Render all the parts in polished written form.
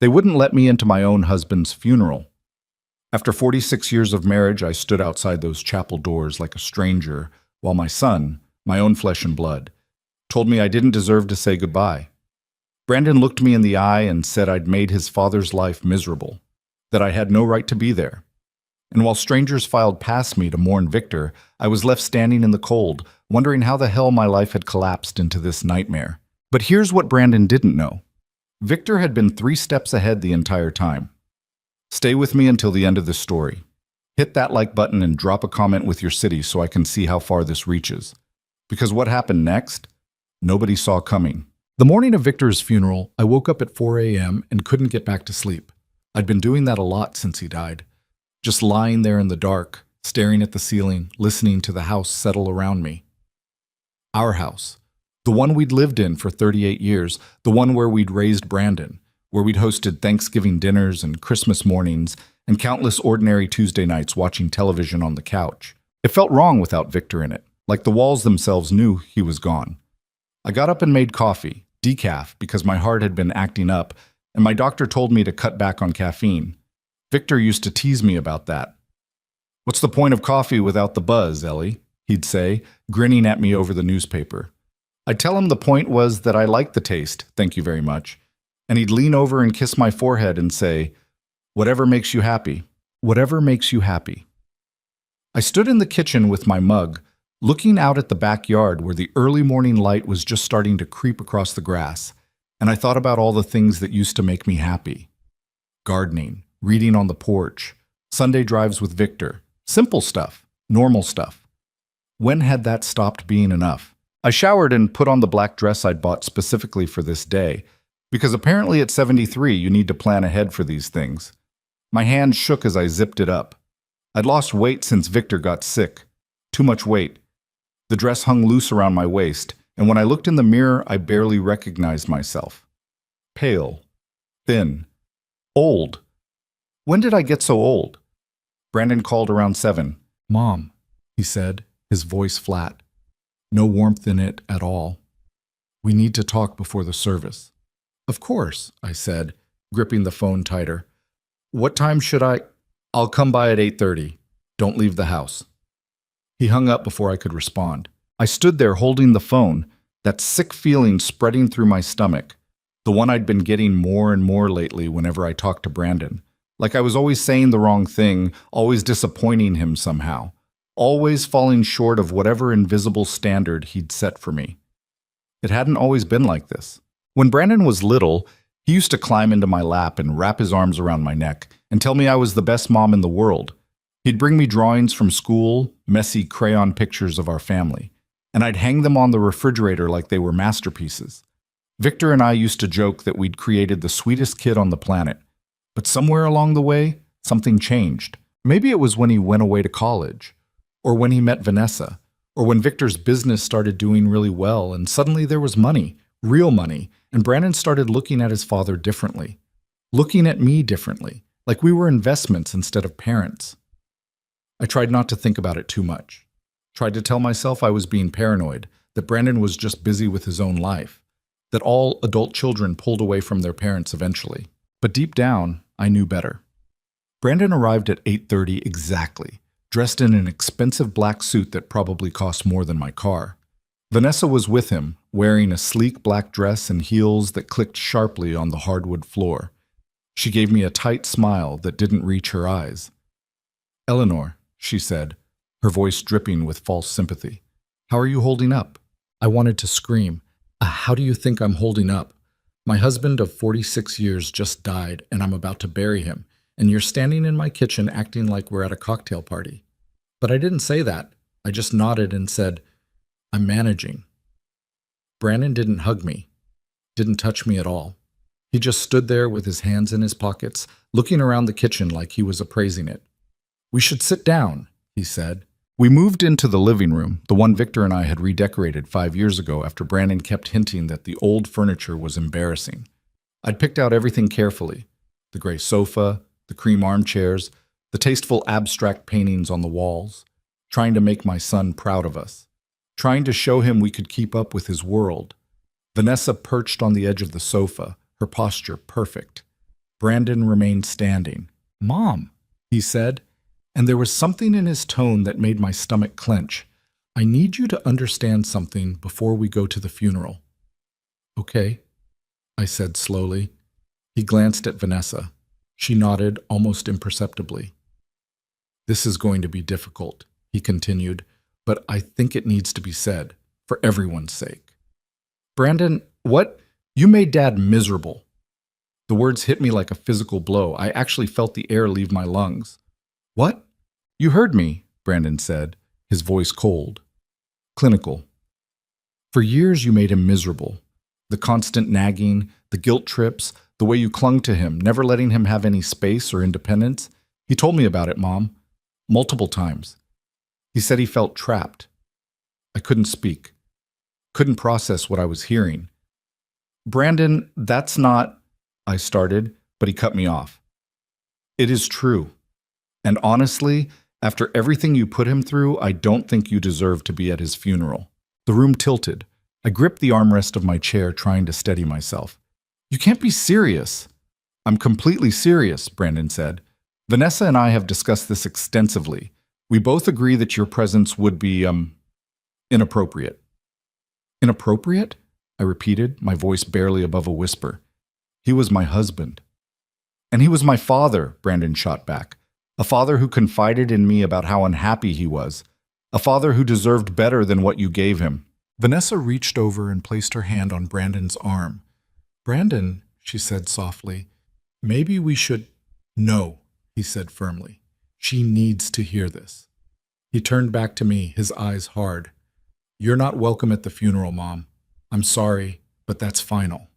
They wouldn't let me into my own husband's funeral. After 46 years of marriage, I stood outside those chapel doors like a stranger, while my son, my own flesh and blood, told me I didn't deserve to say goodbye. Brandon looked me in the eye and said I'd made his father's life miserable, that I had no right to be there. And while strangers filed past me to mourn Victor, I was left standing in the cold, wondering how the hell my life had collapsed into this nightmare. But here's what Brandon didn't know. Victor had been 3 steps ahead the entire time. Stay with me until the end of this story. Hit that like button and drop a comment with your city so I can see how far this reaches. Because what happened next, nobody saw coming. The morning of Victor's funeral, I woke up at 4 a.m. and couldn't get back to sleep. I'd been doing that a lot since he died. Just lying there in the dark, staring at the ceiling, listening to the house settle around me. Our house. The one we'd lived in for 38 years, the one where we'd raised Brandon, where we'd hosted Thanksgiving dinners and Christmas mornings and countless ordinary Tuesday nights watching television on the couch. It felt wrong without Victor in it, like the walls themselves knew he was gone. I got up and made coffee, decaf, because my heart had been acting up, and my doctor told me to cut back on caffeine. Victor used to tease me about that. "What's the point of coffee without the buzz, Ellie?" he'd say, grinning at me over the newspaper. I'd tell him the point was that I liked the taste, thank you very much, and he'd lean over and kiss my forehead and say, "Whatever makes you happy, whatever makes you happy." I stood in the kitchen with my mug, looking out at the backyard where the early morning light was just starting to creep across the grass, and I thought about all the things that used to make me happy. Gardening, reading on the porch, Sunday drives with Victor, simple stuff, normal stuff. When had that stopped being enough? I showered and put on the black dress I'd bought specifically for this day, because apparently at 73 you need to plan ahead for these things. My hand shook as I zipped it up. I'd lost weight since Victor got sick. Too much weight. The dress hung loose around my waist, and when I looked in the mirror, I barely recognized myself. Pale. Thin. Old. When did I get so old? Brandon called around 7. "Mom," he said, his voice flat. No warmth in it at all. "We need to talk before the service." "Of course," I said, gripping the phone tighter. "What time should I—" "I'll come by at 8:30. Don't leave the house." He hung up before I could respond. I stood there holding the phone, that sick feeling spreading through my stomach, the one I'd been getting more and more lately whenever I talked to Brandon. Like I was always saying the wrong thing, always disappointing him somehow. Always falling short of whatever invisible standard he'd set for me. It hadn't always been like this. When Brandon was little, he used to climb into my lap and wrap his arms around my neck and tell me I was the best mom in the world. He'd bring me drawings from school, messy crayon pictures of our family, and I'd hang them on the refrigerator like they were masterpieces. Victor and I used to joke that we'd created the sweetest kid on the planet, but somewhere along the way, something changed. Maybe it was when he went away to college, or when he met Vanessa, or when Victor's business started doing really well and suddenly there was money, real money, and Brandon started looking at his father differently, looking at me differently, like we were investments instead of parents. I tried not to think about it too much. Tried to tell myself I was being paranoid, that Brandon was just busy with his own life, that all adult children pulled away from their parents eventually. But deep down, I knew better. Brandon arrived at 8:30 exactly, dressed in an expensive black suit that probably cost more than my car. Vanessa was with him, wearing a sleek black dress and heels that clicked sharply on the hardwood floor. She gave me a tight smile that didn't reach her eyes. "Eleanor," she said, her voice dripping with false sympathy. "How are you holding up?" I wanted to scream. How do you think I'm holding up? My husband of 46 years just died, and I'm about to bury him, and you're standing in my kitchen acting like we're at a cocktail party." But I didn't say that. I just nodded and said, "I'm managing." Brandon didn't hug me, didn't touch me at all. He just stood there with his hands in his pockets, looking around the kitchen like he was appraising it. "We should sit down," he said. We moved into the living room, the one Victor and I had redecorated 5 years ago after Brandon kept hinting that the old furniture was embarrassing. I'd picked out everything carefully. The gray sofa, the cream armchairs, the tasteful abstract paintings on the walls, trying to make my son proud of us, trying to show him we could keep up with his world. Vanessa perched on the edge of the sofa, her posture perfect. Brandon remained standing. "Mom," he said, and there was something in his tone that made my stomach clench. "I need you to understand something before we go to the funeral." "Okay," I said slowly. He glanced at Vanessa. She nodded almost imperceptibly. "This is going to be difficult," he continued, "but I think it needs to be said, for everyone's sake." "Brandon, what? You made Dad miserable." The words hit me like a physical blow. I actually felt the air leave my lungs. "What?" "You heard me," Brandon said, his voice cold, clinical. "For years you made him miserable. The constant nagging, the guilt trips, the way you clung to him, never letting him have any space or independence. He told me about it, Mom. Multiple times. He said he felt trapped. I couldn't speak. Couldn't process what I was hearing. "Brandon, that's not," I started, but he cut me off. "It is true. And honestly, after everything you put him through, I don't think you deserve to be at his funeral." The room tilted. I gripped the armrest of my chair, trying to steady myself. "You can't be serious." "I'm completely serious," Brandon said. "Vanessa and I have discussed this extensively. We both agree that your presence would be, inappropriate." "Inappropriate?" I repeated, my voice barely above a whisper. "He was my husband." "And he was my father," Brandon shot back. "A father who confided in me about how unhappy he was. A father who deserved better than what you gave him." Vanessa reached over and placed her hand on Brandon's arm. "Brandon," she said softly, "maybe we should—" "No," he said firmly. "She needs to hear this." He turned back to me, his eyes hard. "You're not welcome at the funeral, Mom. I'm sorry, but that's final."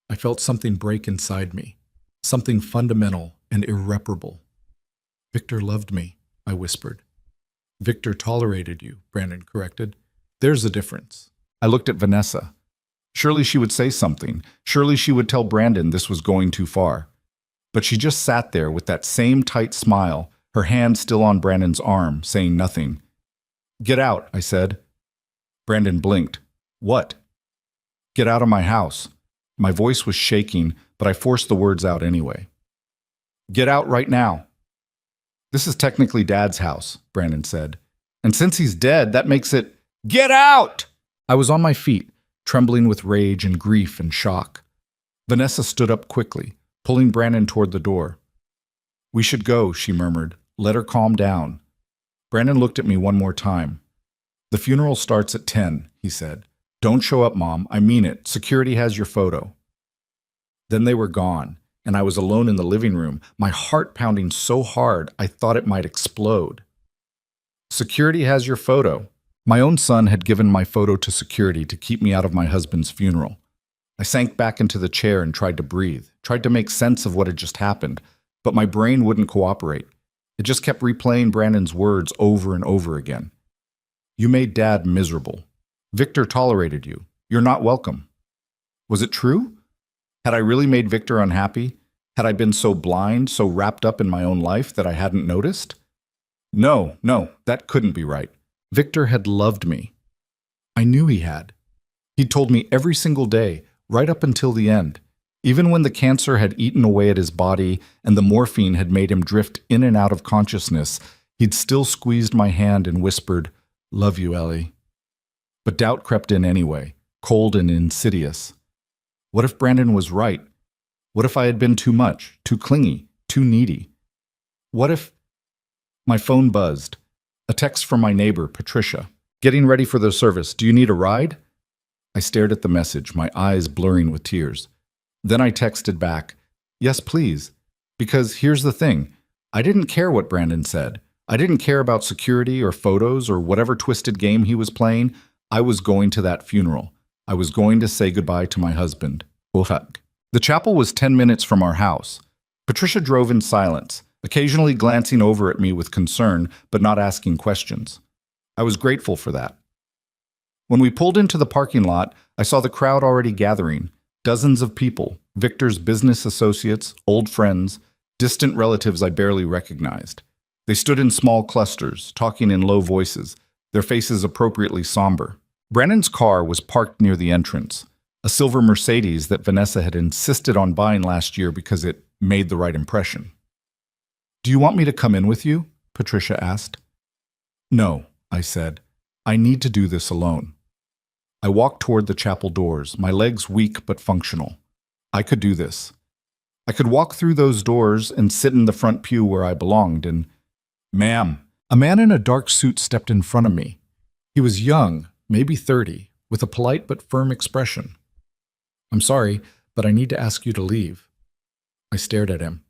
I felt something break inside me, something fundamental and irreparable. "Victor loved me," I whispered. "Victor tolerated you," Brandon corrected. "There's a difference." I looked at Vanessa. Surely she would say something. Surely she would tell Brandon this was going too far. But she just sat there with that same tight smile, her hand still on Brandon's arm, saying nothing. "Get out," I said. Brandon blinked. "What?" "Get out of my house." My voice was shaking, but I forced the words out anyway. "Get out right now." "This is technically Dad's house," Brandon said. "And since he's dead, that makes it—" "Get out!" I was on my feet, trembling with rage and grief and shock. Vanessa stood up quickly, pulling Brandon toward the door. "We should go," she murmured. "Let her calm down." Brandon looked at me one more time. "The funeral starts at 10, he said. "Don't show up, Mom. I mean it. Security has your photo." Then they were gone, and I was alone in the living room, my heart pounding so hard I thought it might explode. Security has your photo. My own son had given my photo to security to keep me out of my husband's funeral. I sank back into the chair and tried to breathe, tried to make sense of what had just happened, but my brain wouldn't cooperate. It just kept replaying Brandon's words over and over again. "You made Dad miserable. Victor tolerated you. You're not welcome." Was it true? Had I really made Victor unhappy? Had I been so blind, so wrapped up in my own life that I hadn't noticed? No, that couldn't be right. Victor had loved me. I knew he had. He'd told me every single day, right up until the end. Even when the cancer had eaten away at his body and the morphine had made him drift in and out of consciousness, he'd still squeezed my hand and whispered, "Love you, Ellie." But doubt crept in anyway, cold and insidious. What if Brandon was right? What if I had been too much, too clingy, too needy? What if— My phone buzzed. A text from my neighbor, Patricia. "Getting ready for the service. Do you need a ride?" I stared at the message, my eyes blurring with tears. Then I texted back, "Yes, please." Because here's the thing. I didn't care what Brandon said. I didn't care about security or photos or whatever twisted game he was playing. I was going to that funeral. I was going to say goodbye to my husband. The chapel was 10 minutes from our house. Patricia drove in silence, occasionally glancing over at me with concern, but not asking questions. I was grateful for that. When we pulled into the parking lot, I saw the crowd already gathering. Dozens of people, Victor's business associates, old friends, distant relatives I barely recognized. They stood in small clusters, talking in low voices, their faces appropriately somber. Brandon's car was parked near the entrance, a silver Mercedes that Vanessa had insisted on buying last year because it made the right impression. "Do you want me to come in with you?" Patricia asked. "No," I said. "I need to do this alone." I walked toward the chapel doors, my legs weak but functional. I could do this. I could walk through those doors and sit in the front pew where I belonged, and, "Ma'am," a man in a dark suit stepped in front of me. He was young, maybe 30, with a polite but firm expression. "I'm sorry, but I need to ask you to leave." I stared at him.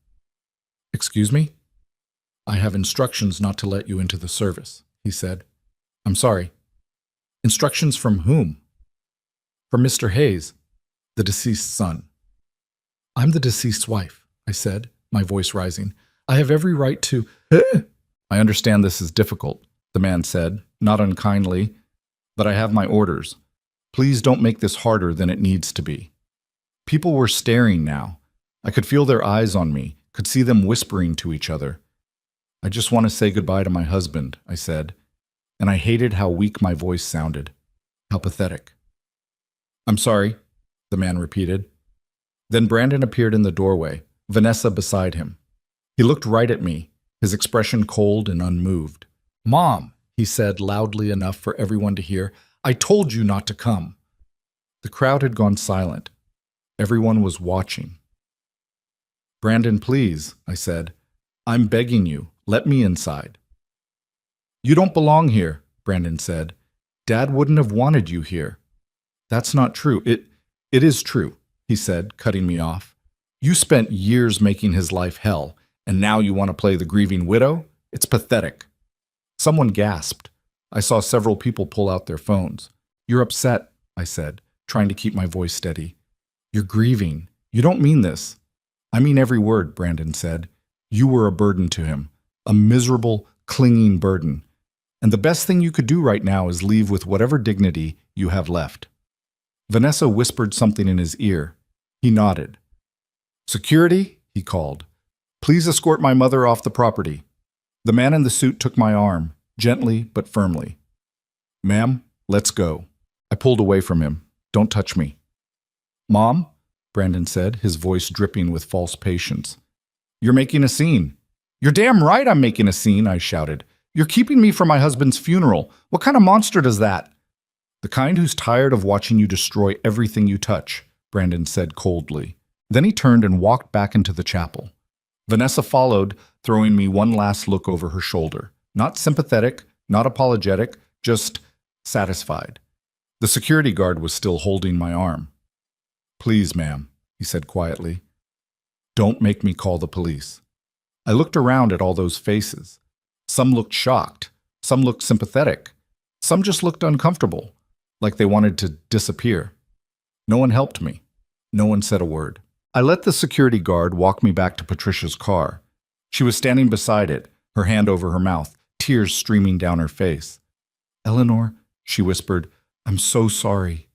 "Excuse me?" "I have instructions not to let you into the service," he said. "I'm sorry." "Instructions from whom?" "From Mr. Hayes, the deceased son." "I'm the deceased's wife," I said, my voice rising. "I have every right to—" "I understand this is difficult," the man said, not unkindly, "but I have my orders. Please don't make this harder than it needs to be." People were staring now. I could feel their eyes on me, could see them whispering to each other. "I just want to say goodbye to my husband," I said, and I hated how weak my voice sounded. How pathetic. "I'm sorry," the man repeated. Then Brandon appeared in the doorway, Vanessa beside him. He looked right at me, his expression cold and unmoved. "Mom," he said loudly enough for everyone to hear, "I told you not to come." The crowd had gone silent. Everyone was watching. "Brandon, please," I said. "I'm begging you. Let me inside." "You don't belong here," Brandon said. "Dad wouldn't have wanted you here." "That's not true. It is true," he said, cutting me off. "You spent years making his life hell, and now you want to play the grieving widow? It's pathetic." Someone gasped. I saw several people pull out their phones. "You're upset," I said, trying to keep my voice steady. "You're grieving. You don't mean this." "I mean every word," Brandon said. "You were a burden to him, a miserable, clinging burden. And the best thing you could do right now is leave with whatever dignity you have left." Vanessa whispered something in his ear. He nodded. "Security," he called. "Please escort my mother off the property." The man in the suit took my arm, gently but firmly. "Ma'am, let's go." I pulled away from him. "Don't touch me." "Mom," Brandon said, his voice dripping with false patience. "You're making a scene." "You're damn right I'm making a scene," I shouted. "You're keeping me from my husband's funeral. What kind of monster does that?" "The kind who's tired of watching you destroy everything you touch," Brandon said coldly. Then he turned and walked back into the chapel. Vanessa followed, throwing me one last look over her shoulder. Not sympathetic, not apologetic, just satisfied. The security guard was still holding my arm. "Please, ma'am," he said quietly. "Don't make me call the police." I looked around at all those faces. Some looked shocked. Some looked sympathetic. Some just looked uncomfortable, like they wanted to disappear. No one helped me. No one said a word. I let the security guard walk me back to Patricia's car. She was standing beside it, her hand over her mouth, tears streaming down her face. "Eleanor," she whispered, "I'm so sorry."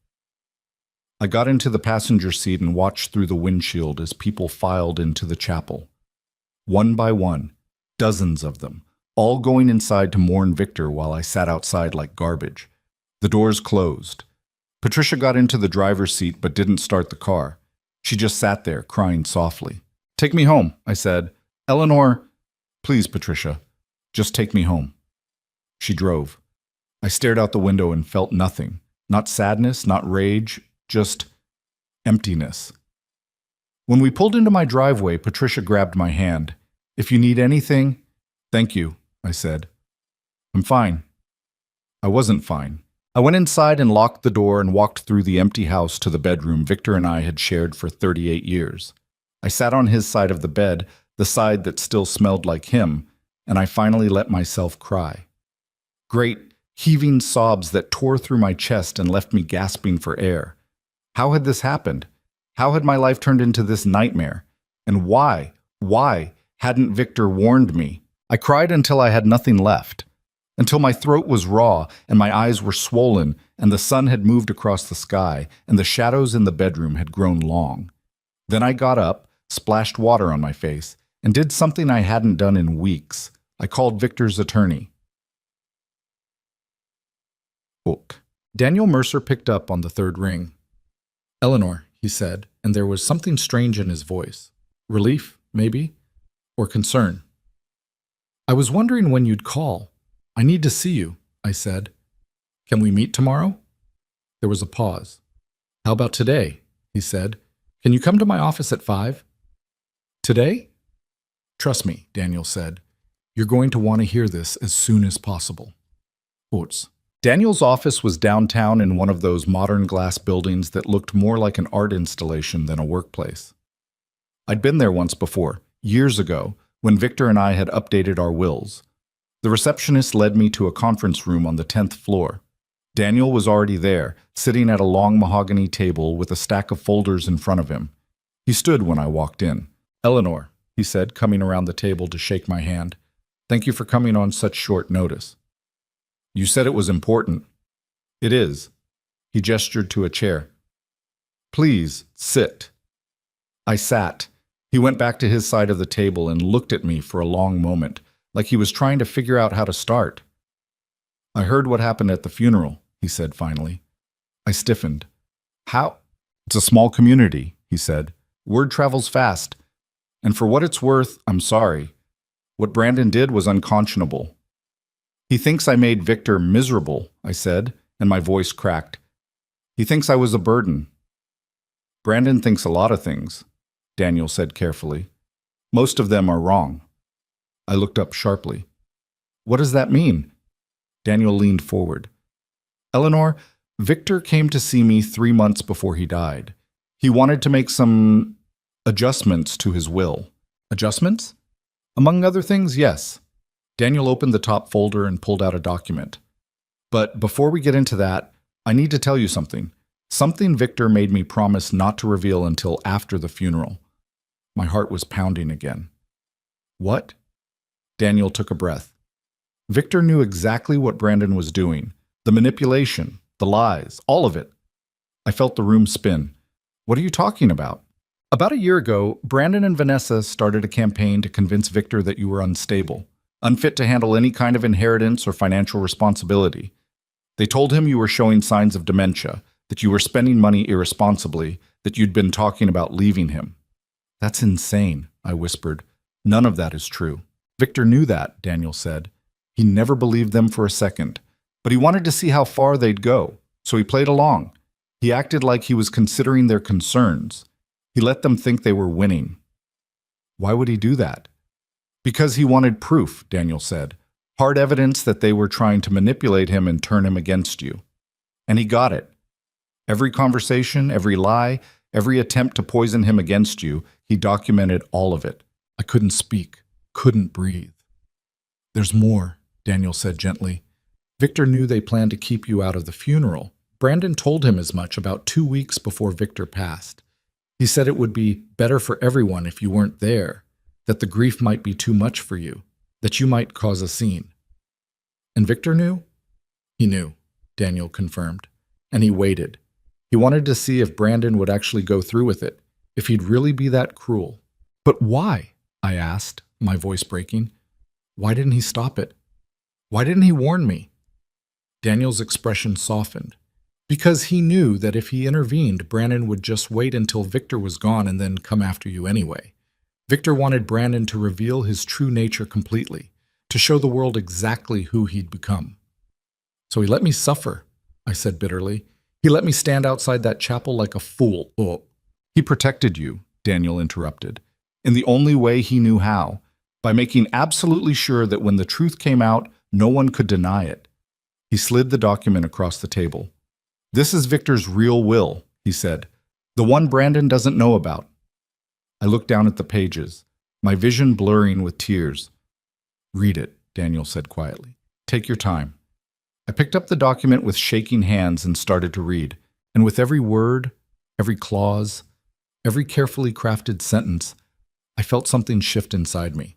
I got into the passenger seat and watched through the windshield as people filed into the chapel. One by one, dozens of them, all going inside to mourn Victor while I sat outside like garbage. The doors closed. Patricia got into the driver's seat but didn't start the car. She just sat there, crying softly. "Take me home," I said. "Eleanor, please, Patricia, just take me home." She drove. I stared out the window and felt nothing. Not sadness, not rage, just emptiness. When we pulled into my driveway, Patricia grabbed my hand. "If you need anything—" "Thank you," I said. "I'm fine." I wasn't fine. I went inside and locked the door and walked through the empty house to the bedroom Victor and I had shared for 38 years. I sat on his side of the bed, the side that still smelled like him, and I finally let myself cry. Great, heaving sobs that tore through my chest and left me gasping for air. How had this happened? How had my life turned into this nightmare? And why hadn't Victor warned me? I cried until I had nothing left. Until my throat was raw and my eyes were swollen and the sun had moved across the sky and the shadows in the bedroom had grown long. Then I got up, splashed water on my face, and did something I hadn't done in weeks. I called Victor's attorney. Book. Daniel Mercer picked up on the third ring. "Eleanor," he said, and there was something strange in his voice. Relief, maybe, or concern. I was wondering when you'd call. I need to see you, I said. Can we meet tomorrow? There was a pause. How about today? He said. Can you come to my office at 5? Today? Trust me, Daniel said. You're going to want to hear this as soon as possible. Quotes. Daniel's office was downtown in one of those modern glass buildings that looked more like an art installation than a workplace. I'd been there once before, years ago, when Victor and I had updated our wills. The receptionist led me to a conference room on the 10th floor. Daniel was already there, sitting at a long mahogany table with a stack of folders in front of him. He stood when I walked in. Eleanor, he said, coming around the table to shake my hand. Thank you for coming on such short notice. You said it was important. It is. He gestured to a chair. Please, sit. I sat. He went back to his side of the table and looked at me for a long moment, like he was trying to figure out how to start. I heard what happened at the funeral, he said finally. I stiffened. How? It's a small community, he said. Word travels fast. And for what it's worth, I'm sorry. What Brandon did was unconscionable. He thinks I made Victor miserable, I said, and my voice cracked. He thinks I was a burden. Brandon thinks a lot of things, Daniel said carefully. Most of them are wrong. I looked up sharply. What does that mean? Daniel leaned forward. Eleanor, Victor came to see me 3 months before he died. He wanted to make some adjustments to his will. Adjustments? Among other things, yes. Daniel opened the top folder and pulled out a document. But before we get into that, I need to tell you something. Something Victor made me promise not to reveal until after the funeral. My heart was pounding again. What? Daniel took a breath. Victor knew exactly what Brandon was doing. The manipulation, the lies, all of it. I felt the room spin. What are you talking about? About a year ago, Brandon and Vanessa started a campaign to convince Victor that you were unstable, unfit to handle any kind of inheritance or financial responsibility. They told him you were showing signs of dementia, that you were spending money irresponsibly, that you'd been talking about leaving him. That's insane, I whispered. None of that is true. Victor knew that, Daniel said. He never believed them for a second, but he wanted to see how far they'd go, so he played along. He acted like he was considering their concerns. He let them think they were winning. Why would he do that? Because he wanted proof, Daniel said. Hard evidence that they were trying to manipulate him and turn him against you. And he got it. Every conversation, every lie, every attempt to poison him against you, he documented all of it. I couldn't speak, couldn't breathe. There's more, Daniel said gently. Victor knew they planned to keep you out of the funeral. Brandon told him as much about 2 weeks before Victor passed. He said it would be better for everyone if you weren't there, that the grief might be too much for you, that you might cause a scene. And Victor knew? He knew, Daniel confirmed. And he waited. He wanted to see if Brandon would actually go through with it, if he'd really be that cruel. But why? I asked, my voice breaking. Why didn't he stop it? Why didn't he warn me? Daniel's expression softened. Because he knew that if he intervened, Brandon would just wait until Victor was gone and then come after you anyway. Victor wanted Brandon to reveal his true nature completely, to show the world exactly who he'd become. So he let me suffer, I said bitterly. He let me stand outside that chapel like a fool. Oh. He protected you, Daniel interrupted, in the only way he knew how, by making absolutely sure that when the truth came out, no one could deny it. He slid the document across the table. This is Victor's real will, he said, the one Brandon doesn't know about. I looked down at the pages, my vision blurring with tears. Read it, Daniel said quietly. Take your time. I picked up the document with shaking hands and started to read, and with every word, every clause, every carefully crafted sentence, I felt something shift inside me.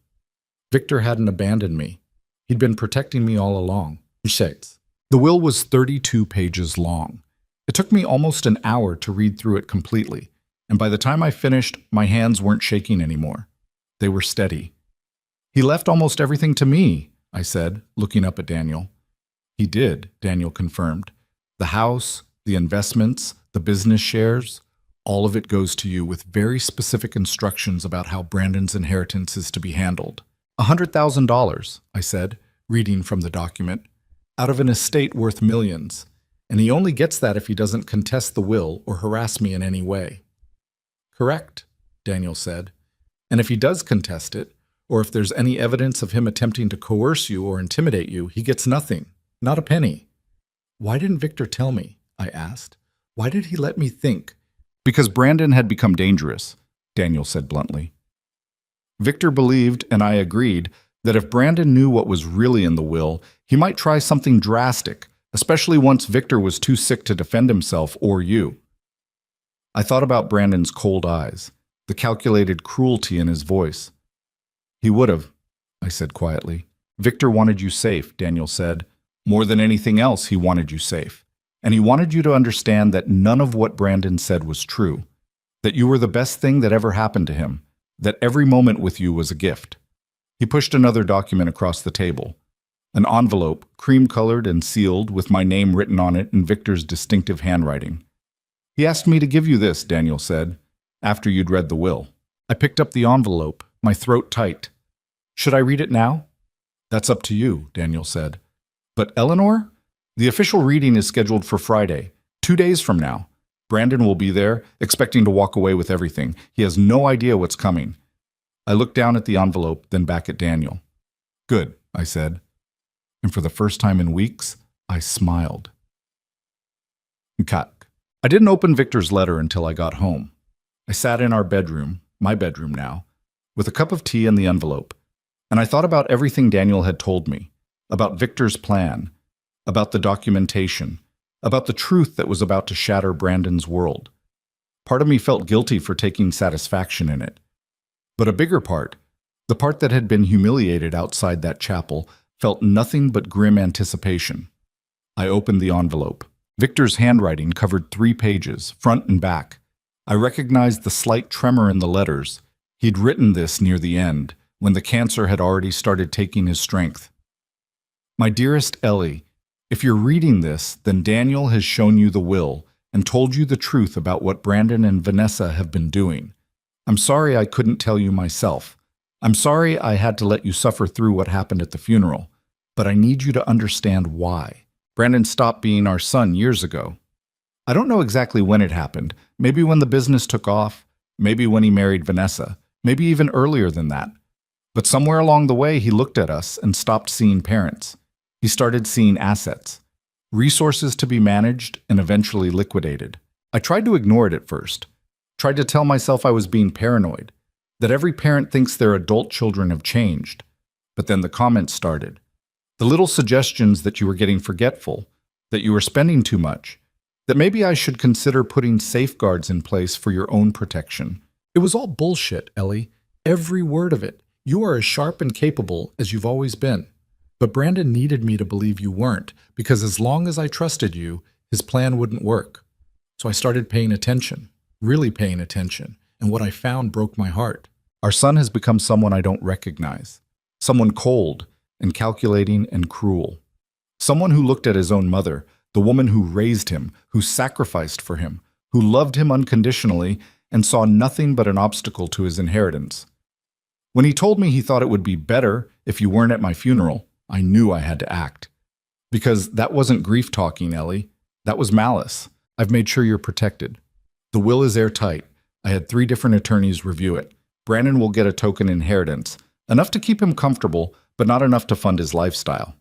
Victor hadn't abandoned me. He'd been protecting me all along. The will was 32 pages long. It took me almost an hour to read through it completely, and by the time I finished, my hands weren't shaking anymore. They were steady. He left almost everything to me, I said, looking up at Daniel. He did, Daniel confirmed. The house, the investments, the business shares, All of it goes to you with very specific instructions about how Brandon's inheritance is to be handled. $100,000, I said, reading from the document, out of an estate worth millions, and he only gets that if he doesn't contest the will or harass me in any way. Correct, Daniel said. And if he does contest it, or if there's any evidence of him attempting to coerce you or intimidate you, he gets nothing, not a penny. Why didn't Victor tell me? I asked. Why did he let me think? Because Brandon had become dangerous, Daniel said bluntly. Victor believed, and I agreed, that if Brandon knew what was really in the will, he might try something drastic, especially once Victor was too sick to defend himself or you. I thought about Brandon's cold eyes, the calculated cruelty in his voice. He would have, I said quietly. Victor wanted you safe, Daniel said. More than anything else, he wanted you safe. And he wanted you to understand that none of what Brandon said was true, that you were the best thing that ever happened to him, that every moment with you was a gift. He pushed another document across the table, an envelope, cream-colored and sealed, with my name written on it in Victor's distinctive handwriting. He asked me to give you this, Daniel said, after you'd read the will. I picked up the envelope, my throat tight. Should I read it now? That's up to you, Daniel said. But Eleanor? The official reading is scheduled for Friday, 2 days from now. Brandon will be there, expecting to walk away with everything. He has no idea what's coming. I looked down at the envelope, then back at Daniel. Good, I said. And for the first time in weeks, I smiled. Cut. I didn't open Victor's letter until I got home. I sat in our bedroom, my bedroom now, with a cup of tea and the envelope, and I thought about everything Daniel had told me, about Victor's plan, about the documentation, about the truth that was about to shatter Brandon's world. Part of me felt guilty for taking satisfaction in it. But a bigger part, the part that had been humiliated outside that chapel, felt nothing but grim anticipation. I opened the envelope. Victor's handwriting covered 3 pages, front and back. I recognized the slight tremor in the letters. He'd written this near the end, when the cancer had already started taking his strength. My dearest Ellie, if you're reading this, then Daniel has shown you the will and told you the truth about what Brandon and Vanessa have been doing. I'm sorry I couldn't tell you myself. I'm sorry I had to let you suffer through what happened at the funeral, but I need you to understand why. Brandon stopped being our son years ago. I don't know exactly when it happened, maybe when the business took off, maybe when he married Vanessa, maybe even earlier than that. But somewhere along the way he looked at us and stopped seeing parents. He started seeing assets, resources to be managed and eventually liquidated. I tried to ignore it at first, tried to tell myself I was being paranoid, that every parent thinks their adult children have changed. But then the comments started. The little suggestions that you were getting forgetful, that you were spending too much, that maybe I should consider putting safeguards in place for your own protection. It was all bullshit, Ellie. Every word of it. You are as sharp and capable as you've always been. But Brandon needed me to believe you weren't, because as long as I trusted you, his plan wouldn't work. So I started paying attention, really paying attention, and what I found broke my heart. Our son has become someone I don't recognize, someone cold and calculating and cruel, someone who looked at his own mother, the woman who raised him, who sacrificed for him, who loved him unconditionally and saw nothing but an obstacle to his inheritance. When he told me he thought it would be better if you weren't at my funeral, I knew I had to act. Because that wasn't grief talking, Ellie. That was malice. I've made sure you're protected. The will is airtight. I had 3 different attorneys review it. Brandon will get a token inheritance, enough to keep him comfortable, but not enough to fund his lifestyle.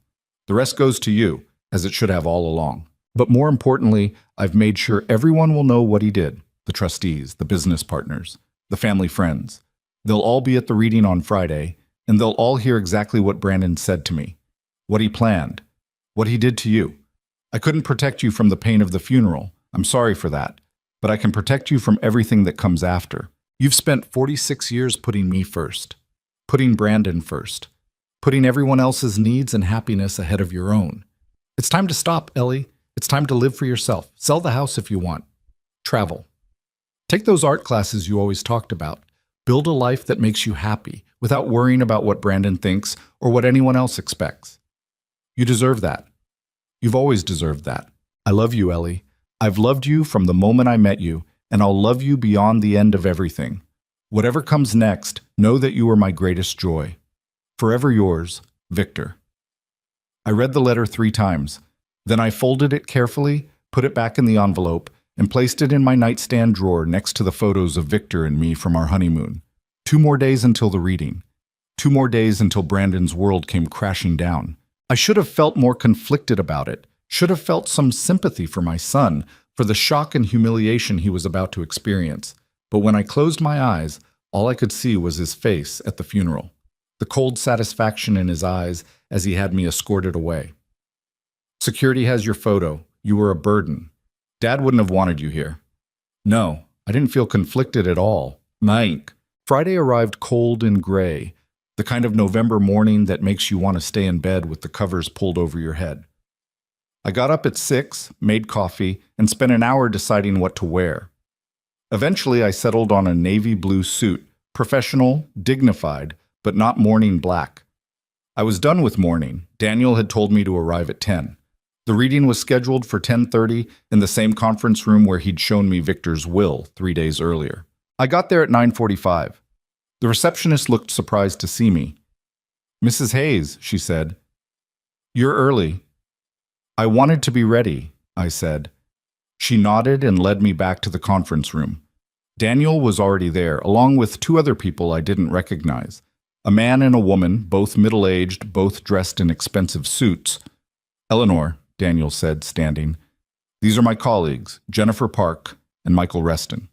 The rest goes to you, as it should have all along. But more importantly, I've made sure everyone will know what he did. The trustees, the business partners, the family friends. They'll all be at the reading on Friday, and they'll all hear exactly what Brandon said to me, what he planned, what he did to you. I couldn't protect you from the pain of the funeral. I'm sorry for that, but I can protect you from everything that comes after. You've spent 46 years putting me first, putting Brandon first, putting everyone else's needs and happiness ahead of your own. It's time to stop, Ellie. It's time to live for yourself. Sell the house if you want. Travel. Take those art classes you always talked about. Build a life that makes you happy without worrying about what Brandon thinks or what anyone else expects. You deserve that. You've always deserved that. I love you, Ellie. I've loved you from the moment I met you, and I'll love you beyond the end of everything. Whatever comes next, know that you are my greatest joy. Forever yours, Victor. I read the letter 3 times. Then I folded it carefully, put it back in the envelope, and placed it in my nightstand drawer next to the photos of Victor and me from our honeymoon. 2 more days until the reading. 2 more days until Brandon's world came crashing down. I should have felt more conflicted about it, should have felt some sympathy for my son, for the shock and humiliation he was about to experience. But when I closed my eyes, all I could see was his face at the funeral, the cold satisfaction in his eyes as he had me escorted away. Security has your photo. You were a burden. Dad wouldn't have wanted you here. No, I didn't feel conflicted at all. Mike. Friday arrived cold and gray, the kind of November morning that makes you want to stay in bed with the covers pulled over your head. I got up at 6, made coffee, and spent an hour deciding what to wear. Eventually, I settled on a navy blue suit, professional, dignified, but not mourning black. I was done with mourning. Daniel had told me to arrive at 10. The reading was scheduled for 10:30 in the same conference room where he'd shown me Victor's will 3 days earlier. I got there at 9:45. The receptionist looked surprised to see me. "Mrs. Hayes," she said. "You're early." "I wanted to be ready," I said. She nodded and led me back to the conference room. Daniel was already there, along with 2 other people I didn't recognize. A man and a woman, both middle-aged, both dressed in expensive suits. "Eleanor," Daniel said, standing. "These are my colleagues, Jennifer Park and Michael Reston.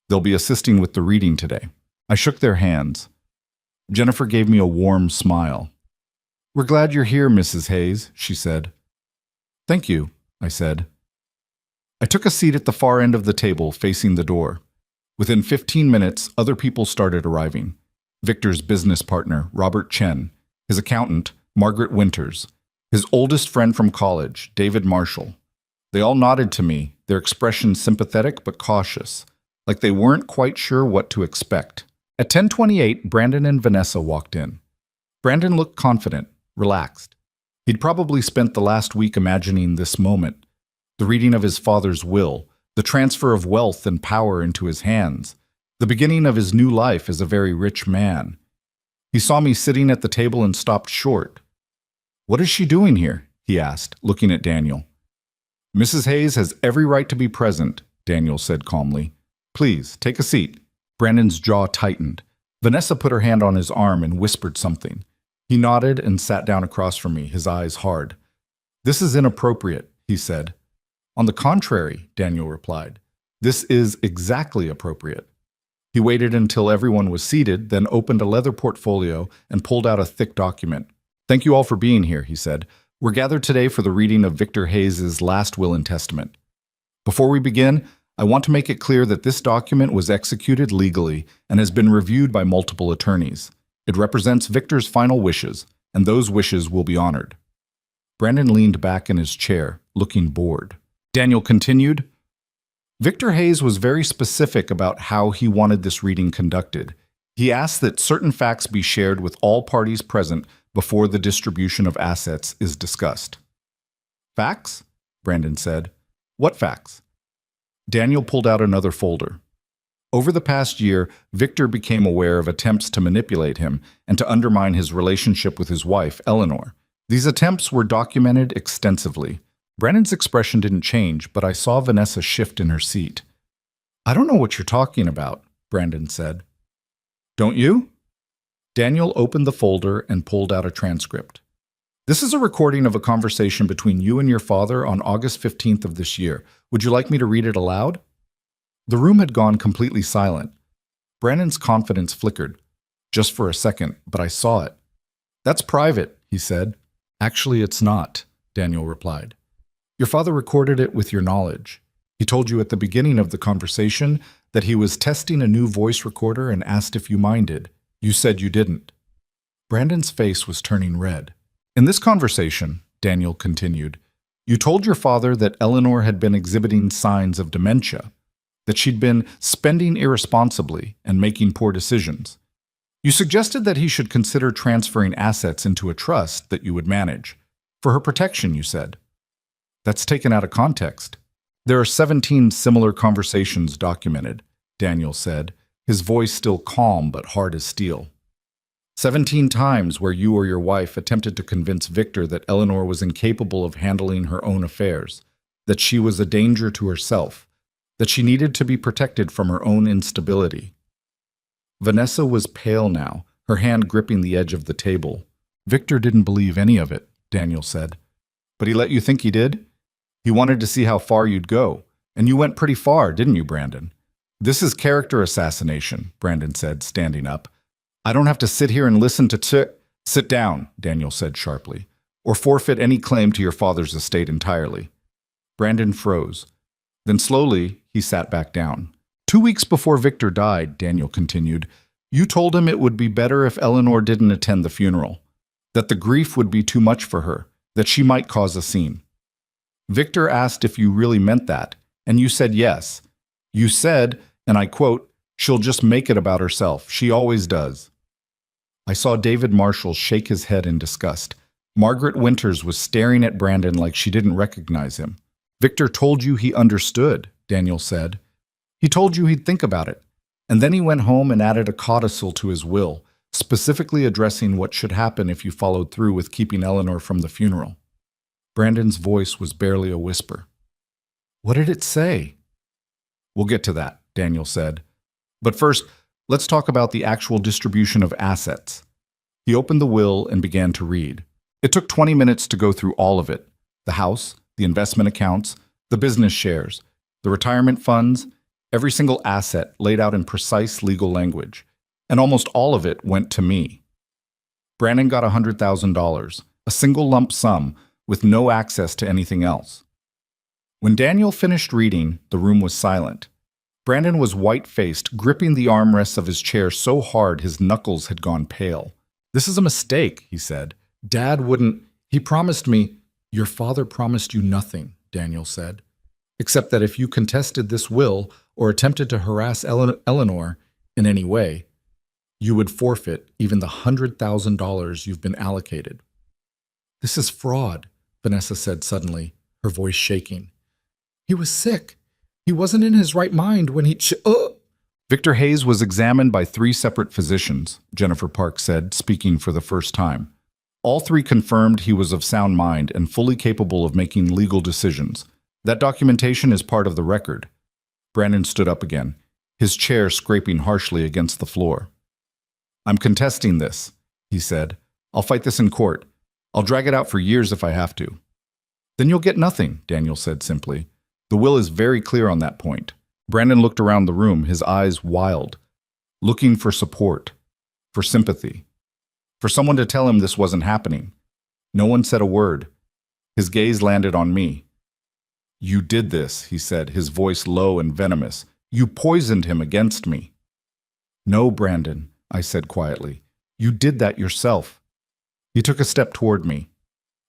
They'll be assisting with the reading today." I shook their hands. Jennifer gave me a warm smile. "We're glad you're here, Mrs. Hayes," she said. "Thank you," I said. I took a seat at the far end of the table, facing the door. Within 15 minutes, other people started arriving. Victor's business partner, Robert Chen, his accountant, Margaret Winters, his oldest friend from college, David Marshall. They all nodded to me, their expressions sympathetic but cautious, like they weren't quite sure what to expect. At 10:28, Brandon and Vanessa walked in. Brandon looked confident, relaxed. He'd probably spent the last week imagining this moment, the reading of his father's will, the transfer of wealth and power into his hands, the beginning of his new life as a very rich man. He saw me sitting at the table and stopped short. "What is she doing here?" he asked, looking at Daniel. "Mrs. Hayes has every right to be present," Daniel said calmly. "Please, take a seat." Brandon's jaw tightened. Vanessa put her hand on his arm and whispered something. He nodded and sat down across from me, his eyes hard. "This is inappropriate," he said. "On the contrary," Daniel replied. "This is exactly appropriate." He waited until everyone was seated, then opened a leather portfolio and pulled out a thick document. "Thank you all for being here," he said. "We're gathered today for the reading of Victor Hayes' last will and testament. Before we begin, I want to make it clear that this document was executed legally and has been reviewed by multiple attorneys. It represents Victor's final wishes, and those wishes will be honored." Brandon leaned back in his chair, looking bored. Daniel continued, "Victor Hayes was very specific about how he wanted this reading conducted. He asked that certain facts be shared with all parties present before the distribution of assets is discussed." "Facts?" Brandon said. "What facts?" Daniel pulled out another folder. Over the past year, Victor became aware of attempts to manipulate him and to undermine his relationship with his wife, Eleanor. These attempts were documented extensively. Brandon's expression didn't change, but I saw Vanessa shift in her seat. "I don't know what you're talking about," Brandon said. "Don't you?" Daniel opened the folder and pulled out a transcript. "This is a recording of a conversation between you and your father on August 15th of this year. Would you like me to read it aloud?" The room had gone completely silent. Brandon's confidence flickered. Just for a second, but I saw it. "That's private," he said. "Actually, it's not," Daniel replied. "Your father recorded it with your knowledge. He told you at the beginning of the conversation that he was testing a new voice recorder and asked if you minded. You said you didn't." Brandon's face was turning red. "In this conversation," Daniel continued, "you told your father that Eleanor had been exhibiting signs of dementia, that she'd been spending irresponsibly and making poor decisions. You suggested that he should consider transferring assets into a trust that you would manage. For her protection, you said. That's taken out of context. There are 17 similar conversations documented, Daniel said, his voice still calm but hard as steel. 17 times where you or your wife attempted to convince Victor that Eleanor was incapable of handling her own affairs, that she was a danger to herself, that she needed to be protected from her own instability. Vanessa was pale now, her hand gripping the edge of the table. Victor didn't believe any of it, Daniel said. But he let you think he did? He wanted to see how far you'd go. And you went pretty far, didn't you, Brandon? This is character assassination, Brandon said, standing up. I don't have to sit here and listen to Sit down, Daniel said sharply, or forfeit any claim to your father's estate entirely. Brandon froze. Then slowly, he sat back down. 2 weeks before Victor died, Daniel continued, you told him it would be better if Eleanor didn't attend the funeral, that the grief would be too much for her, that she might cause a scene. Victor asked if you really meant that, and you said yes. You said, and I quote, she'll just make it about herself. She always does. I saw David Marshall shake his head in disgust. Margaret Winters was staring at Brandon like she didn't recognize him. Victor told you he understood, Daniel said. He told you he'd think about it. And then he went home and added a codicil to his will, specifically addressing what should happen if you followed through with keeping Eleanor from the funeral. Brandon's voice was barely a whisper. What did it say? We'll get to that, Daniel said. But first, let's talk about the actual distribution of assets. He opened the will and began to read. It took 20 minutes to go through all of it. The house, the investment accounts, the business shares, the retirement funds, every single asset laid out in precise legal language. And almost all of it went to me. Brandon got $100,000, a single lump sum with no access to anything else. When Daniel finished reading, the room was silent. Brandon was white-faced, gripping the armrests of his chair so hard his knuckles had gone pale. This is a mistake, he said. Dad wouldn't. He promised me. Your father promised you nothing, Daniel said, except that if you contested this will or attempted to harass Eleanor in any way, you would forfeit even the $100,000 you've been allocated. This is fraud, Vanessa said suddenly, her voice shaking. He was sick. He wasn't in his right mind when he Victor Hayes was examined by 3 separate physicians, Jennifer Park said, speaking for the first time. All 3 confirmed he was of sound mind and fully capable of making legal decisions. That documentation is part of the record. Brandon stood up again, his chair scraping harshly against the floor. I'm contesting this, he said. I'll fight this in court. I'll drag it out for years if I have to. Then you'll get nothing, Daniel said simply. The will is very clear on that point. Brandon looked around the room, his eyes wild, looking for support, for sympathy, for someone to tell him this wasn't happening. No one said a word. His gaze landed on me. You did this, he said, his voice low and venomous. You poisoned him against me. No, Brandon, I said quietly. You did that yourself. He took a step toward me.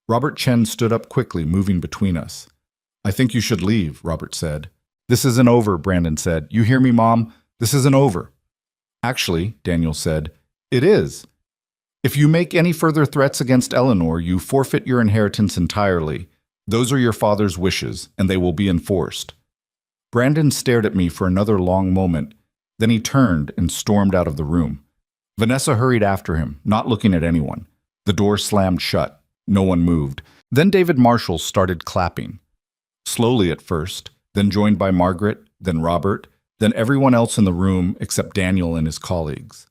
Robert Chen stood up quickly, moving between us. I think you should leave, Robert said. This isn't over, Brandon said. You hear me, Mom? This isn't over. Actually, Daniel said, it is. If you make any further threats against Eleanor, you forfeit your inheritance entirely. Those are your father's wishes, and they will be enforced. Brandon stared at me for another long moment. Then he turned and stormed out of the room. Vanessa hurried after him, not looking at anyone. The door slammed shut. No one moved. Then David Marshall started clapping. Slowly at first, then joined by Margaret, then Robert, then everyone else in the room except Daniel and his colleagues.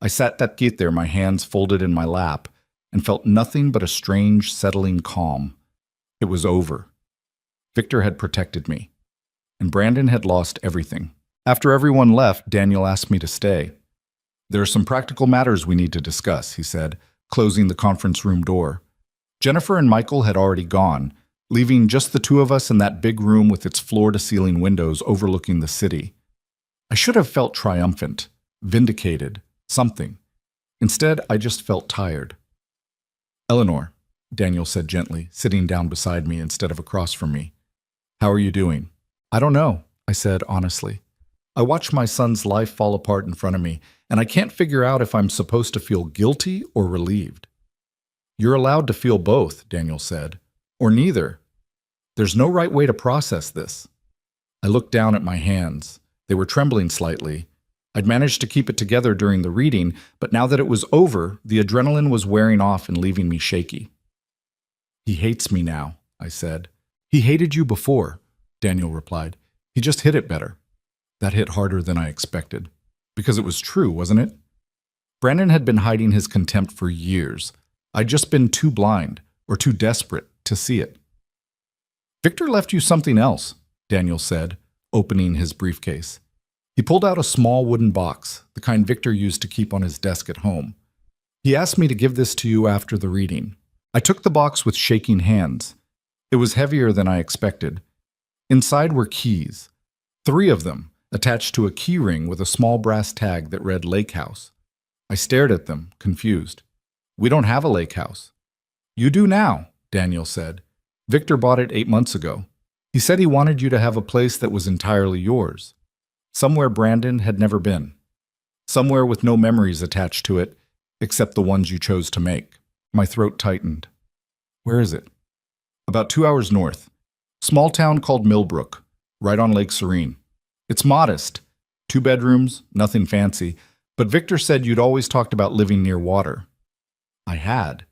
I sat there, my hands folded in my lap, and felt nothing but a strange, settling calm. It was over. Victor had protected me, and Brandon had lost everything. After everyone left, Daniel asked me to stay. There are some practical matters we need to discuss, he said, closing the conference room door. Jennifer and Michael had already gone, leaving just the 2 of us in that big room with its floor-to-ceiling windows overlooking the city. I should have felt triumphant, vindicated, something. Instead, I just felt tired. Eleanor, Daniel said gently, sitting down beside me instead of across from me. How are you doing? I don't know, I said honestly. I watched my son's life fall apart in front of me, and I can't figure out if I'm supposed to feel guilty or relieved. You're allowed to feel both, Daniel said, or neither. There's no right way to process this. I looked down at my hands. They were trembling slightly. I'd managed to keep it together during the reading, but now that it was over, the adrenaline was wearing off and leaving me shaky. "He hates me now," I said. "He hated you before," Daniel replied. "He just hit it better." That hit harder than I expected. Because it was true, wasn't it? Brandon had been hiding his contempt for years. I'd just been too blind, or too desperate, to see it. "Victor left you something else," Daniel said, opening his briefcase. He pulled out a small wooden box, the kind Victor used to keep on his desk at home. "He asked me to give this to you after the reading." I took the box with shaking hands. It was heavier than I expected. Inside were keys, 3 of them, attached to a key ring with a small brass tag that read Lake House. I stared at them, confused. "We don't have a lake house." "You do now," Daniel said. "Victor bought it 8 months ago. He said he wanted you to have a place that was entirely yours. Somewhere Brandon had never been. Somewhere with no memories attached to it, except the ones you chose to make." My throat tightened. "Where is it?" "About 2 hours north. Small town called Millbrook, right on Lake Serene. It's modest. 2 bedrooms, nothing fancy. But Victor said you'd always talked about living near water." I had.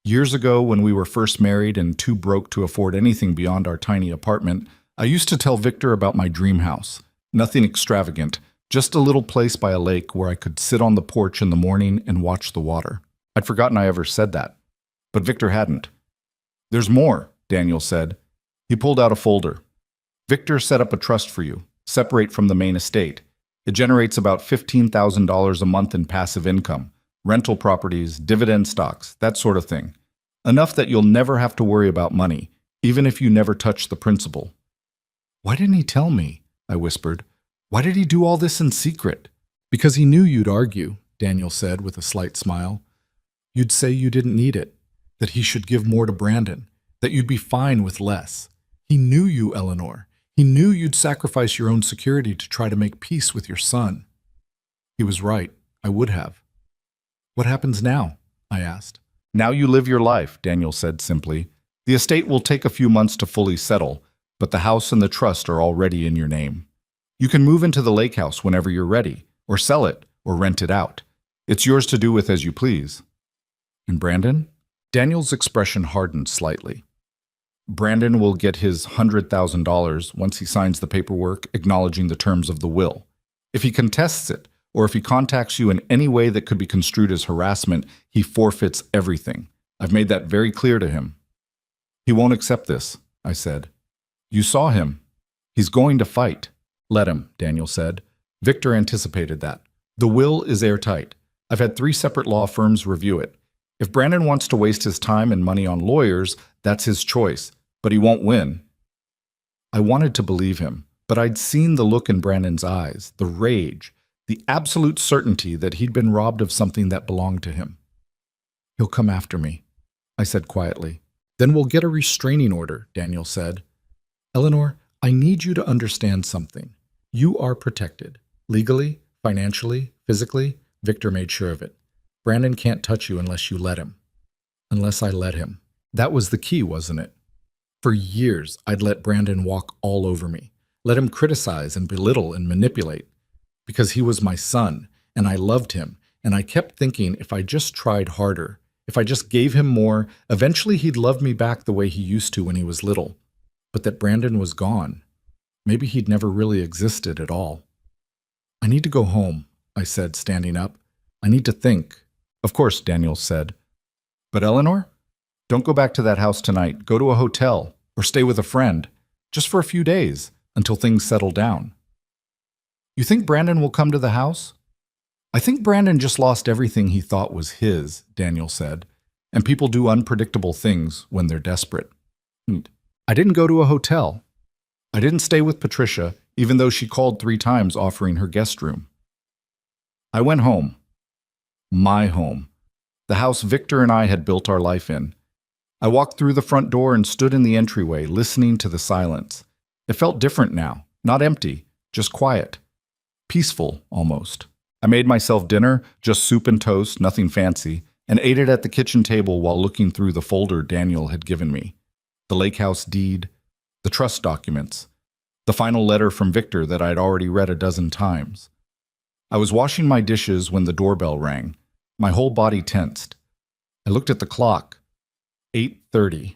Years ago, when we were first married and too broke to afford anything beyond our tiny apartment, I used to tell Victor about my dream house. Nothing extravagant, just a little place by a lake where I could sit on the porch in the morning and watch the water. I'd forgotten I ever said that. But Victor hadn't. "There's more," Daniel said. He pulled out a folder. "Victor set up a trust for you, separate from the main estate. It generates about $15,000 a month in passive income, rental properties, dividend stocks, that sort of thing. Enough that you'll never have to worry about money, even if you never touch the principal." "Why didn't he tell me?" I whispered. "Why did he do all this in secret?" "Because he knew you'd argue," Daniel said with a slight smile. "You'd say you didn't need it, that he should give more to Brandon, that you'd be fine with less. He knew you, Eleanor. He knew you'd sacrifice your own security to try to make peace with your son." He was right. I would have. "What happens now?" I asked. "Now you live your life," Daniel said simply. "The estate will take a few months to fully settle, but the house and the trust are already in your name. You can move into the lake house whenever you're ready, or sell it, or rent it out. It's yours to do with as you please." "And Brandon?" Daniel's expression hardened slightly. "Brandon will get his $100,000 once he signs the paperwork acknowledging the terms of the will. If he contests it, or if he contacts you in any way that could be construed as harassment, he forfeits everything. I've made that very clear to him." "He won't accept this," I said. "You saw him. He's going to fight." "Let him," Daniel said. Victor anticipated that. "The will is airtight. I've had 3 separate law firms review it. If Brandon wants to waste his time and money on lawyers, that's his choice, but he won't win." I wanted to believe him, but I'd seen the look in Brandon's eyes, the rage, the absolute certainty that he'd been robbed of something that belonged to him. "He'll come after me," I said quietly. "Then we'll get a restraining order," Daniel said. "Eleanor, I need you to understand something. You are protected. Legally, financially, physically. Victor made sure of it. Brandon can't touch you unless you let him." Unless I let him. That was the key, wasn't it? For years, I'd let Brandon walk all over me, let him criticize and belittle and manipulate. Because he was my son, and I loved him, and I kept thinking if I just tried harder, if I just gave him more, eventually he'd love me back the way he used to when he was little. But that Brandon was gone. Maybe he'd never really existed at all. "I need to go home," I said, standing up. "I need to think." "Of course," Daniel said. "But Eleanor? Don't go back to that house tonight. Go to a hotel, or stay with a friend, just for a few days, until things settle down." "You think Brandon will come to the house?" "I think Brandon just lost everything he thought was his," Daniel said. "And people do unpredictable things when they're desperate." I didn't go to a hotel. I didn't stay with Patricia, even though she called 3 times offering her guest room. I went home. My home. The house Victor and I had built our life in. I walked through the front door and stood in the entryway, listening to the silence. It felt different now, not empty, just quiet. Peaceful, almost. I made myself dinner, just soup and toast, nothing fancy, and ate it at the kitchen table while looking through the folder Daniel had given me. The lake house deed, the trust documents. The final letter from Victor that I'd already read a dozen times. I was washing my dishes when the doorbell rang. My whole body tensed. I looked at the clock. 8:30.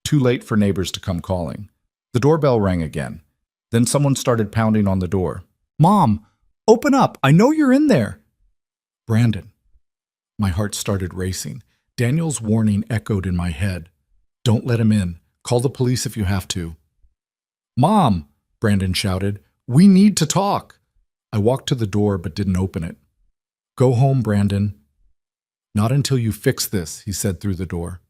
Too late for neighbors to come calling. The doorbell rang again. Then someone started pounding on the door. "Mom, open up! I know you're in there!" Brandon. My heart started racing. Daniel's warning echoed in my head. "Don't let him in. Call the police if you have to." "Mom!" Brandon shouted. "We need to talk!" I walked to the door but didn't open it. "Go home, Brandon." "Not until you fix this," he said through the door.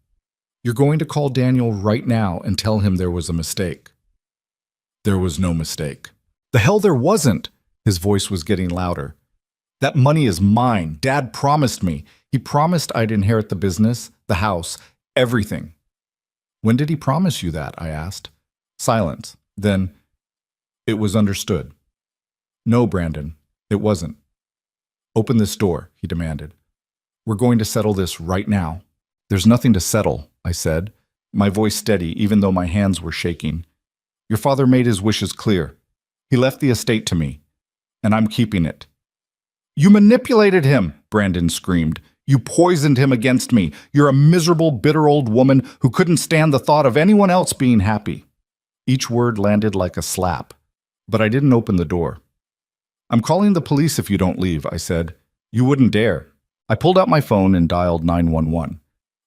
"You're going to call Daniel right now and tell him there was a mistake." There was no mistake. "The hell there wasn't!" His voice was getting louder. "That money is mine. Dad promised me. He promised I'd inherit the business, the house, everything." "When did he promise you that?" I asked. Silence. Then, "It was understood." "No, Brandon, it wasn't." "Open this door," he demanded. "We're going to settle this right now." "There's nothing to settle," I said, my voice steady even though my hands were shaking. "Your father made his wishes clear. He left the estate to me, and I'm keeping it." "You manipulated him," Brandon screamed. "You poisoned him against me. You're a miserable, bitter old woman who couldn't stand the thought of anyone else being happy." Each word landed like a slap, but I didn't open the door. "I'm calling the police if you don't leave," I said. "You wouldn't dare." I pulled out my phone and dialed 911.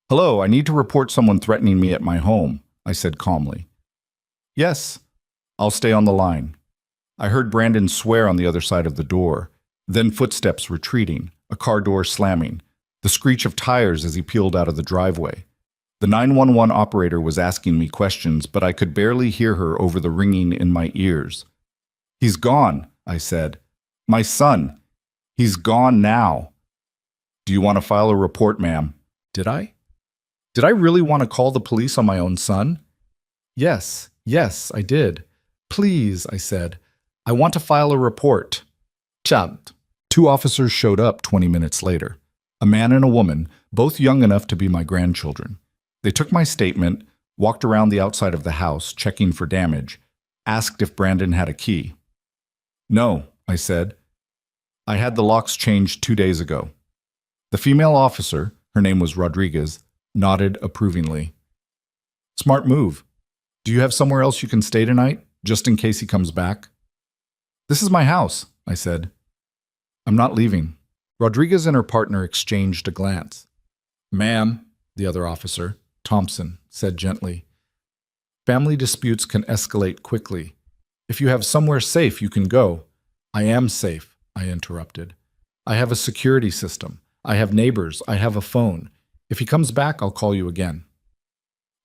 "Hello, I need to report someone threatening me at my home," I said calmly. "Yes, I'll stay on the line." I heard Brandon swear on the other side of the door, then footsteps retreating, a car door slamming, the screech of tires as he peeled out of the driveway. The 911 operator was asking me questions, but I could barely hear her over the ringing in my ears. "He's gone," I said. "My son. He's gone now." "Do you want to file a report, ma'am?" Did I? Did I really want to call the police on my own son? Yes, I did. "Please," I said. "I want to file a report." Chant. 2 officers showed up 20 minutes later. A man and a woman, both young enough to be my grandchildren. They took my statement, walked around the outside of the house, checking for damage, asked if Brandon had a key. "No," I said. "I had the locks changed 2 days ago." The female officer, her name was Rodriguez, nodded approvingly. "Smart move. Do you have somewhere else you can stay tonight, just in case he comes back?" "This is my house," I said. "I'm not leaving." Rodriguez and her partner exchanged a glance. "Ma'am," the other officer, Thompson, said gently, "family disputes can escalate quickly. If you have somewhere safe, you can go." "I am safe," I interrupted. "I have a security system. I have neighbors. I have a phone. If he comes back, I'll call you again."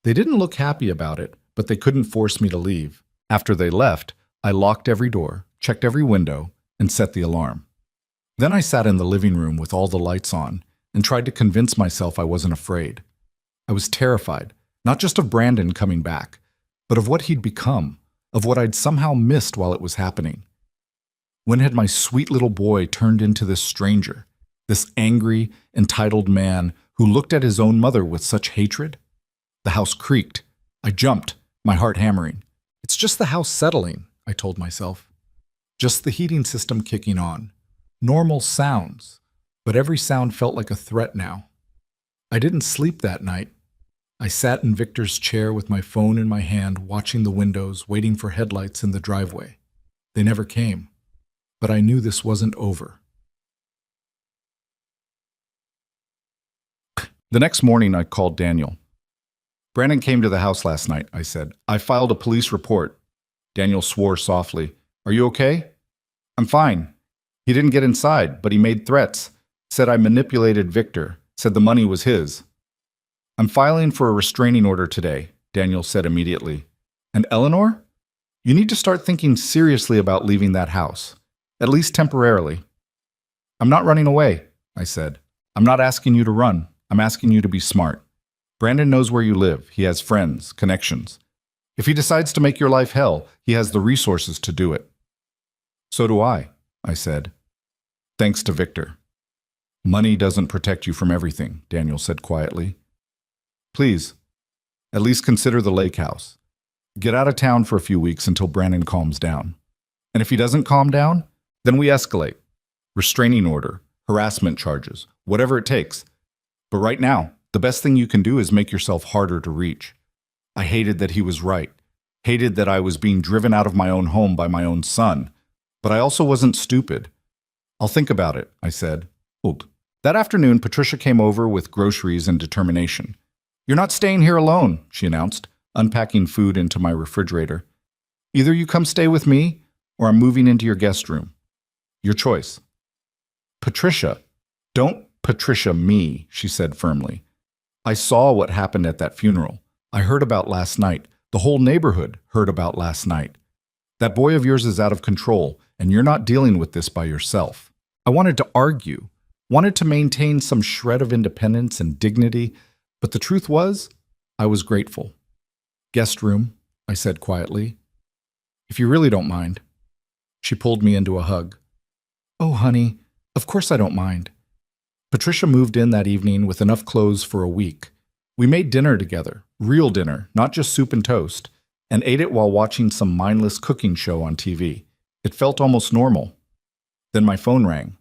They didn't look happy about it, but they couldn't force me to leave. After they left, I locked every door, checked every window, and set the alarm. Then I sat in the living room with all the lights on and tried to convince myself I wasn't afraid. I was terrified, not just of Brandon coming back, but of what he'd become, of what I'd somehow missed while it was happening. When had my sweet little boy turned into this stranger, this angry, entitled man who looked at his own mother with such hatred? The house creaked. I jumped, my heart hammering. "It's just the house settling," I told myself. Just the heating system kicking on. Normal sounds, but every sound felt like a threat now. I didn't sleep that night. I sat in Victor's chair with my phone in my hand, watching the windows, waiting for headlights in the driveway. They never came, but I knew this wasn't over. The next morning, I called Daniel. "Brandon came to the house last night," I said. "I filed a police report." Daniel swore softly. "Are you okay?" "I'm fine. He didn't get inside, but he made threats. Said I manipulated Victor. Said the money was his." "I'm filing for a restraining order today," Daniel said immediately. "And Eleanor? You need to start thinking seriously about leaving that house, at least temporarily." "I'm not running away," I said. "I'm not asking you to run. I'm asking you to be smart. Brandon knows where you live. He has friends, connections. If he decides to make your life hell, he has the resources to do it." "So do I said. "Thanks to Victor." "Money doesn't protect you from everything," Daniel said quietly. "Please, at least consider the lake house. Get out of town for a few weeks until Brandon calms down. And if he doesn't calm down, then we escalate. Restraining order, harassment charges, whatever it takes. But right now, the best thing you can do is make yourself harder to reach. I hated that he was right. Hated that I was being driven out of my own home by my own son. But I also wasn't stupid. I'll think about it, I said. Old. That afternoon, Patricia came over with groceries and determination. You're not staying here alone, she announced, unpacking food into my refrigerator. Either you come stay with me, or I'm moving into your guest room. Your choice. Patricia, don't Patricia me, she said firmly. I saw what happened at that funeral. I heard about last night. The whole neighborhood heard about last night. That boy of yours is out of control, and you're not dealing with this by yourself. I wanted to argue, wanted to maintain some shred of independence and dignity, but the truth was, I was grateful. Guest room, I said quietly. If you really don't mind. She pulled me into a hug. Oh, honey, of course I don't mind. Patricia moved in that evening with enough clothes for a week. We made dinner together, real dinner, not just soup and toast, and ate it while watching some mindless cooking show on TV. It felt almost normal. Then my phone rang.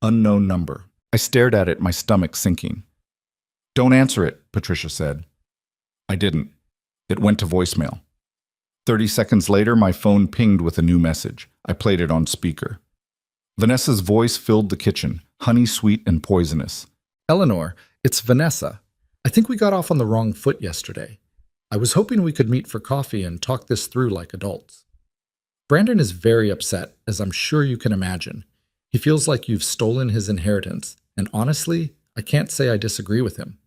Unknown number. I stared at it, my stomach sinking. Don't answer it, Patricia said. I didn't. It went to voicemail. 30 seconds later, my phone pinged with a new message. I played it on speaker. Vanessa's voice filled the kitchen, honey sweet and poisonous. Eleanor, it's Vanessa. I think we got off on the wrong foot yesterday. I was hoping we could meet for coffee and talk this through like adults. Brandon is very upset, as I'm sure you can imagine. He feels like you've stolen his inheritance, and honestly, I can't say I disagree with him.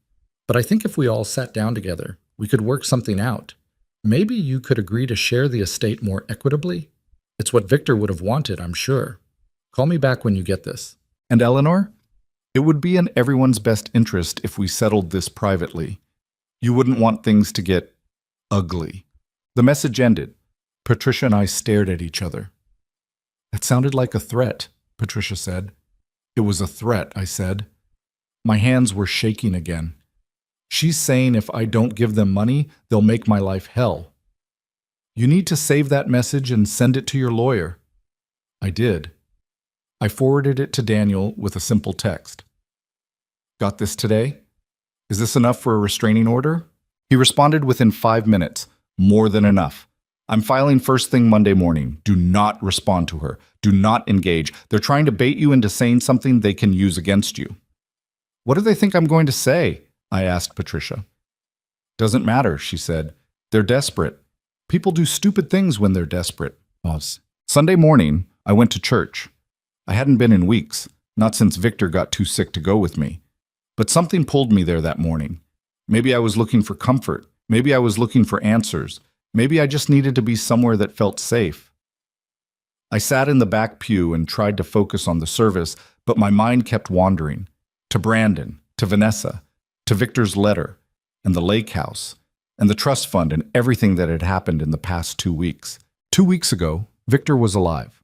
But I think if we all sat down together, we could work something out. Maybe you could agree to share the estate more equitably? It's what Victor would have wanted, I'm sure. Call me back when you get this. And Eleanor? It would be in everyone's best interest if we settled this privately. You wouldn't want things to get ugly. The message ended. Patricia and I stared at each other. That sounded like a threat, Patricia said. It was a threat, I said. My hands were shaking again. She's saying if I don't give them money, they'll make my life hell. You need to save that message and send it to your lawyer. I did. I forwarded it to Daniel with a simple text. Got this today? Is this enough for a restraining order? He responded within 5 minutes. More than enough. I'm filing first thing Monday morning. Do not respond to her. Do not engage. They're trying to bait you into saying something they can use against you. What do they think I'm going to say? I asked Patricia. Doesn't matter, she said. They're desperate. People do stupid things when they're desperate. Pause. Sunday morning, I went to church. I hadn't been in weeks, not since Victor got too sick to go with me. But something pulled me there that morning. Maybe I was looking for comfort. Maybe I was looking for answers. Maybe I just needed to be somewhere that felt safe. I sat in the back pew and tried to focus on the service, but my mind kept wandering. To Brandon, to Vanessa, to Victor's letter, and the lake house, and the trust fund and everything that had happened in the past 2 weeks. 2 weeks ago, Victor was alive.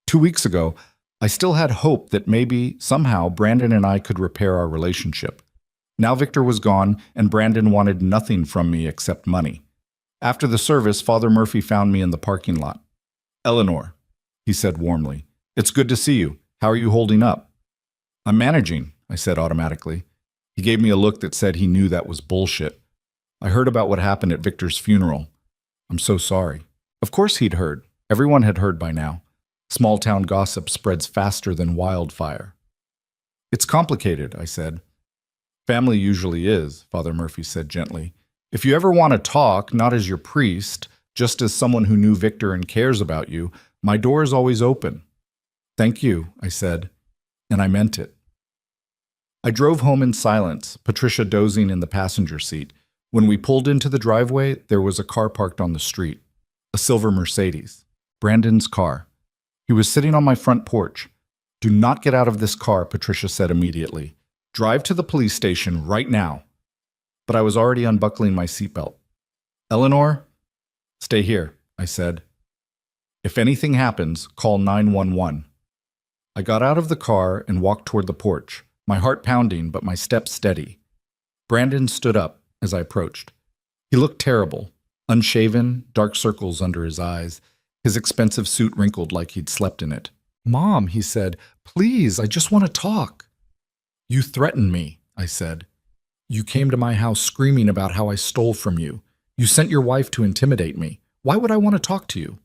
2 weeks ago, I still had hope that maybe, somehow, Brandon and I could repair our relationship. Now Victor was gone, and Brandon wanted nothing from me except money. After the service, Father Murphy found me in the parking lot. Eleanor, he said warmly, it's good to see you. How are you holding up? I'm managing, I said automatically. He gave me a look that said he knew that was bullshit. I heard about what happened at Victor's funeral. I'm so sorry. Of course he'd heard. Everyone had heard by now. Small-town gossip spreads faster than wildfire. It's complicated, I said. Family usually is, Father Murphy said gently. If you ever want to talk, not as your priest, just as someone who knew Victor and cares about you, my door is always open. Thank you, I said, and I meant it. I drove home in silence, Patricia dozing in the passenger seat. When we pulled into the driveway, there was a car parked on the street. A silver Mercedes. Brandon's car. He was sitting on my front porch. Do not get out of this car, Patricia said immediately. Drive to the police station right now. But I was already unbuckling my seatbelt. Eleanor, stay here, I said. If anything happens, call 911. I got out of the car and walked toward the porch, my heart pounding but my steps steady. Brandon stood up as I approached. He looked terrible, Unshaven, dark circles under his eyes, his expensive suit wrinkled like he'd slept in it. "Mom," he said, "please, I just want to talk." "You threatened me," I said. "You came to my house screaming about how I stole from you. You sent your wife to intimidate me. Why would I want to talk to you?"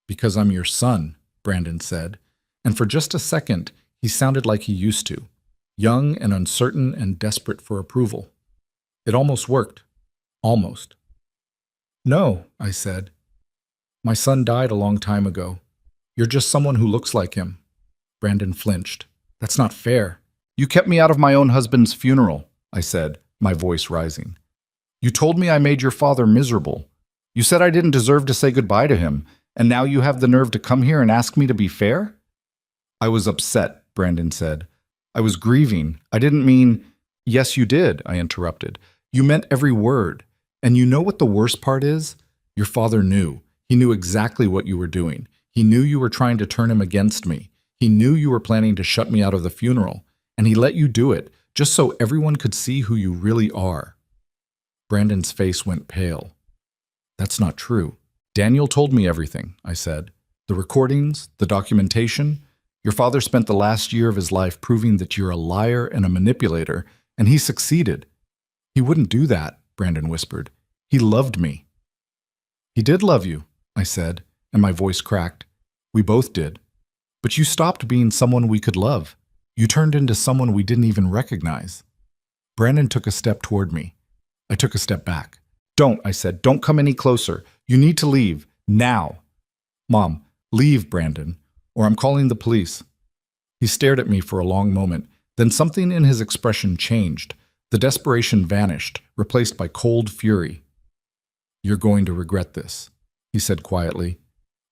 "Because I'm your son," Brandon said, and for just a second, he sounded like he used to, young and uncertain and desperate for approval. It almost worked. Almost. "No," I said. "My son died a long time ago. You're just someone who looks like him." Brandon flinched. "That's not fair." "You kept me out of my own husband's funeral," I said, my voice rising. "You told me I made your father miserable. You said I didn't deserve to say goodbye to him, and now you have the nerve to come here and ask me to be fair?" "I was upset," Brandon said. "I was grieving. I didn't mean—" "Yes, you did," I interrupted. "You meant every word. And you know what the worst part is? Your father knew. He knew exactly what you were doing. He knew you were trying to turn him against me. He knew you were planning to shut me out of the funeral. And he let you do it, just so everyone could see who you really are." Brandon's face went pale. "That's not true. Daniel told me everything," I said. "The recordings, the documentation. Your father spent the last year of his life proving that you're a liar and a manipulator, and he succeeded." "He wouldn't do that," Brandon whispered. "He loved me." "He did love you," I said, and my voice cracked. "We both did. But you stopped being someone we could love. You turned into someone we didn't even recognize." Brandon took a step toward me. I took a step back. "Don't," I said. "Don't come any closer. You need to leave. Now." "Mom, leave, Brandon, or I'm calling the police." He stared at me for a long moment. Then something in his expression changed. The desperation vanished, replaced by cold fury. "You're going to regret this," he said quietly.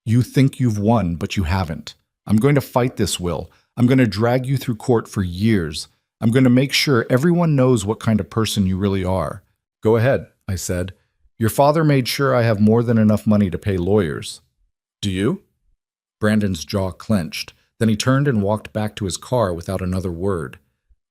"You think you've won, but you haven't. I'm going to fight this, Will. I'm going to drag you through court for years. I'm going to make sure everyone knows what kind of person you really are." "Go ahead," I said. "Your father made sure I have more than enough money to pay lawyers." "Do you?" Brandon's jaw clenched. Then he turned and walked back to his car without another word.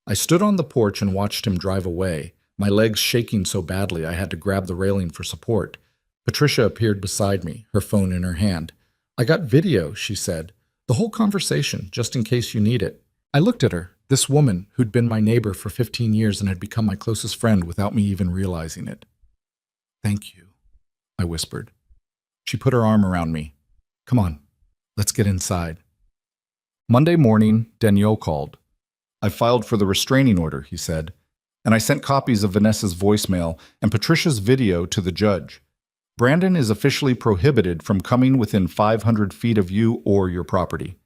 I stood on the porch and watched him drive away, my legs shaking so badly I had to grab the railing for support. Patricia appeared beside me, her phone in her hand. "I got video," she said. "The whole conversation, just in case you need it." I looked at her, this woman who'd been my neighbor for 15 years and had become my closest friend without me even realizing it. "Thank you," I whispered. She put her arm around me. "Come on, let's get inside." Monday morning, Daniel called. "I filed for the restraining order," he said, "and I sent copies of Vanessa's voicemail and Patricia's video to the judge. Brandon is officially prohibited from coming within 500 feet of you or your property.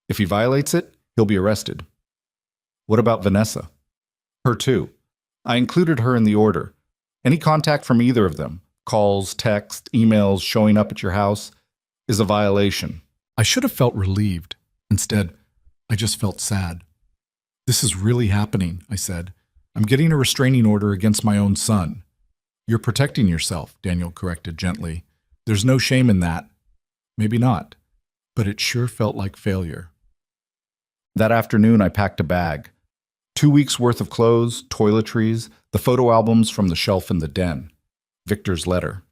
If he violates it, he'll be arrested." "What about Vanessa?" "Her too. I included her in the order. Any contact from either of them, calls, texts, emails, showing up at your house, is a violation." I should have felt relieved. Instead, I just felt sad. "This is really happening," I said. "I'm getting a restraining order against my own son." "You're protecting yourself," Daniel corrected gently. "There's no shame in that." Maybe not, but it sure felt like failure. That afternoon, I packed a bag. 2 weeks' worth of clothes, toiletries, the photo albums from the shelf in the den, Victor's letter.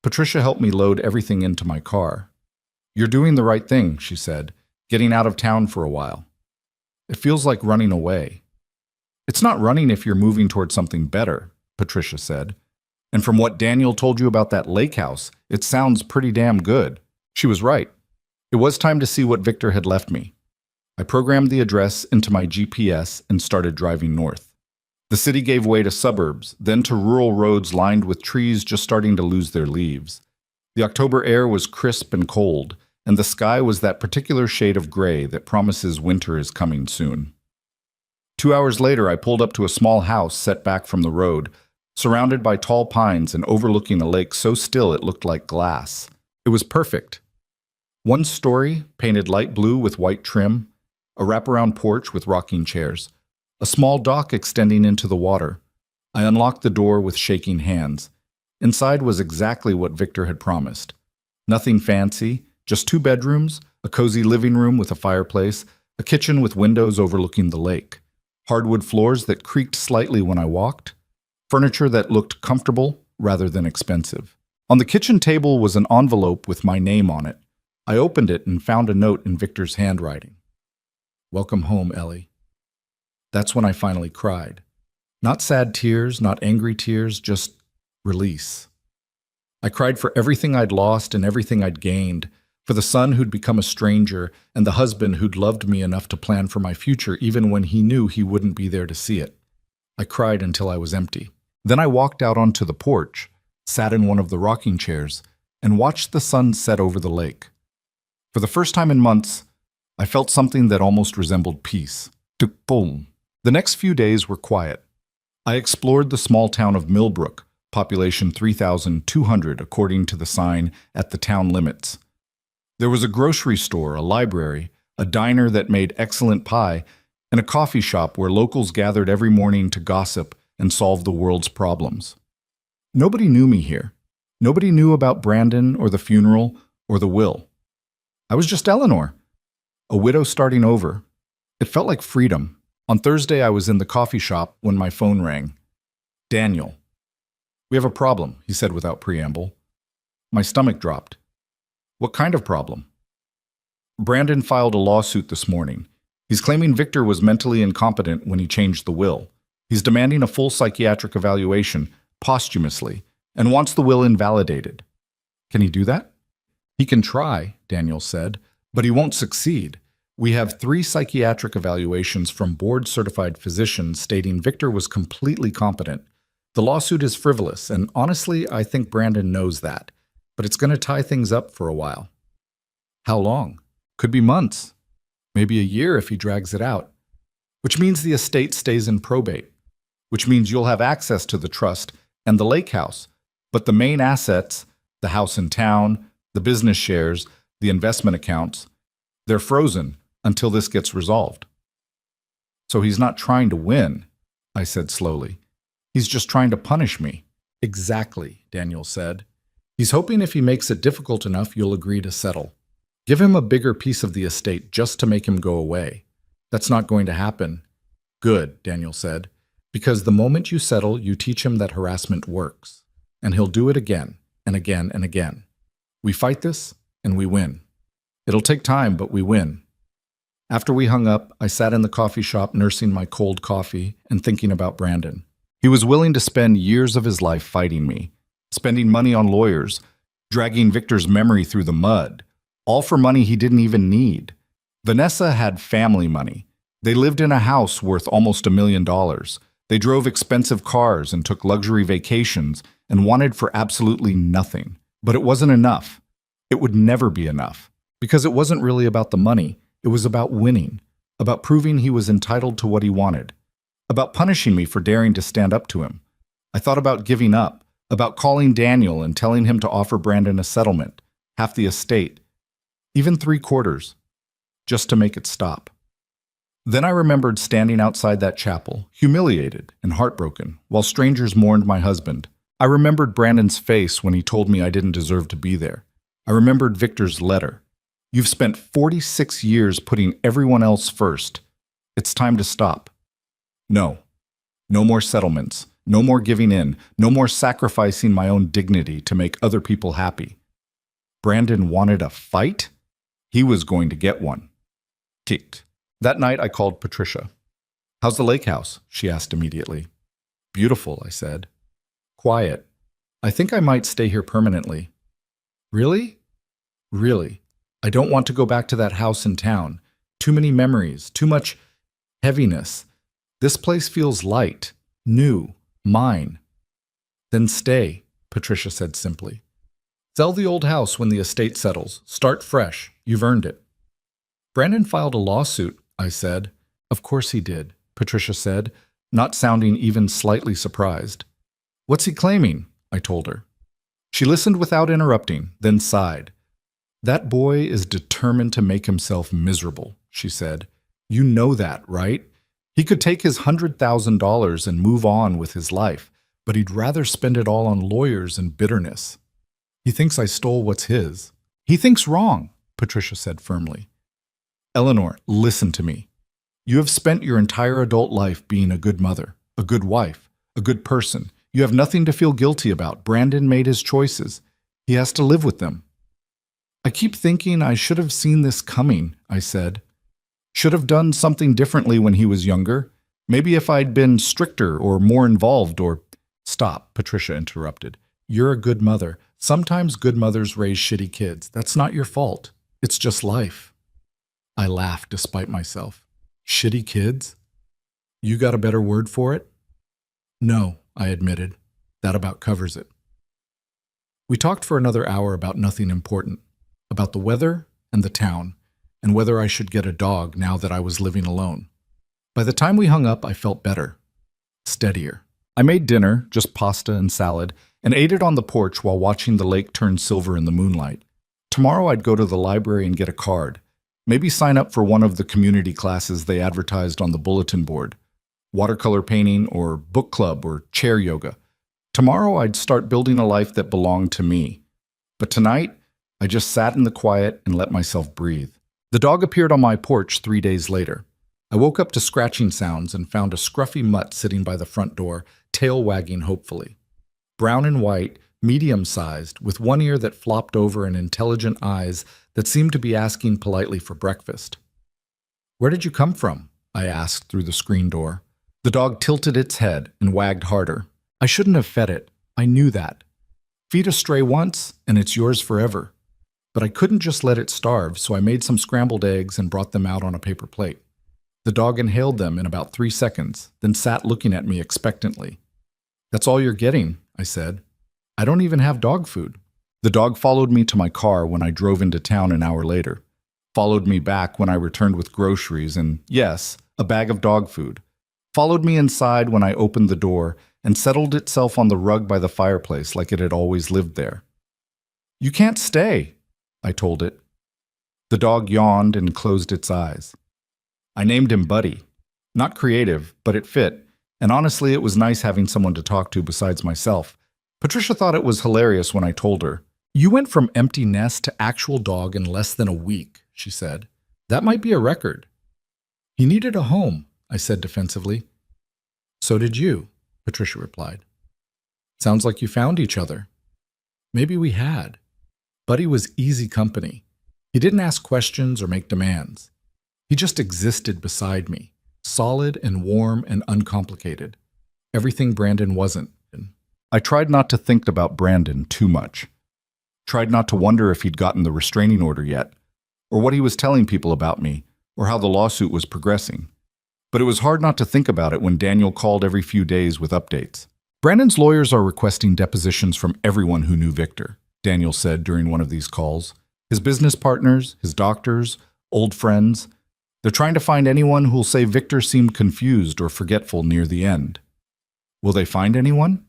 Patricia helped me load everything into my car. "You're doing the right thing," she said, "getting out of town for a while. It feels like running away." "It's not running if you're moving toward something better," Patricia said. "And from what Daniel told you about that lake house, it sounds pretty damn good." She was right. It was time to see what Victor had left me. I programmed the address into my GPS and started driving north. The city gave way to suburbs, then to rural roads lined with trees just starting to lose their leaves. The October air was crisp and cold, and the sky was that particular shade of gray that promises winter is coming soon. 2 hours later, I pulled up to a small house set back from the road, surrounded by tall pines and overlooking a lake so still it looked like glass. It was perfect. 1 story, painted light blue with white trim, a wraparound porch with rocking chairs, a small dock extending into the water. I unlocked the door with shaking hands. Inside was exactly what Victor had promised. Nothing fancy, just 2 bedrooms, a cozy living room with a fireplace, a kitchen with windows overlooking the lake, hardwood floors that creaked slightly when I walked, furniture that looked comfortable rather than expensive. On the kitchen table was an envelope with my name on it. I opened it and found a note in Victor's handwriting. "Welcome home, Ellie." That's when I finally cried. Not sad tears, not angry tears, just release. I cried for everything I'd lost and everything I'd gained, for the son who'd become a stranger and the husband who'd loved me enough to plan for my future even when he knew he wouldn't be there to see it. I cried until I was empty. Then I walked out onto the porch, sat in one of the rocking chairs, and watched the sun set over the lake. For the first time in months, I felt something that almost resembled peace. Boom. The next few days were quiet. I explored the small town of Millbrook, population 3,200 according to the sign at the town limits. There was a grocery store, a library, a diner that made excellent pie, and a coffee shop where locals gathered every morning to gossip and solve the world's problems. Nobody knew me here. Nobody knew about Brandon or the funeral or the will. I was just Eleanor, a widow starting over. It felt like freedom. On Thursday, I was in the coffee shop when my phone rang. "Daniel." "We have a problem," he said without preamble. My stomach dropped. "What kind of problem?" "Brandon filed a lawsuit this morning. He's claiming Victor was mentally incompetent when he changed the will. He's demanding a full psychiatric evaluation, posthumously, and wants the will invalidated." "Can he do that?" "He can try," Daniel said, "but he won't succeed. We have 3 psychiatric evaluations from board-certified physicians stating Victor was completely competent. The lawsuit is frivolous, and honestly, I think Brandon knows that. But it's going to tie things up for a while." "How long?" "Could be months. Maybe a year if he drags it out. Which means the estate stays in probate. Which means you'll have access to the trust and the lake house. But the main assets, the house in town, the business shares, the investment accounts, they're frozen until this gets resolved." "So he's not trying to win," I said slowly. "He's just trying to punish me." "Exactly," Daniel said. "He's hoping if he makes it difficult enough, you'll agree to settle. Give him a bigger piece of the estate just to make him go away. That's not going to happen." "Good," Daniel said, "because the moment you settle, you teach him that harassment works. And he'll do it again, and again, and again. We fight this, and we win. It'll take time, but we win." After we hung up, I sat in the coffee shop nursing my cold coffee and thinking about Brandon. He was willing to spend years of his life fighting me, spending money on lawyers, dragging Victor's memory through the mud, all for money he didn't even need. Vanessa had family money. They lived in a house worth almost $1 million. They drove expensive cars and took luxury vacations and wanted for absolutely nothing. But it wasn't enough. It would never be enough. Because it wasn't really about the money. It was about winning, about proving he was entitled to what he wanted, about punishing me for daring to stand up to him. I thought about giving up, about calling Daniel and telling him to offer Brandon a settlement, half the estate, even 3/4, just to make it stop. Then I remembered standing outside that chapel, humiliated and heartbroken, while strangers mourned my husband. I remembered Brandon's face when he told me I didn't deserve to be there. I remembered Victor's letter. "You've spent 46 years putting everyone else first. It's time to stop." No. No more settlements. No more giving in. No more sacrificing my own dignity to make other people happy. Brandon wanted a fight? He was going to get one. Ticked. That night I called Patricia. "How's the lake house?" she asked immediately. "Beautiful," I said. "Quiet. I think I might stay here permanently." "Really?" "Really. I don't want to go back to that house in town. Too many memories, too much heaviness. This place feels light, new, mine." "Then stay," Patricia said simply. "Sell the old house when the estate settles. Start fresh. You've earned it." "Brandon filed a lawsuit," I said. "Of course he did," Patricia said, not sounding even slightly surprised. "What's he claiming?" I told her. She listened without interrupting, then sighed. "That boy is determined to make himself miserable," she said. "You know that, right? He could take his $100,000 and move on with his life, but he'd rather spend it all on lawyers and bitterness. He thinks I stole what's his." "He thinks wrong," Patricia said firmly. "Eleanor, listen to me. You have spent your entire adult life being a good mother, a good wife, a good person. You have nothing to feel guilty about. Brandon made his choices. He has to live with them. I keep thinking I should have seen this coming, I said. Should have done something differently when he was younger. Maybe if I'd been stricter or more involved or... Stop, Patricia interrupted. You're a good mother. Sometimes good mothers raise shitty kids. That's not your fault. It's just life. I laughed despite myself. Shitty kids? You got a better word for it? No, I admitted. That about covers it. We talked for another hour about nothing important, about the weather and the town, and whether I should get a dog now that I was living alone. By the time we hung up, I felt better, steadier. I made dinner, just pasta and salad, and ate it on the porch while watching the lake turn silver in the moonlight. Tomorrow I'd go to the library and get a card, maybe sign up for one of the community classes they advertised on the bulletin board, watercolor painting or book club or chair yoga. Tomorrow I'd start building a life that belonged to me. But tonight, I just sat in the quiet and let myself breathe. The dog appeared on my porch 3 days later. I woke up to scratching sounds and found a scruffy mutt sitting by the front door, tail wagging hopefully. Brown and white, medium-sized, with one ear that flopped over and intelligent eyes that seemed to be asking politely for breakfast. "Where did you come from?" I asked through the screen door. The dog tilted its head and wagged harder. I shouldn't have fed it. I knew that. Feed a stray once, and it's yours forever. But I couldn't just let it starve, so I made some scrambled eggs and brought them out on a paper plate. The dog inhaled them in about 3 seconds, then sat looking at me expectantly. "That's all you're getting," I said. "I don't even have dog food." The dog followed me to my car when I drove into town an hour later, followed me back when I returned with groceries and, yes, a bag of dog food, followed me inside when I opened the door, and settled itself on the rug by the fireplace like it had always lived there. "You can't stay," I told it. The dog yawned and closed its eyes. I named him Buddy. Not creative, but it fit, and honestly it was nice having someone to talk to besides myself. Patricia thought it was hilarious when I told her. "You went from empty nest to actual dog in less than a week," she said. "That might be a record." "He needed a home," I said defensively. "So did you," Patricia replied. "Sounds like you found each other." Maybe we had. Buddy was easy company. He didn't ask questions or make demands. He just existed beside me, solid and warm and uncomplicated. Everything Brandon wasn't. I tried not to think about Brandon too much. Tried not to wonder if he'd gotten the restraining order yet, or what he was telling people about me, or how the lawsuit was progressing. But it was hard not to think about it when Daniel called every few days with updates. "Brandon's lawyers are requesting depositions from everyone who knew Victor," Daniel said during one of these calls. "His business partners, his doctors, old friends. They're trying to find anyone who'll say Victor seemed confused or forgetful near the end." "Will they find anyone?"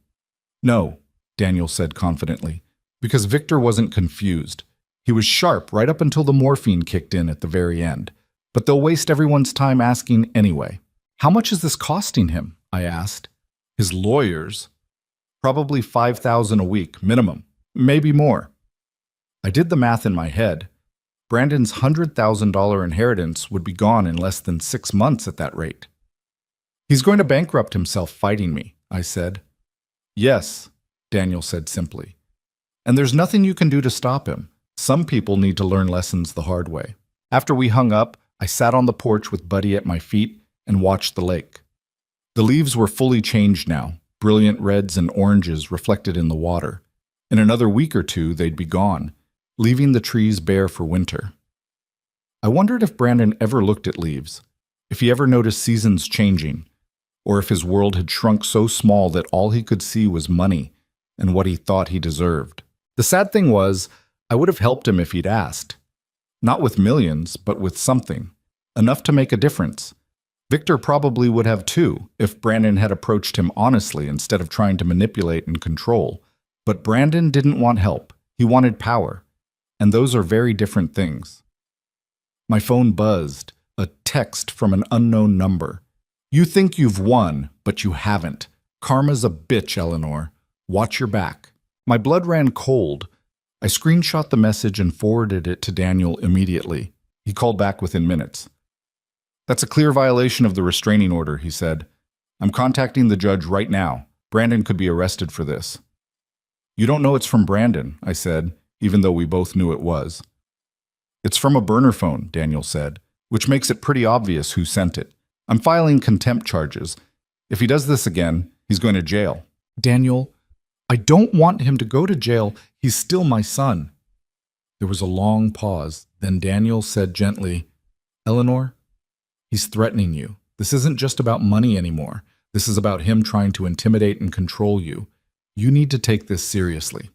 "No," Daniel said confidently, because Victor wasn't confused. He was sharp right up until the morphine kicked in at the very end. But they'll waste everyone's time asking anyway. "How much is this costing him?" I asked. "His lawyers? Probably $5,000 a week, minimum. Maybe more." I did the math in my head. Brandon's $100,000 inheritance would be gone in less than 6 months at that rate. "He's going to bankrupt himself fighting me," I said. "Yes," Daniel said simply. "And there's nothing you can do to stop him. Some people need to learn lessons the hard way." After we hung up, I sat on the porch with Buddy at my feet and watched the lake. The leaves were fully changed now, brilliant reds and oranges reflected in the water. In another week or two, they'd be gone, leaving the trees bare for winter. I wondered if Brandon ever looked at leaves, if he ever noticed seasons changing, or if his world had shrunk so small that all he could see was money and what he thought he deserved. The sad thing was, I would have helped him if he'd asked. Not with millions, but with something. Enough to make a difference. Victor probably would have too, if Brandon had approached him honestly instead of trying to manipulate and control. But Brandon didn't want help. He wanted power. And those are very different things. My phone buzzed, a text from an unknown number. "You think you've won, but you haven't. Karma's a bitch, Eleanor. Watch your back." My blood ran cold. I screenshot the message and forwarded it to Daniel immediately. He called back within minutes. "That's a clear violation of the restraining order," he said. "I'm contacting the judge right now. Brandon could be arrested for this." You don't know it's from Brandon, I said, even though we both knew it was. It's from a burner phone, Daniel said, which makes it pretty obvious who sent it. I'm filing contempt charges. If he does this again, he's going to jail. Daniel, I don't want him to go to jail. He's still my son. There was a long pause. Then Daniel said gently, Eleanor, he's threatening you. This isn't just about money anymore. This is about him trying to intimidate and control you. You need to take this seriously.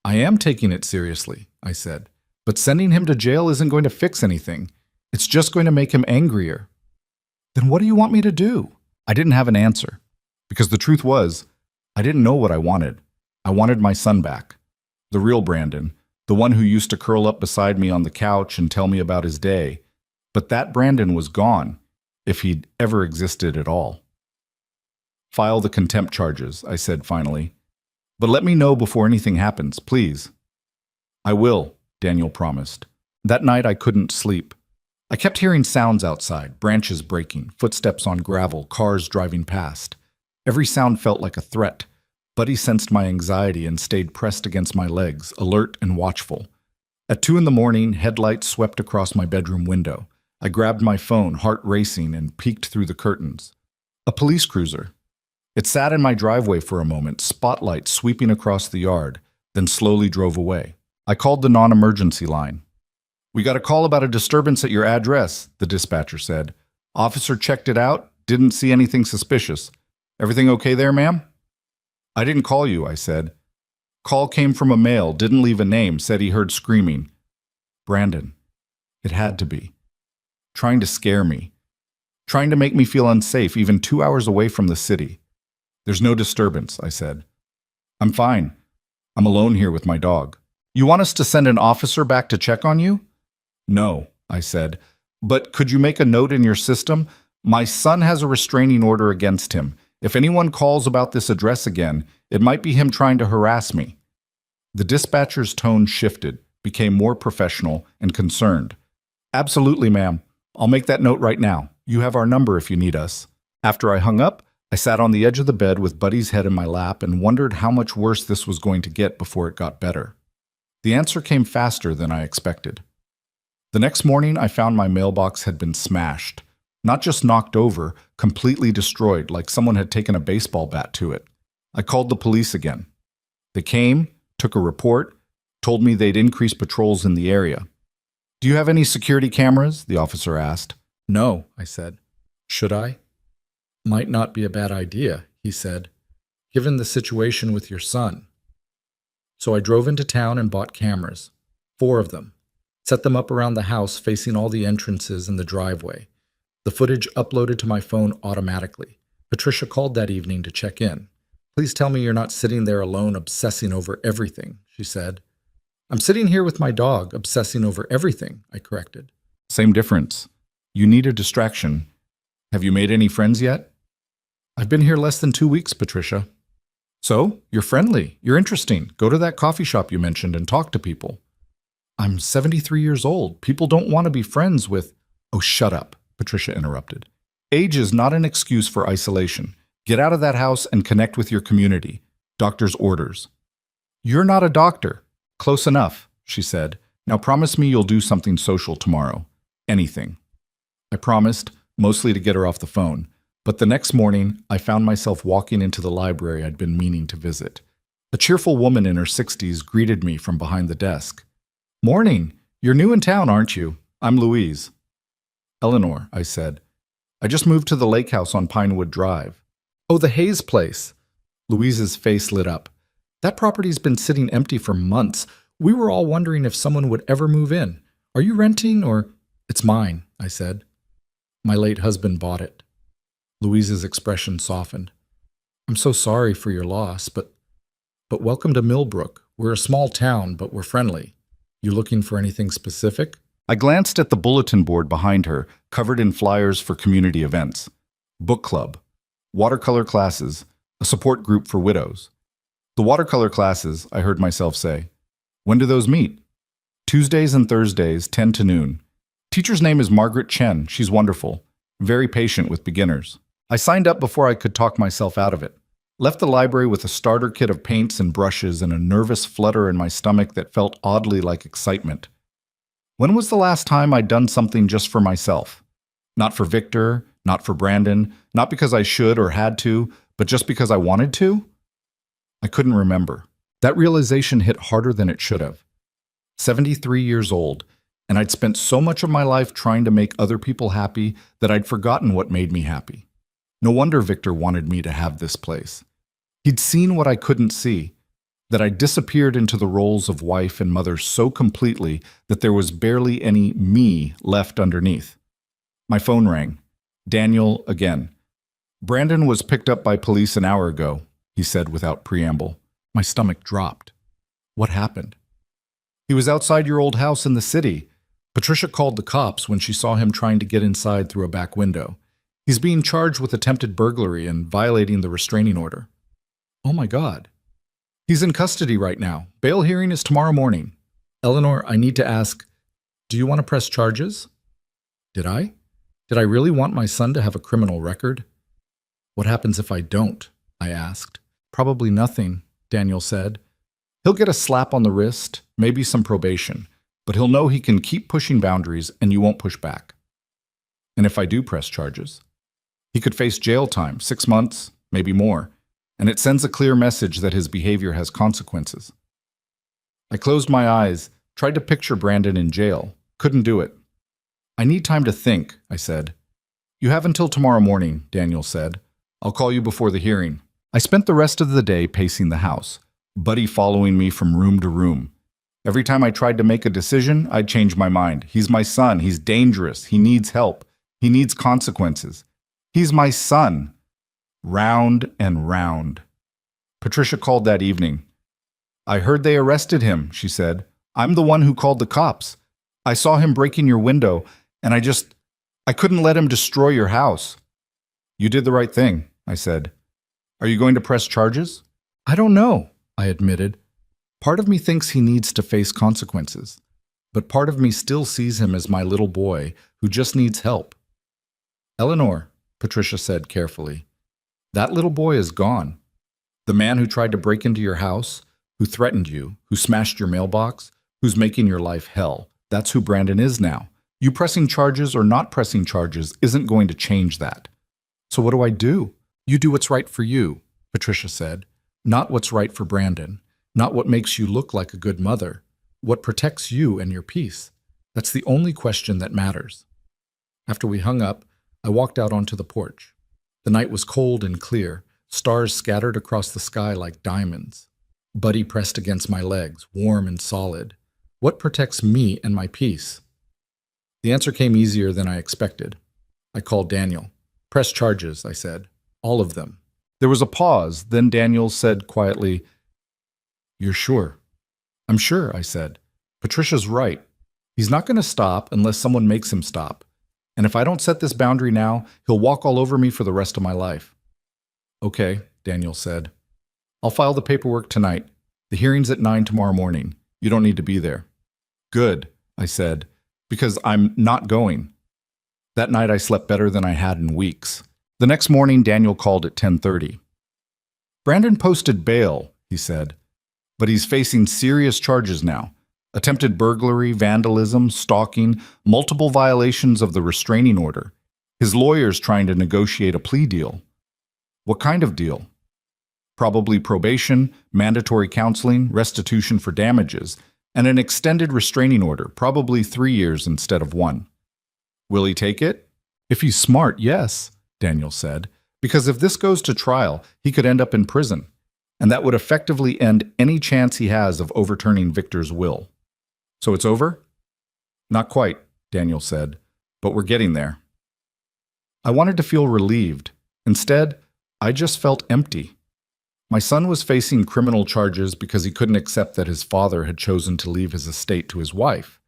I am taking it seriously, I said, but sending him to jail isn't going to fix anything. It's just going to make him angrier. Then what do you want me to do? I didn't have an answer, because the truth was, I didn't know what I wanted. I wanted my son back. The real Brandon, the one who used to curl up beside me on the couch and tell me about his day. But that Brandon was gone, if he'd ever existed at all. File the contempt charges, I said finally. But let me know before anything happens, please. I will, Daniel promised. That night I couldn't sleep. I kept hearing sounds outside, branches breaking, footsteps on gravel, cars driving past. Every sound felt like a threat. Buddy sensed my anxiety and stayed pressed against my legs, alert and watchful. At 2 a.m, headlights swept across my bedroom window. I grabbed my phone, heart racing, and peeked through the curtains. A police cruiser. It sat in my driveway for a moment, spotlight sweeping across the yard, then slowly drove away. I called the non-emergency line. We got a call about a disturbance at your address, the dispatcher said. Officer checked it out, didn't see anything suspicious. Everything okay there, ma'am? I didn't call you, I said. Call came from a male, didn't leave a name, said he heard screaming. Brandon. It had to be. Trying to scare me. Trying to make me feel unsafe, even 2 hours away from the city. There's no disturbance, I said. I'm fine. I'm alone here with my dog. You want us to send an officer back to check on you? No, I said. But could you make a note in your system? My son has a restraining order against him. If anyone calls about this address again, it might be him trying to harass me. The dispatcher's tone shifted, became more professional and concerned. Absolutely, ma'am. I'll make that note right now. You have our number if you need us. After I hung up, I sat on the edge of the bed with Buddy's head in my lap and wondered how much worse this was going to get before it got better. The answer came faster than I expected. The next morning, I found my mailbox had been smashed. Not just knocked over, completely destroyed, like someone had taken a baseball bat to it. I called the police again. They came, took a report, told me they'd increase patrols in the area. Do you have any security cameras? The officer asked. No, I said. Should I? Might not be a bad idea, he said, given the situation with your son. So I drove into town and bought cameras, 4 of them, set them up around the house facing all the entrances and the driveway. The footage uploaded to my phone automatically. Patricia called that evening to check in. Please tell me you're not sitting there alone obsessing over everything, she said. I'm sitting here with my dog, obsessing over everything, I corrected. Same difference. You need a distraction. Have you made any friends yet? I've been here less than 2 weeks, Patricia. So, you're friendly. You're interesting. Go to that coffee shop you mentioned and talk to people. I'm 73 years old. People don't want to be friends with... Oh, shut up, Patricia interrupted. Age is not an excuse for isolation. Get out of that house and connect with your community. Doctor's orders. You're not a doctor. Close enough, she said. Now promise me you'll do something social tomorrow. Anything. I promised, mostly to get her off the phone. But the next morning, I found myself walking into the library I'd been meaning to visit. A cheerful woman in her 60s greeted me from behind the desk. Morning. You're new in town, aren't you? I'm Louise. Eleanor, I said. I just moved to the lake house on Pinewood Drive. Oh, the Hayes place. Louise's face lit up. That property's been sitting empty for months. We were all wondering if someone would ever move in. Are you renting or... It's mine, I said. My late husband bought it. Louise's expression softened. I'm so sorry for your loss, but welcome to Millbrook. We're a small town, but we're friendly. You looking for anything specific? I glanced at the bulletin board behind her, covered in flyers for community events. Book club, watercolor classes, a support group for widows. The watercolor classes, I heard myself say. When do those meet? Tuesdays and Thursdays, 10 to noon. Teacher's name is Margaret Chen. She's wonderful. Very patient with beginners. I signed up before I could talk myself out of it. Left the library with a starter kit of paints and brushes and a nervous flutter in my stomach that felt oddly like excitement. When was the last time I'd done something just for myself? Not for Victor, not for Brandon, not because I should or had to, but just because I wanted to? I couldn't remember. That realization hit harder than it should have. 73 years old, and I'd spent so much of my life trying to make other people happy that I'd forgotten what made me happy. No wonder Victor wanted me to have this place. He'd seen what I couldn't see, that I disappeared into the roles of wife and mother so completely that there was barely any me left underneath. My phone rang. Daniel again. "Brandon was picked up by police an hour ago," he said without preamble. My stomach dropped. What happened? "He was outside your old house in the city. Patricia called the cops when she saw him trying to get inside through a back window. He's being charged with attempted burglary and violating the restraining order." Oh my God. "He's in custody right now. Bail hearing is tomorrow morning." "Eleanor, I need to ask, do you want to press charges?" Did I? Did I really want my son to have a criminal record? "What happens if I don't?" I asked. "Probably nothing," Daniel said. "He'll get a slap on the wrist, maybe some probation, but he'll know he can keep pushing boundaries and you won't push back." "And if I do press charges?" "He could face jail time, 6 months, maybe more, and it sends a clear message that his behavior has consequences." I closed my eyes, tried to picture Brandon in jail, couldn't do it. "I need time to think," I said. "You have until tomorrow morning," Daniel said. "I'll call you before the hearing." I spent the rest of the day pacing the house, Buddy following me from room to room. Every time I tried to make a decision, I'd change my mind. He's my son. He's dangerous. He needs help. He needs consequences. He's my son. Round and round. Patricia called that evening. "I heard they arrested him," she said. "I'm the one who called the cops. I saw him breaking your window, and I couldn't let him destroy your house." "You did the right thing," I said. "Are you going to press charges?" "I don't know," I admitted. Part of me thinks he needs to face consequences, but part of me still sees him as my little boy who just needs help. "Eleanor," Patricia said carefully, "that little boy is gone. The man who tried to break into your house, who threatened you, who smashed your mailbox, who's making your life hell, that's who Brandon is now. You pressing charges or not pressing charges isn't going to change that." "So what do I do?" "You do what's right for you," Patricia said. "Not what's right for Brandon. Not what makes you look like a good mother. What protects you and your peace. That's the only question that matters." After we hung up, I walked out onto the porch. The night was cold and clear, stars scattered across the sky like diamonds. Buddy pressed against my legs, warm and solid. What protects me and my peace? The answer came easier than I expected. I called Daniel. "Press charges," I said. "All of them." There was a pause, then Daniel said quietly, "You're sure?" "I'm sure," I said. "Patricia's right. He's not going to stop unless someone makes him stop. And if I don't set this boundary now, he'll walk all over me for the rest of my life." "Okay," Daniel said. "I'll file the paperwork tonight. The hearing's at 9 tomorrow morning. You don't need to be there." "Good," I said, "because I'm not going." That night I slept better than I had in weeks. The next morning, Daniel called at 10:30. "Brandon posted bail," he said, "but he's facing serious charges now. Attempted burglary, vandalism, stalking, multiple violations of the restraining order. His lawyer's trying to negotiate a plea deal." "What kind of deal?" "Probably probation, mandatory counseling, restitution for damages, and an extended restraining order, probably 3 years instead of 1. "Will he take it?" "If he's smart, yes," Daniel said, "because if this goes to trial, he could end up in prison, and that would effectively end any chance he has of overturning Victor's will." "So it's over?" "Not quite," Daniel said, "but we're getting there." I wanted to feel relieved. Instead, I just felt empty. My son was facing criminal charges because he couldn't accept that his father had chosen to leave his estate to his wife.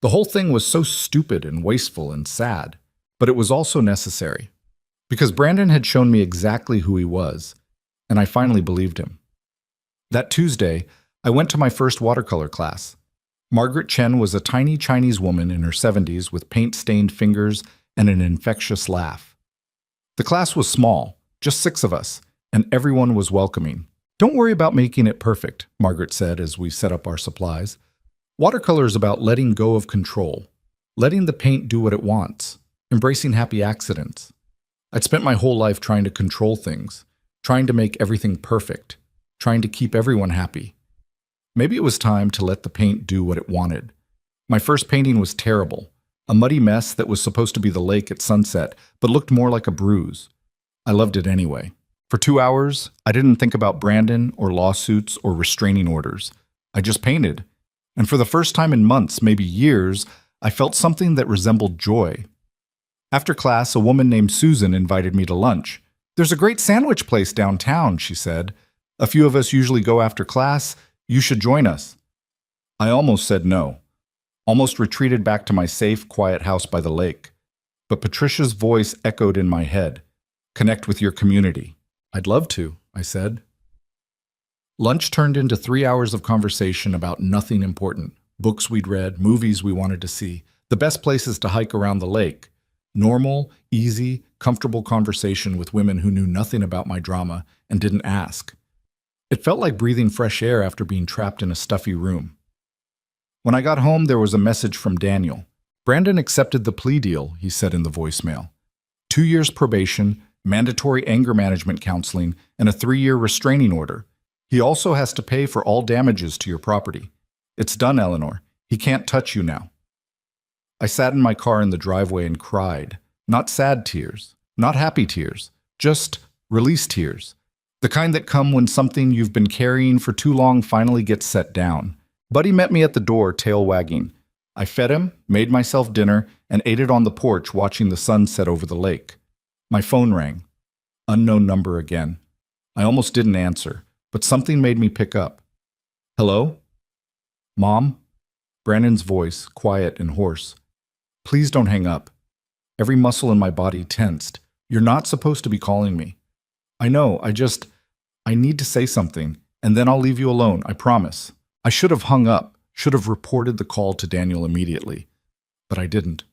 The whole thing was so stupid and wasteful and sad, but it was also necessary. Because Brandon had shown me exactly who he was, and I finally believed him. That Tuesday, I went to my first watercolor class. Margaret Chen was a tiny Chinese woman in her 70s with paint-stained fingers and an infectious laugh. The class was small, just 6 of us, and everyone was welcoming. Don't worry about making it perfect, Margaret said as we set up our supplies. Watercolor is about letting go of control, letting the paint do what it wants, embracing happy accidents. I'd spent my whole life trying to control things, trying to make everything perfect, trying to keep everyone happy. Maybe it was time to let the paint do what it wanted. My first painting was terrible, a muddy mess that was supposed to be the lake at sunset, but looked more like a bruise. I loved it anyway. For 2 hours, I didn't think about Brandon or lawsuits or restraining orders. I just painted. And for the first time in months, maybe years, I felt something that resembled joy. After class, a woman named Susan invited me to lunch. "There's a great sandwich place downtown," she said. "A few of us usually go after class. You should join us." I almost said no, almost retreated back to my safe, quiet house by the lake. But Patricia's voice echoed in my head. "Connect with your community." "I'd love to," I said. Lunch turned into 3 hours of conversation about nothing important. Books we'd read, movies we wanted to see, the best places to hike around the lake. Normal, easy, comfortable conversation with women who knew nothing about my drama and didn't ask. It felt like breathing fresh air after being trapped in a stuffy room. When I got home, there was a message from Daniel. "Brandon accepted the plea deal," he said in the voicemail. 2 years probation, mandatory anger management counseling, and a 3-year restraining order. He also has to pay for all damages to your property. It's done, Eleanor. He can't touch you now. I sat in my car in the driveway and cried. Not sad tears, not happy tears, just release tears. The kind that come when something you've been carrying for too long finally gets set down. Buddy met me at the door, tail wagging. I fed him, made myself dinner, and ate it on the porch watching the sun set over the lake. My phone rang. Unknown number again. I almost didn't answer, but something made me pick up. "Hello? Mom?" Brandon's voice, quiet and hoarse. "Please don't hang up." Every muscle in my body tensed. "You're not supposed to be calling me." "I know, I need to say something, and then I'll leave you alone, I promise." I should have hung up, should have reported the call to Daniel immediately. But I didn't.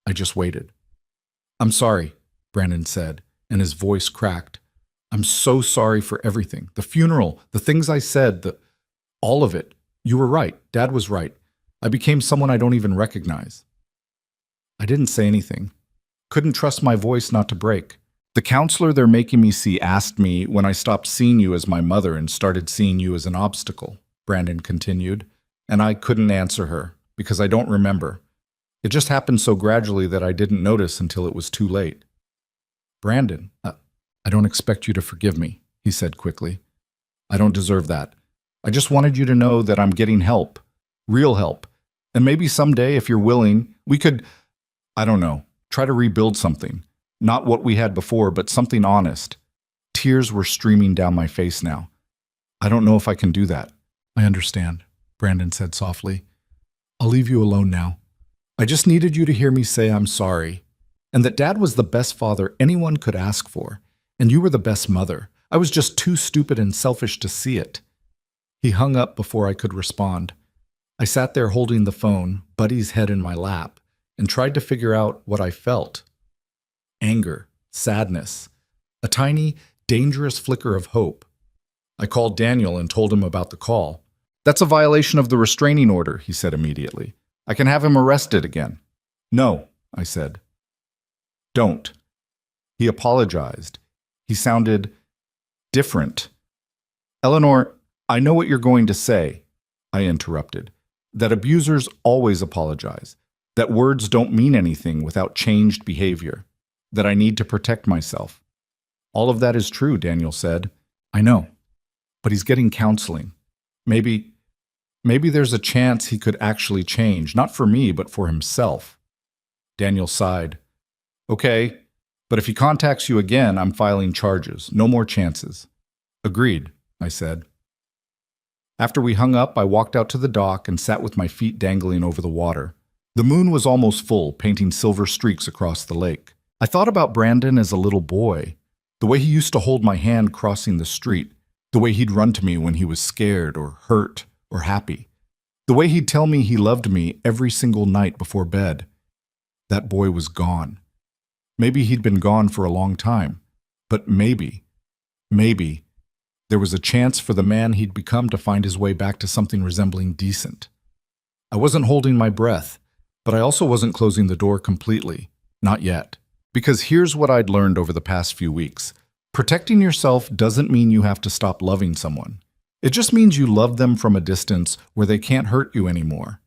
I just waited. "I'm sorry," Brandon said, and his voice cracked. "I'm so sorry for everything. The funeral, the things I said, all of it. You were right. Dad was right. I became someone I don't even recognize." I didn't say anything. Couldn't trust my voice not to break. "The counselor they're making me see asked me when I stopped seeing you as my mother and started seeing you as an obstacle," Brandon continued, and I couldn't answer her because I don't remember. It just happened so gradually that I didn't notice until it was too late. "Brandon, I don't expect you to forgive me," he said quickly. "I don't deserve that. I just wanted you to know that I'm getting help, real help, and maybe someday, if you're willing, we could, I don't know, try to rebuild something. Not what we had before, but something honest." Tears were streaming down my face now. "I don't know if I can do that." "I understand," Brandon said softly. "I'll leave you alone now. I just needed you to hear me say I'm sorry, and that Dad was the best father anyone could ask for, and you were the best mother. I was just too stupid and selfish to see it." He hung up before I could respond. I sat there holding the phone, Buddy's head in my lap, and tried to figure out what I felt. Anger, sadness, a tiny, dangerous flicker of hope. I called Daniel and told him about the call. "That's a violation of the restraining order," he said immediately. "I can have him arrested again." "No," I said. "Don't." He apologized. He sounded different. "Eleanor, I know what you're going to say," I interrupted. "That abusers always apologize. That words don't mean anything without changed behavior. That I need to protect myself." "All of that is true," Daniel said. "I know. But he's getting counseling. Maybe there's a chance he could actually change, not for me, but for himself." Daniel sighed. "Okay, but if he contacts you again, I'm filing charges. No more chances." "Agreed," I said. After we hung up, I walked out to the dock and sat with my feet dangling over the water. The moon was almost full, painting silver streaks across the lake. I thought about Brandon as a little boy, the way he used to hold my hand crossing the street, the way he'd run to me when he was scared or hurt or happy, the way he'd tell me he loved me every single night before bed. That boy was gone. Maybe he'd been gone for a long time, but maybe Maybe there was a chance for the man he'd become to find his way back to something resembling decent. I wasn't holding my breath, but I also wasn't closing the door completely. Not yet. Because here's what I'd learned over the past few weeks. Protecting yourself doesn't mean you have to stop loving someone. It just means you love them from a distance where they can't hurt you anymore.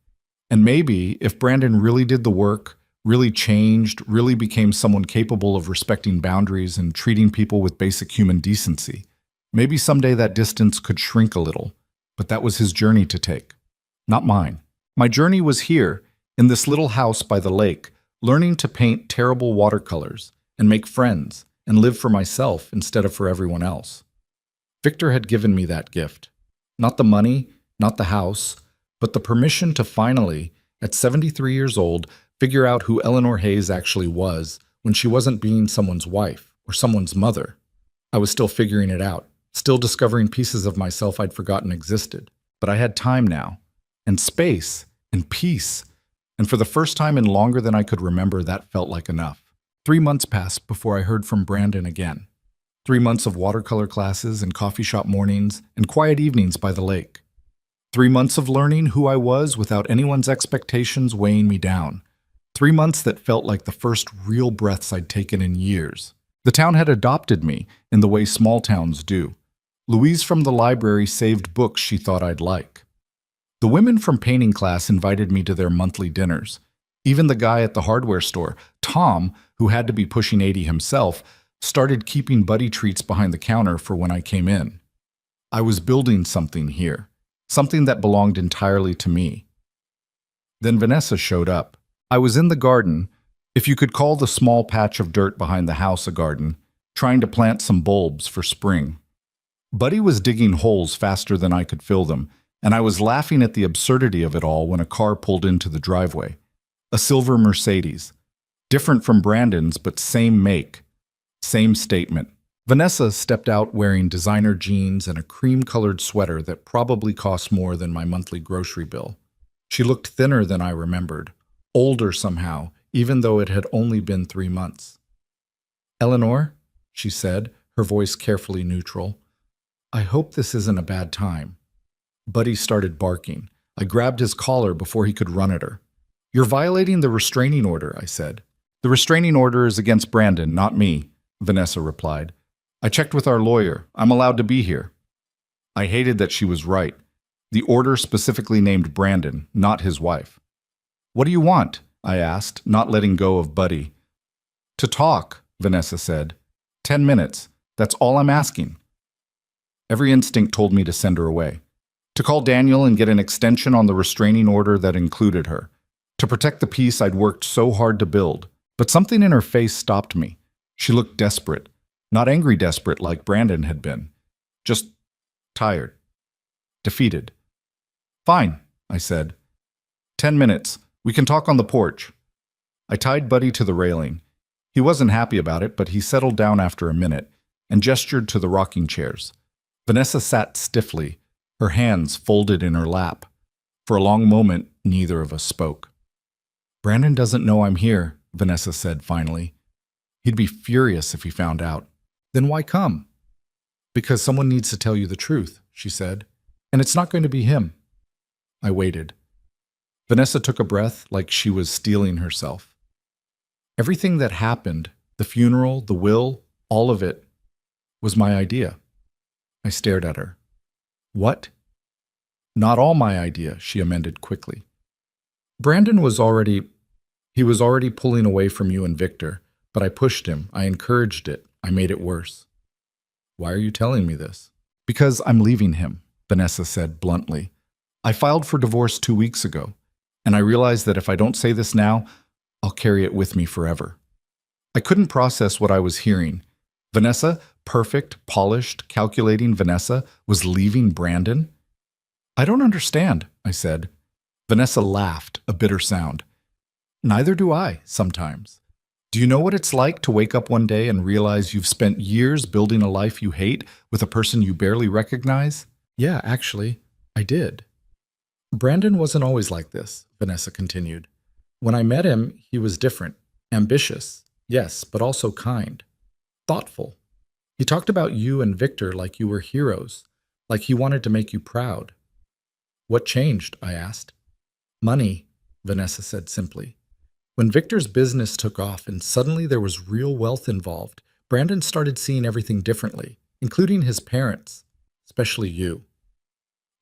And maybe if Brandon really did the work, really changed, really became someone capable of respecting boundaries and treating people with basic human decency, maybe someday that distance could shrink a little. But that was his journey to take, not mine. My journey was here, in this little house by the lake, learning to paint terrible watercolors and make friends and live for myself instead of for everyone else. Victor had given me that gift. Not the money, not the house, but the permission to finally, at 73 years old, figure out who Eleanor Hayes actually was when she wasn't being someone's wife or someone's mother. I was still figuring it out, still discovering pieces of myself I'd forgotten existed. But I had time now, and space, and peace. And for the first time in longer than I could remember, that felt like enough. 3 months passed before I heard from Brandon again. 3 months of watercolor classes and coffee shop mornings and quiet evenings by the lake. 3 months of learning who I was without anyone's expectations weighing me down. 3 months that felt like the first real breaths I'd taken in years. The town had adopted me in the way small towns do. Louise from the library saved books she thought I'd like. The women from painting class invited me to their monthly dinners. Even the guy at the hardware store, Tom, who had to be pushing 80 himself, started keeping buddy treats behind the counter for when I came in. I was building something here, something that belonged entirely to me. Then Vanessa showed up. I was in the garden, if you could call the small patch of dirt behind the house a garden, trying to plant some bulbs for spring. Buddy was digging holes faster than I could fill them, and I was laughing at the absurdity of it all when a car pulled into the driveway. A silver Mercedes. Different from Brandon's, but same make. Same statement. Vanessa stepped out wearing designer jeans and a cream-colored sweater that probably cost more than my monthly grocery bill. She looked thinner than I remembered, older somehow, even though it had only been 3 months. "Eleanor," she said, her voice carefully neutral, "I hope this isn't a bad time." Buddy started barking. I grabbed his collar before he could run at her. "You're violating the restraining order," I said. "The restraining order is against Brandon, not me," Vanessa replied. "I checked with our lawyer. I'm allowed to be here." I hated that she was right. The order specifically named Brandon, not his wife. "What do you want?" I asked, not letting go of Buddy. "To talk," Vanessa said. 10 minutes. That's all I'm asking." Every instinct told me to send her away. To call Daniel and get an extension on the restraining order that included her. To protect the peace I'd worked so hard to build. But something in her face stopped me. She looked desperate. Not angry desperate like Brandon had been. Just tired. Defeated. "Fine," I said. 10 minutes. We can talk on the porch." I tied Buddy to the railing. He wasn't happy about it, but he settled down after a minute and gestured to the rocking chairs. Vanessa sat stiffly, her hands folded in her lap. For a long moment, neither of us spoke. "Brandon doesn't know I'm here," Vanessa said finally. "He'd be furious if he found out." "Then why come?" "Because someone needs to tell you the truth," she said. "And it's not going to be him." I waited. Vanessa took a breath like she was steeling herself. "Everything that happened, the funeral, the will, all of it, was my idea." I stared at her. "What?" "Not all my idea," she amended quickly. "Brandon was already pulling away from you and Victor, but I pushed him, I encouraged it, I made it worse." "Why are you telling me this?" "Because I'm leaving him," Vanessa said bluntly. "I filed for divorce 2 weeks ago, and I realized that if I don't say this now, I'll carry it with me forever." I couldn't process what I was hearing. Vanessa, perfect, polished, calculating Vanessa, was leaving Brandon? "I don't understand," I said. Vanessa laughed, a bitter sound. "Neither do I, sometimes. Do you know what it's like to wake up one day and realize you've spent years building a life you hate with a person you barely recognize?" "Yeah, actually, I did." "Brandon wasn't always like this," Vanessa continued. "When I met him, he was different. Ambitious, yes, but also kind. Thoughtful. He talked about you and Victor like you were heroes, like he wanted to make you proud. What changed? I asked. Money, Vanessa said simply. When Victor's business took off and suddenly there was real wealth involved, Brandon started seeing everything differently, including his parents, especially you.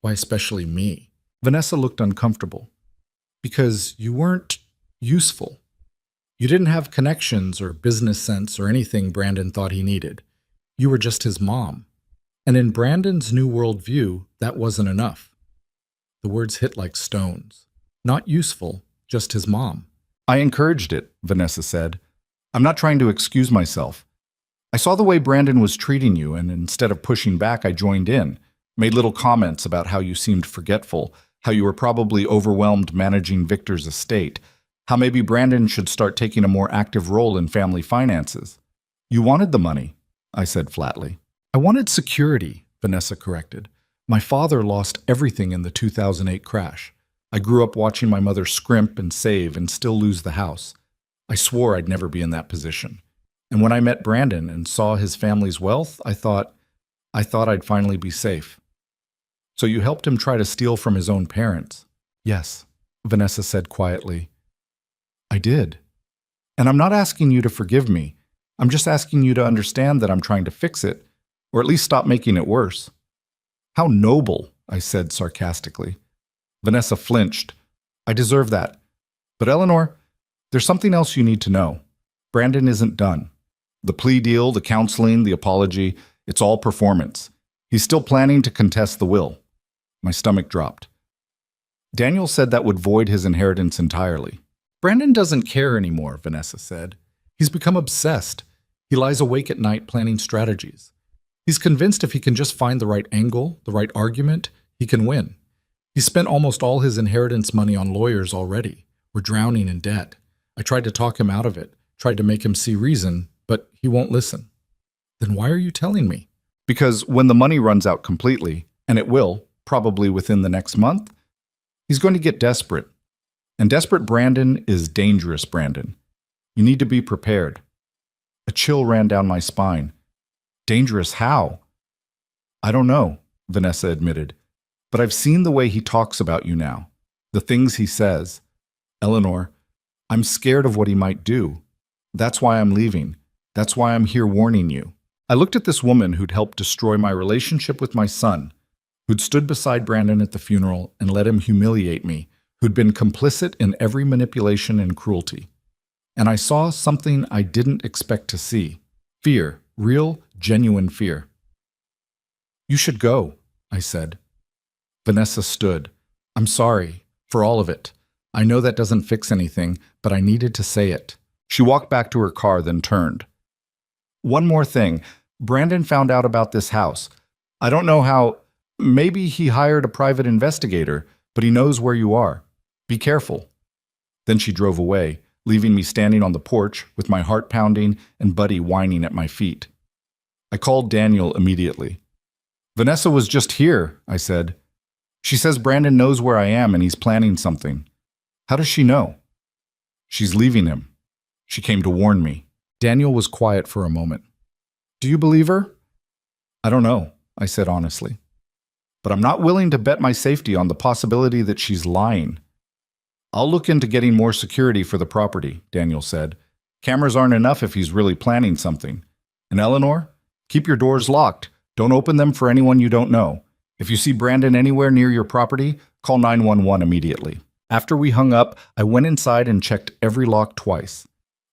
Why especially me? Vanessa looked uncomfortable. Because you weren't useful. You didn't have connections or business sense or anything Brandon thought he needed. You were just his mom. And in Brandon's new world view, that wasn't enough. The words hit like stones. Not useful, just his mom. I encouraged it, Vanessa said. I'm not trying to excuse myself. I saw the way Brandon was treating you, and instead of pushing back, I joined in, made little comments about how you seemed forgetful, how you were probably overwhelmed managing Victor's estate, how maybe Brandon should start taking a more active role in family finances. You wanted the money, I said flatly. I wanted security, Vanessa corrected. My father lost everything in the 2008 crash. I grew up watching my mother scrimp and save and still lose the house. I swore I'd never be in that position. And when I met Brandon and saw his family's wealth, I thought I'd finally be safe. So you helped him try to steal from his own parents? Yes, Vanessa said quietly. I did. And I'm not asking you to forgive me. I'm just asking you to understand that I'm trying to fix it, or at least stop making it worse. How noble, I said sarcastically. Vanessa flinched. I deserve that. But Eleanor, there's something else you need to know. Brandon isn't done. The plea deal, the counseling, the apology, it's all performance. He's still planning to contest the will. My stomach dropped. Daniel said that would void his inheritance entirely. Brandon doesn't care anymore, Vanessa said. He's become obsessed. He lies awake at night planning strategies. He's convinced if he can just find the right angle, the right argument, he can win. He spent almost all his inheritance money on lawyers already. We're drowning in debt. I tried to talk him out of it, tried to make him see reason, but he won't listen. Then why are you telling me? Because when the money runs out completely, and it will, probably within the next month, he's going to get desperate. And desperate Brandon is dangerous Brandon. You need to be prepared. A chill ran down my spine. Dangerous how? I don't know, Vanessa admitted. But I've seen the way he talks about you now. The things he says. Eleanor, I'm scared of what he might do. That's why I'm leaving. That's why I'm here warning you. I looked at this woman who'd helped destroy my relationship with my son, who'd stood beside Brandon at the funeral and let him humiliate me, who'd been complicit in every manipulation and cruelty. And I saw something I didn't expect to see. Fear, real, genuine fear. You should go, I said. Vanessa stood. I'm sorry, for all of it. I know that doesn't fix anything, but I needed to say it. She walked back to her car, then turned. One more thing. Brandon found out about this house. I don't know how. Maybe he hired a private investigator, but he knows where you are. Be careful. Then she drove away, leaving me standing on the porch with my heart pounding and Buddy whining at my feet. I called Daniel immediately. Vanessa was just here, I said. She says Brandon knows where I am and he's planning something. How does she know? She's leaving him. She came to warn me. Daniel was quiet for a moment. Do you believe her? I don't know, I said honestly. But I'm not willing to bet my safety on the possibility that she's lying. I'll look into getting more security for the property, Daniel said. Cameras aren't enough if he's really planning something. And Eleanor, keep your doors locked. Don't open them for anyone you don't know. If you see Brandon anywhere near your property, call 911 immediately. After we hung up, I went inside and checked every lock twice.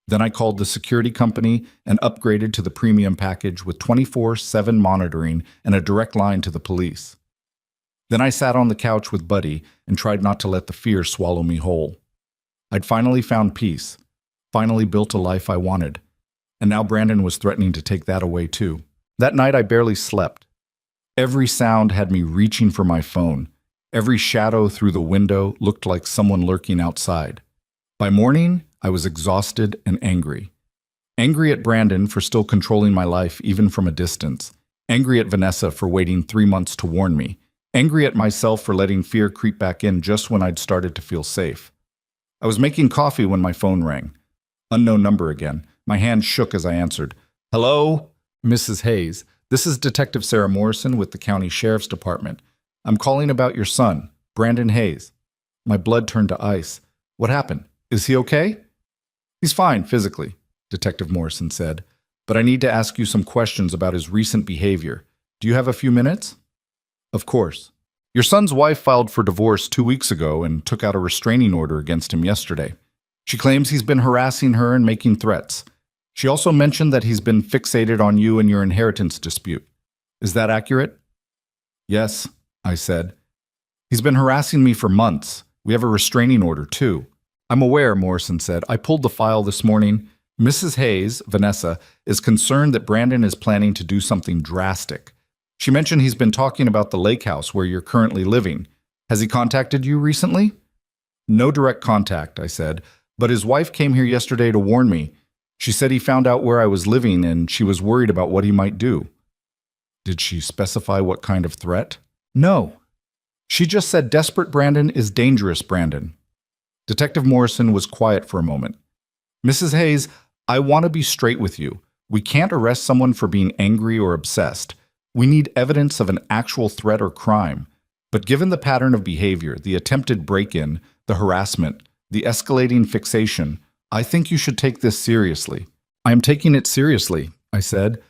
Then I called the security company and upgraded to the premium package with 24/7 monitoring and a direct line to the police. Then I sat on the couch with Buddy and tried not to let the fear swallow me whole. I'd finally found peace, finally built a life I wanted, and now Brandon was threatening to take that away too. That night I barely slept. Every sound had me reaching for my phone. Every shadow through the window looked like someone lurking outside. By morning, I was exhausted and angry. Angry at Brandon for still controlling my life even from a distance. Angry at Vanessa for waiting 3 months to warn me. Angry at myself for letting fear creep back in just when I'd started to feel safe. I was making coffee when my phone rang. Unknown number again. My hand shook as I answered. Hello? Mrs. Hayes, this is Detective Sarah Morrison with the County Sheriff's Department. I'm calling about your son, Brandon Hayes. My blood turned to ice. What happened? Is he okay? He's fine physically, Detective Morrison said, but I need to ask you some questions about his recent behavior. Do you have a few minutes? Of course. Your son's wife filed for divorce 2 weeks ago and took out a restraining order against him yesterday. She claims he's been harassing her and making threats. She also mentioned that he's been fixated on you and your inheritance dispute. Is that accurate? Yes, I said. He's been harassing me for months. We have a restraining order, too. I'm aware, Morrison said. I pulled the file this morning. Mrs. Hayes, Vanessa, is concerned that Brandon is planning to do something drastic. She mentioned he's been talking about the lake house where you're currently living. Has he contacted you recently? No direct contact, I said, but his wife came here yesterday to warn me. She said he found out where I was living and she was worried about what he might do. Did she specify what kind of threat? No. She just said desperate Brandon is dangerous Brandon. Detective Morrison was quiet for a moment. Mrs. Hayes, I want to be straight with you. We can't arrest someone for being angry or obsessed. We need evidence of an actual threat or crime. But given the pattern of behavior, the attempted break-in, the harassment, the escalating fixation, I think you should take this seriously. I am taking it seriously, I said.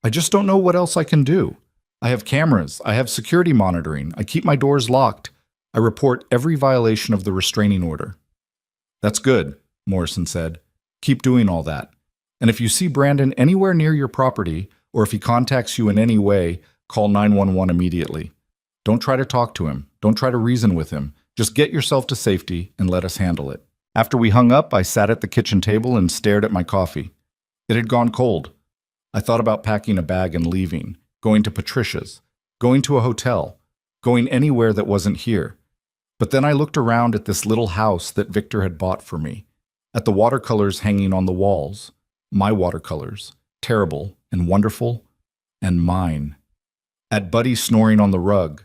I just don't know what else I can do. I have cameras, I have security monitoring, I keep my doors locked. I report every violation of the restraining order. That's good, Morrison said. Keep doing all that. And if you see Brandon anywhere near your property, or if he contacts you in any way, call 911 immediately. Don't try to talk to him. Don't try to reason with him. Just get yourself to safety and let us handle it. After we hung up, I sat at the kitchen table and stared at my coffee. It had gone cold. I thought about packing a bag and leaving, going to Patricia's, going to a hotel, going anywhere that wasn't here. But then I looked around at this little house that Victor had bought for me, at the watercolors hanging on the walls, my watercolors, terrible and wonderful, and mine. At Buddy snoring on the rug,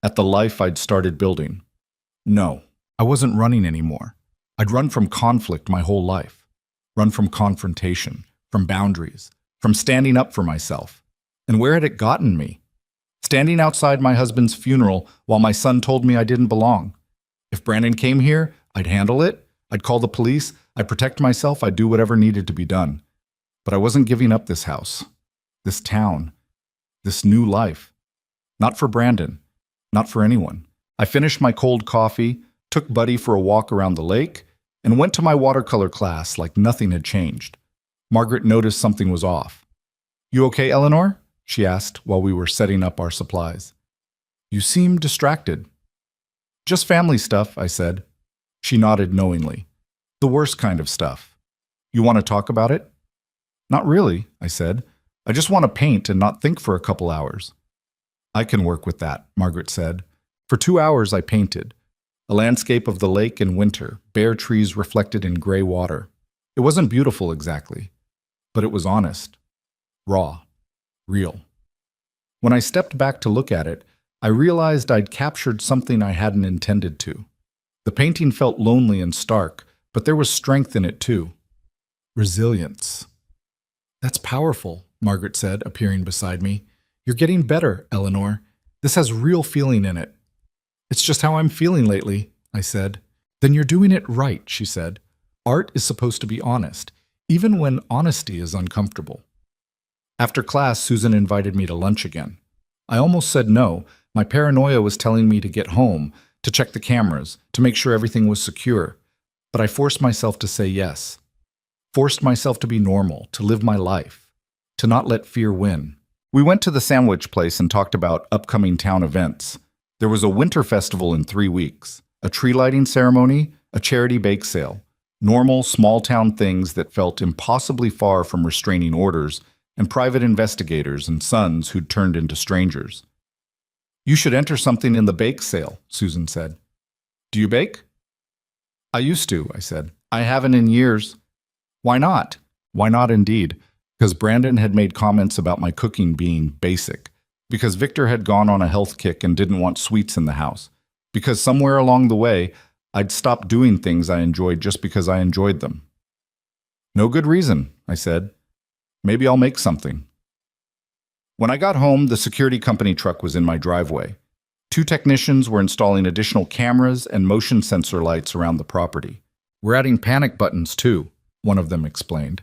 at the life I'd started building. No, I wasn't running anymore. I'd run from conflict my whole life, run from confrontation, from boundaries, from standing up for myself. And where had it gotten me? Standing outside my husband's funeral while my son told me I didn't belong. If Brandon came here, I'd handle it. I'd call the police. I'd protect myself. I'd do whatever needed to be done. But I wasn't giving up this house, this town, this new life. Not for Brandon, not for anyone. I finished my cold coffee, took Buddy for a walk around the lake, and went to my watercolor class like nothing had changed. Margaret noticed something was off. You okay, Eleanor? She asked while we were setting up our supplies. You seem distracted. Just family stuff, I said. She nodded knowingly. The worst kind of stuff. You want to talk about it? Not really, I said. I just want to paint and not think for a couple hours. I can work with that, Margaret said. For 2 hours I painted. A landscape of the lake in winter, bare trees reflected in gray water. It wasn't beautiful exactly, but it was honest, raw, real. When I stepped back to look at it, I realized I'd captured something I hadn't intended to. The painting felt lonely and stark, but there was strength in it too. Resilience. That's powerful, Margaret said, appearing beside me. You're getting better, Eleanor. This has real feeling in it. It's just how I'm feeling lately, I said. Then you're doing it right, she said. Art is supposed to be honest, even when honesty is uncomfortable. After class, Susan invited me to lunch again. I almost said no. My paranoia was telling me to get home, to check the cameras, to make sure everything was secure. But I forced myself to say yes. Forced myself to be normal, to live my life, to not let fear win. We went to the sandwich place and talked about upcoming town events. There was a winter festival in 3 weeks, a tree lighting ceremony, a charity bake sale, normal small-town things that felt impossibly far from restraining orders and private investigators and sons who'd turned into strangers. You should enter something in the bake sale, Susan said. Do you bake? I used to, I said. I haven't in years. Why not? Why not indeed? Because Brandon had made comments about my cooking being basic. Because Victor had gone on a health kick and didn't want sweets in the house. Because somewhere along the way, I'd stopped doing things I enjoyed just because I enjoyed them. No good reason, I said. Maybe I'll make something. When I got home, the security company truck was in my driveway. 2 technicians were installing additional cameras and motion sensor lights around the property. We're adding panic buttons too, one of them explained.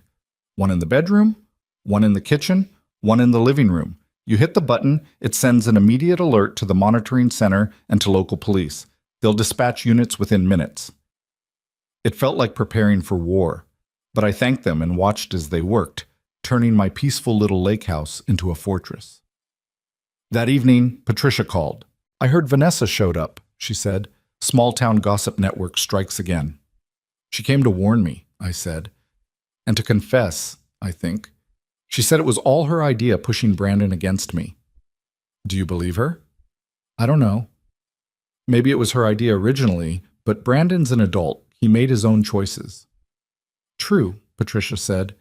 One in the bedroom, one in the kitchen, one in the living room. You hit the button, it sends an immediate alert to the monitoring center and to local police. They'll dispatch units within minutes. It felt like preparing for war, but I thanked them and watched as they worked, turning my peaceful little lake house into a fortress. That evening, Patricia called. I heard Vanessa showed up, she said. Small town gossip network strikes again. She came to warn me, I said. And to confess, I think. She said it was all her idea pushing Brandon against me. Do you believe her? I don't know. Maybe it was her idea originally, but Brandon's an adult. He made his own choices. True, Patricia said.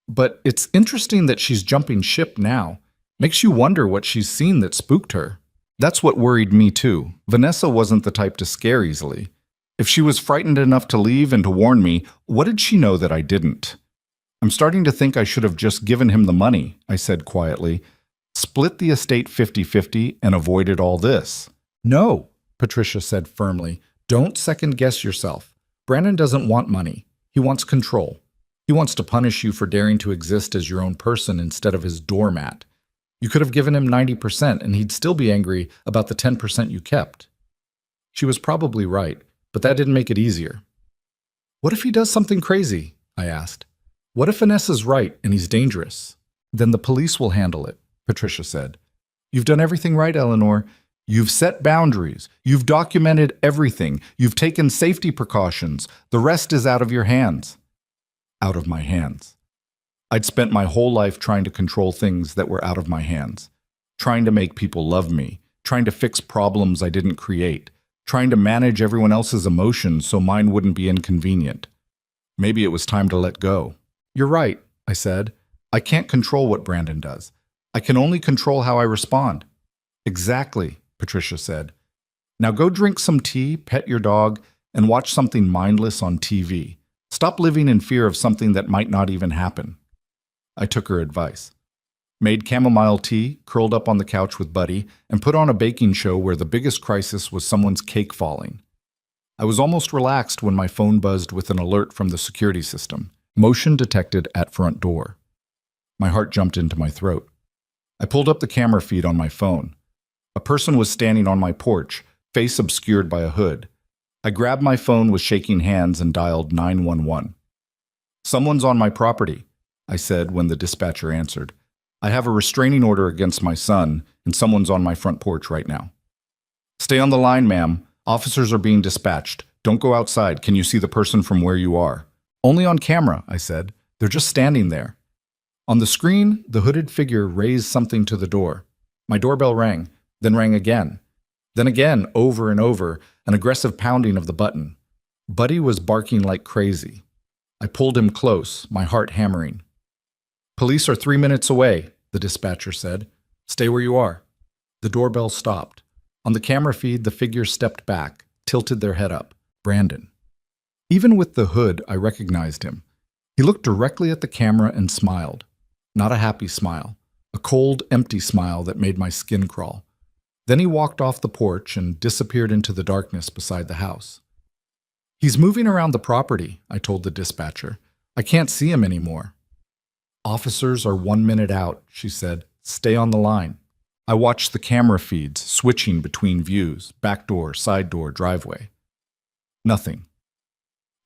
But it's interesting that she's jumping ship now. Makes you wonder what she's seen that spooked her. That's what worried me too. Vanessa wasn't the type to scare easily. If she was frightened enough to leave and to warn me, what did she know that I didn't? I'm starting to think I should have just given him the money, I said quietly. Split the estate 50-50 and avoided all this. No, Patricia said firmly. Don't second-guess yourself. Brandon doesn't want money. He wants control. He wants to punish you for daring to exist as your own person instead of his doormat. You could have given him 90% and he'd still be angry about the 10% you kept. She was probably right, but that didn't make it easier. What if he does something crazy? I asked. What if Vanessa's right and he's dangerous? Then the police will handle it, Patricia said. You've done everything right, Eleanor. You've set boundaries. You've documented everything. You've taken safety precautions. The rest is out of your hands. Out of my hands. I'd spent my whole life trying to control things that were out of my hands, trying to make people love me, trying to fix problems I didn't create, trying to manage everyone else's emotions so mine wouldn't be inconvenient. Maybe it was time to let go. You're right, I said. I can't control what Brandon does. I can only control how I respond. Exactly, Patricia said. Now go drink some tea, pet your dog, and watch something mindless on TV. Stop living in fear of something that might not even happen. I took her advice. Made chamomile tea, curled up on the couch with Buddy, and put on a baking show where the biggest crisis was someone's cake falling. I was almost relaxed when my phone buzzed with an alert from the security system. Motion detected at front door. My heart jumped into my throat. I pulled up the camera feed on my phone. A person was standing on my porch, face obscured by a hood. I grabbed my phone with shaking hands and dialed 911. Someone's on my property, I said when the dispatcher answered. I have a restraining order against my son, and someone's on my front porch right now. Stay on the line, ma'am. Officers are being dispatched. Don't go outside. Can you see the person from where you are? Only on camera, I said. They're just standing there. On the screen, the hooded figure raised something to the door. My doorbell rang, then rang again. Then again, over and over, an aggressive pounding of the button. Buddy was barking like crazy. I pulled him close, my heart hammering. Police are 3 minutes away, the dispatcher said. Stay where you are. The doorbell stopped. On the camera feed, the figure stepped back, tilted their head up. Brandon. Even with the hood, I recognized him. He looked directly at the camera and smiled. Not a happy smile. A cold, empty smile that made my skin crawl. Then he walked off the porch and disappeared into the darkness beside the house. He's moving around the property, I told the dispatcher. I can't see him anymore. Officers are 1 minute out, she said. Stay on the line. I watched the camera feeds, switching between views, back door, side door, driveway. Nothing.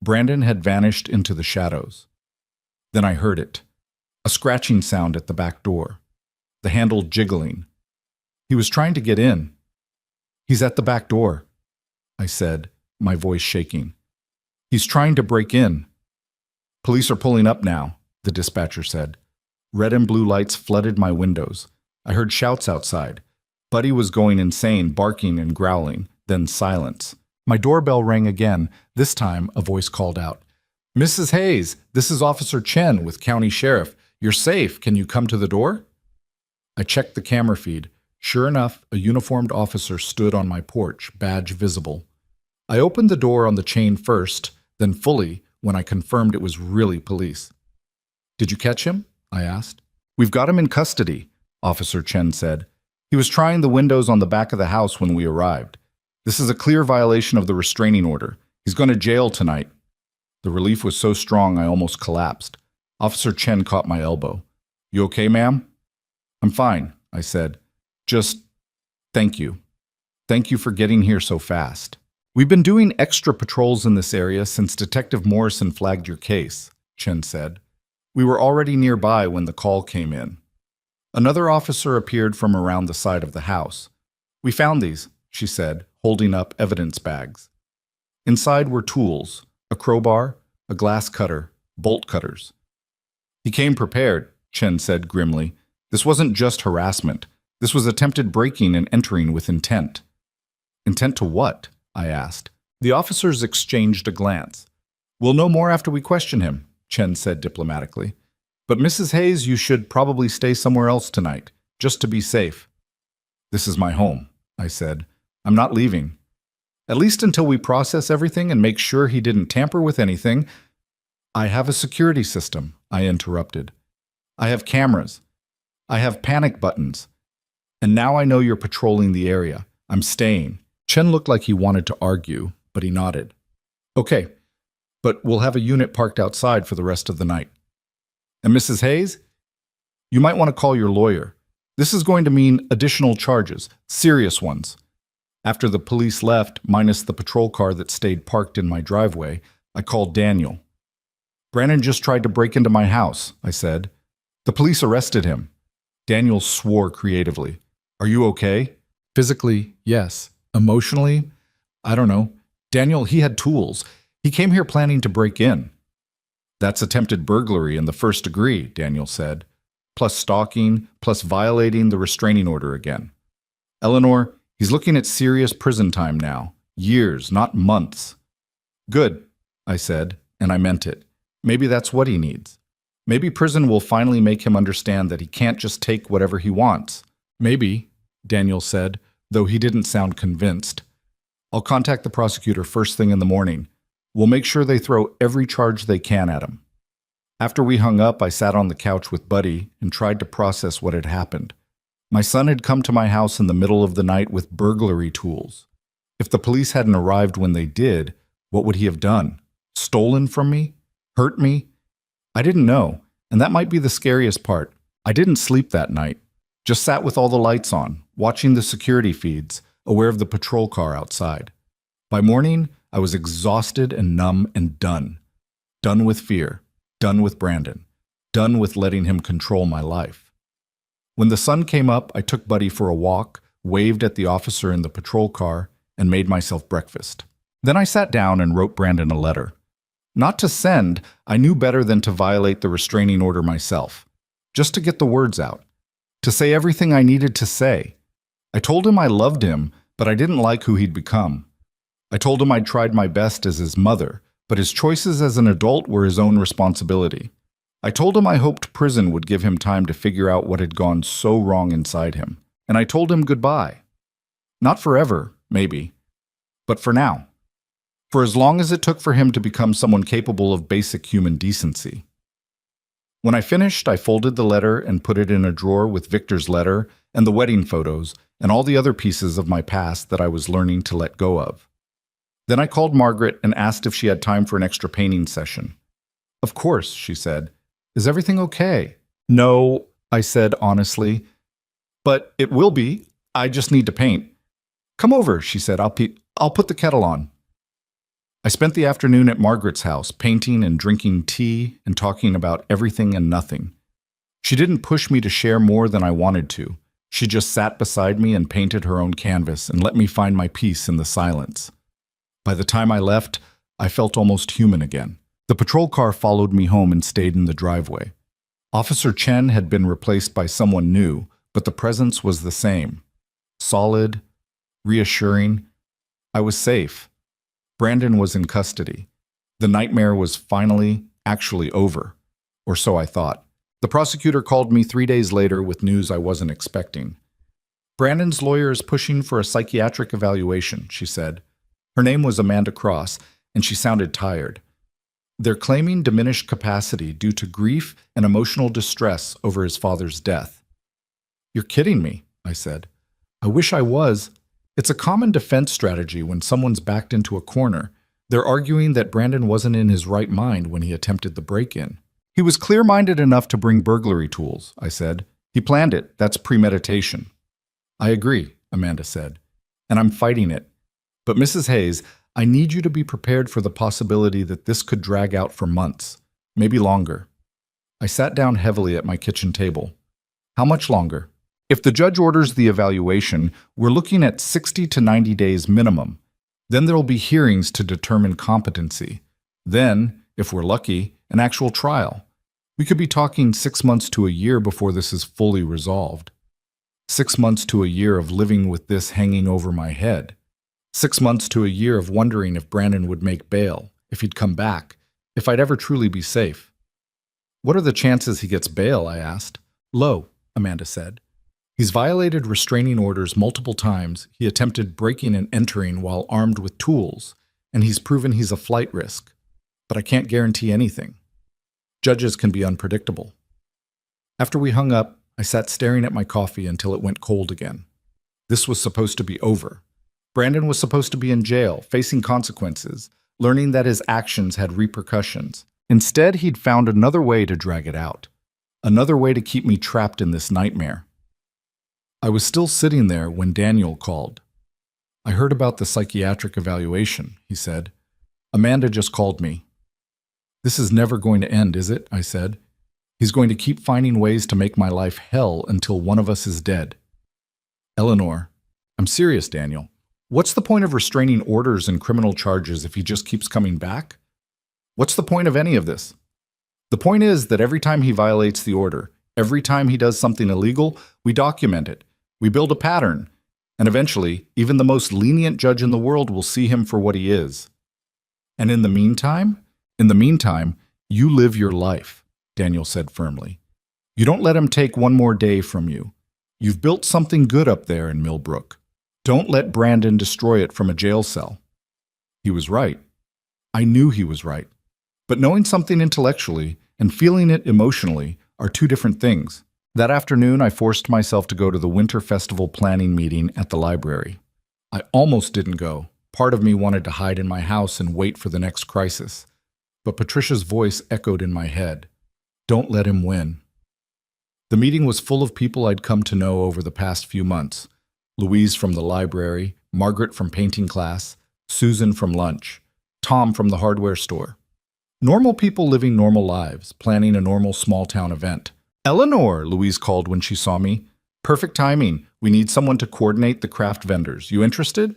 Brandon had vanished into the shadows. Then I heard it. A scratching sound at the back door. The handle jiggling. He was trying to get in. He's at the back door, I said, my voice shaking. He's trying to break in. Police are pulling up now, the dispatcher said. Red and blue lights flooded my windows. I heard shouts outside. Buddy was going insane, barking and growling, then silence. My doorbell rang again. This time, a voice called out. Mrs. Hayes, this is Officer Chen with County Sheriff. You're safe. Can you come to the door? I checked the camera feed. Sure enough, a uniformed officer stood on my porch, badge visible. I opened the door on the chain first, then fully when I confirmed it was really police. Did you catch him? I asked. We've got him in custody. Officer Chen said. He was trying the windows on the back of the house when we arrived. This is a clear violation of the restraining order. He's going to jail tonight. The relief was so strong I almost collapsed. Officer Chen caught my elbow. You okay, ma'am? I'm fine, I said. Just thank you. Thank you for getting here so fast. We've been doing extra patrols in this area since Detective Morrison flagged your case, Chen said. We were already nearby when the call came in. Another officer appeared from around the side of the house. We found these, she said, holding up evidence bags. Inside were tools, a crowbar, a glass cutter, bolt cutters. He came prepared, Chen said grimly. This wasn't just harassment. This was attempted breaking and entering with intent. Intent to what? I asked. The officers exchanged a glance. We'll know more after we question him, Chen said diplomatically. But Mrs. Hayes, you should probably stay somewhere else tonight, just to be safe. This is my home, I said. I'm not leaving. At least until we process everything and make sure he didn't tamper with anything. I have a security system, I interrupted. I have cameras. I have panic buttons. And now I know you're patrolling the area. I'm staying. Chen looked like he wanted to argue, but he nodded. Okay, but we'll have a unit parked outside for the rest of the night. And Mrs. Hayes? You might want to call your lawyer. This is going to mean additional charges, serious ones. After the police left, minus the patrol car that stayed parked in my driveway, I called Daniel. Brandon just tried to break into my house, I said. The police arrested him. Daniel swore creatively. Are you okay? Physically, yes. Emotionally? I don't know. Daniel, he had tools. He came here planning to break in. That's attempted burglary in the first degree, Daniel said, plus stalking, plus violating the restraining order again. Eleanor, he's looking at serious prison time now. Years, not months. Good, I said, and I meant it. Maybe that's what he needs. Maybe prison will finally make him understand that he can't just take whatever he wants. Maybe, Daniel said, though he didn't sound convinced. I'll contact the prosecutor first thing in the morning. We'll make sure they throw every charge they can at him. After we hung up, I sat on the couch with Buddy and tried to process what had happened. My son had come to my house in the middle of the night with burglary tools. If the police hadn't arrived when they did, what would he have done? Stolen from me? Hurt me? I didn't know, and that might be the scariest part. I didn't sleep that night. Just sat with all the lights on, watching the security feeds, aware of the patrol car outside. By morning, I was exhausted and numb and done. Done with fear. Done with Brandon. Done with letting him control my life. When the sun came up, I took Buddy for a walk, waved at the officer in the patrol car, and made myself breakfast. Then I sat down and wrote Brandon a letter. Not to send, I knew better than to violate the restraining order myself. Just to get the words out. To say everything I needed to say. I told him I loved him, but I didn't like who he'd become. I told him I'd tried my best as his mother, but his choices as an adult were his own responsibility. I told him I hoped prison would give him time to figure out what had gone so wrong inside him. And I told him goodbye. Not forever, maybe, but for now. For as long as it took for him to become someone capable of basic human decency. When I finished, I folded the letter and put it in a drawer with Victor's letter and the wedding photos and all the other pieces of my past that I was learning to let go of. Then I called Margaret and asked if she had time for an extra painting session. Of course, she said. Is everything okay? No, I said honestly. But it will be. I just need to paint. Come over, she said. I'll put the kettle on. I spent the afternoon at Margaret's house, painting and drinking tea and talking about everything and nothing. She didn't push me to share more than I wanted to. She just sat beside me and painted her own canvas and let me find my peace in the silence. By the time I left, I felt almost human again. The patrol car followed me home and stayed in the driveway. Officer Chen had been replaced by someone new, but the presence was the same. Solid, reassuring. I was safe. Brandon was in custody. The nightmare was finally, actually over. Or so I thought. The prosecutor called me 3 days later with news I wasn't expecting. Brandon's lawyer is pushing for a psychiatric evaluation, she said. Her name was Amanda Cross, and she sounded tired. They're claiming diminished capacity due to grief and emotional distress over his father's death. You're kidding me, I said. I wish I was. It's a common defense strategy when someone's backed into a corner. They're arguing that Brandon wasn't in his right mind when he attempted the break-in. He was clear-minded enough to bring burglary tools, I said. He planned it. That's premeditation. I agree, Amanda said, and I'm fighting it. But Mrs. Hayes, I need you to be prepared for the possibility that this could drag out for months, maybe longer. I sat down heavily at my kitchen table. How much longer? If the judge orders the evaluation, we're looking at 60 to 90 days minimum. Then there'll be hearings to determine competency. Then, if we're lucky, an actual trial. We could be talking 6 months to a year before this is fully resolved. 6 months to a year of living with this hanging over my head. 6 months to a year of wondering if Brandon would make bail, if he'd come back, if I'd ever truly be safe. What are the chances he gets bail, I asked. Low, Amanda said. He's violated restraining orders multiple times, he attempted breaking and entering while armed with tools, and he's proven he's a flight risk. But I can't guarantee anything. Judges can be unpredictable. After we hung up, I sat staring at my coffee until it went cold again. This was supposed to be over. Brandon was supposed to be in jail, facing consequences, learning that his actions had repercussions. Instead, he'd found another way to drag it out. Another way to keep me trapped in this nightmare. I was still sitting there when Daniel called. I heard about the psychiatric evaluation, he said. Amanda just called me. This is never going to end, is it? I said. He's going to keep finding ways to make my life hell until one of us is dead. Eleanor, I'm serious, Daniel. What's the point of restraining orders and criminal charges if he just keeps coming back? What's the point of any of this? The point is that every time he violates the order, every time he does something illegal, we document it. We build a pattern. And eventually, even the most lenient judge in the world will see him for what he is. And in the meantime, you live your life, Daniel said firmly. You don't let him take one more day from you. You've built something good up there in Millbrook. Don't let Brandon destroy it from a jail cell. He was right. I knew he was right. But knowing something intellectually and feeling it emotionally are two different things. That afternoon, I forced myself to go to the Winter Festival planning meeting at the library. I almost didn't go. Part of me wanted to hide in my house and wait for the next crisis. But Patricia's voice echoed in my head. Don't let him win. The meeting was full of people I'd come to know over the past few months. Louise from the library, Margaret from painting class, Susan from lunch, Tom from the hardware store. Normal people living normal lives, planning a normal small-town event. Eleanor, Louise called when she saw me. Perfect timing. We need someone to coordinate the craft vendors. You interested?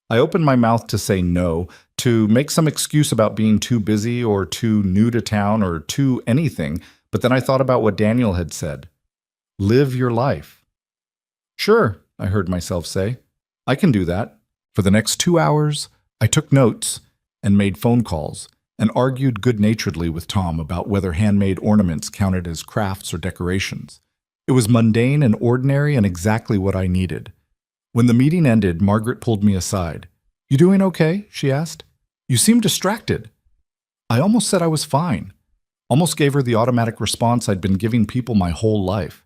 I opened my mouth to say no, to make some excuse about being too busy or too new to town or too anything, but then I thought about what Daniel had said. Live your life. Sure, I heard myself say. I can do that. For the next 2 hours, I took notes and made phone calls and argued good-naturedly with Tom about whether handmade ornaments counted as crafts or decorations. It was mundane and ordinary and exactly what I needed. When the meeting ended, Margaret pulled me aside. You doing okay? She asked. You seem distracted. I almost said I was fine. Almost gave her the automatic response I'd been giving people my whole life.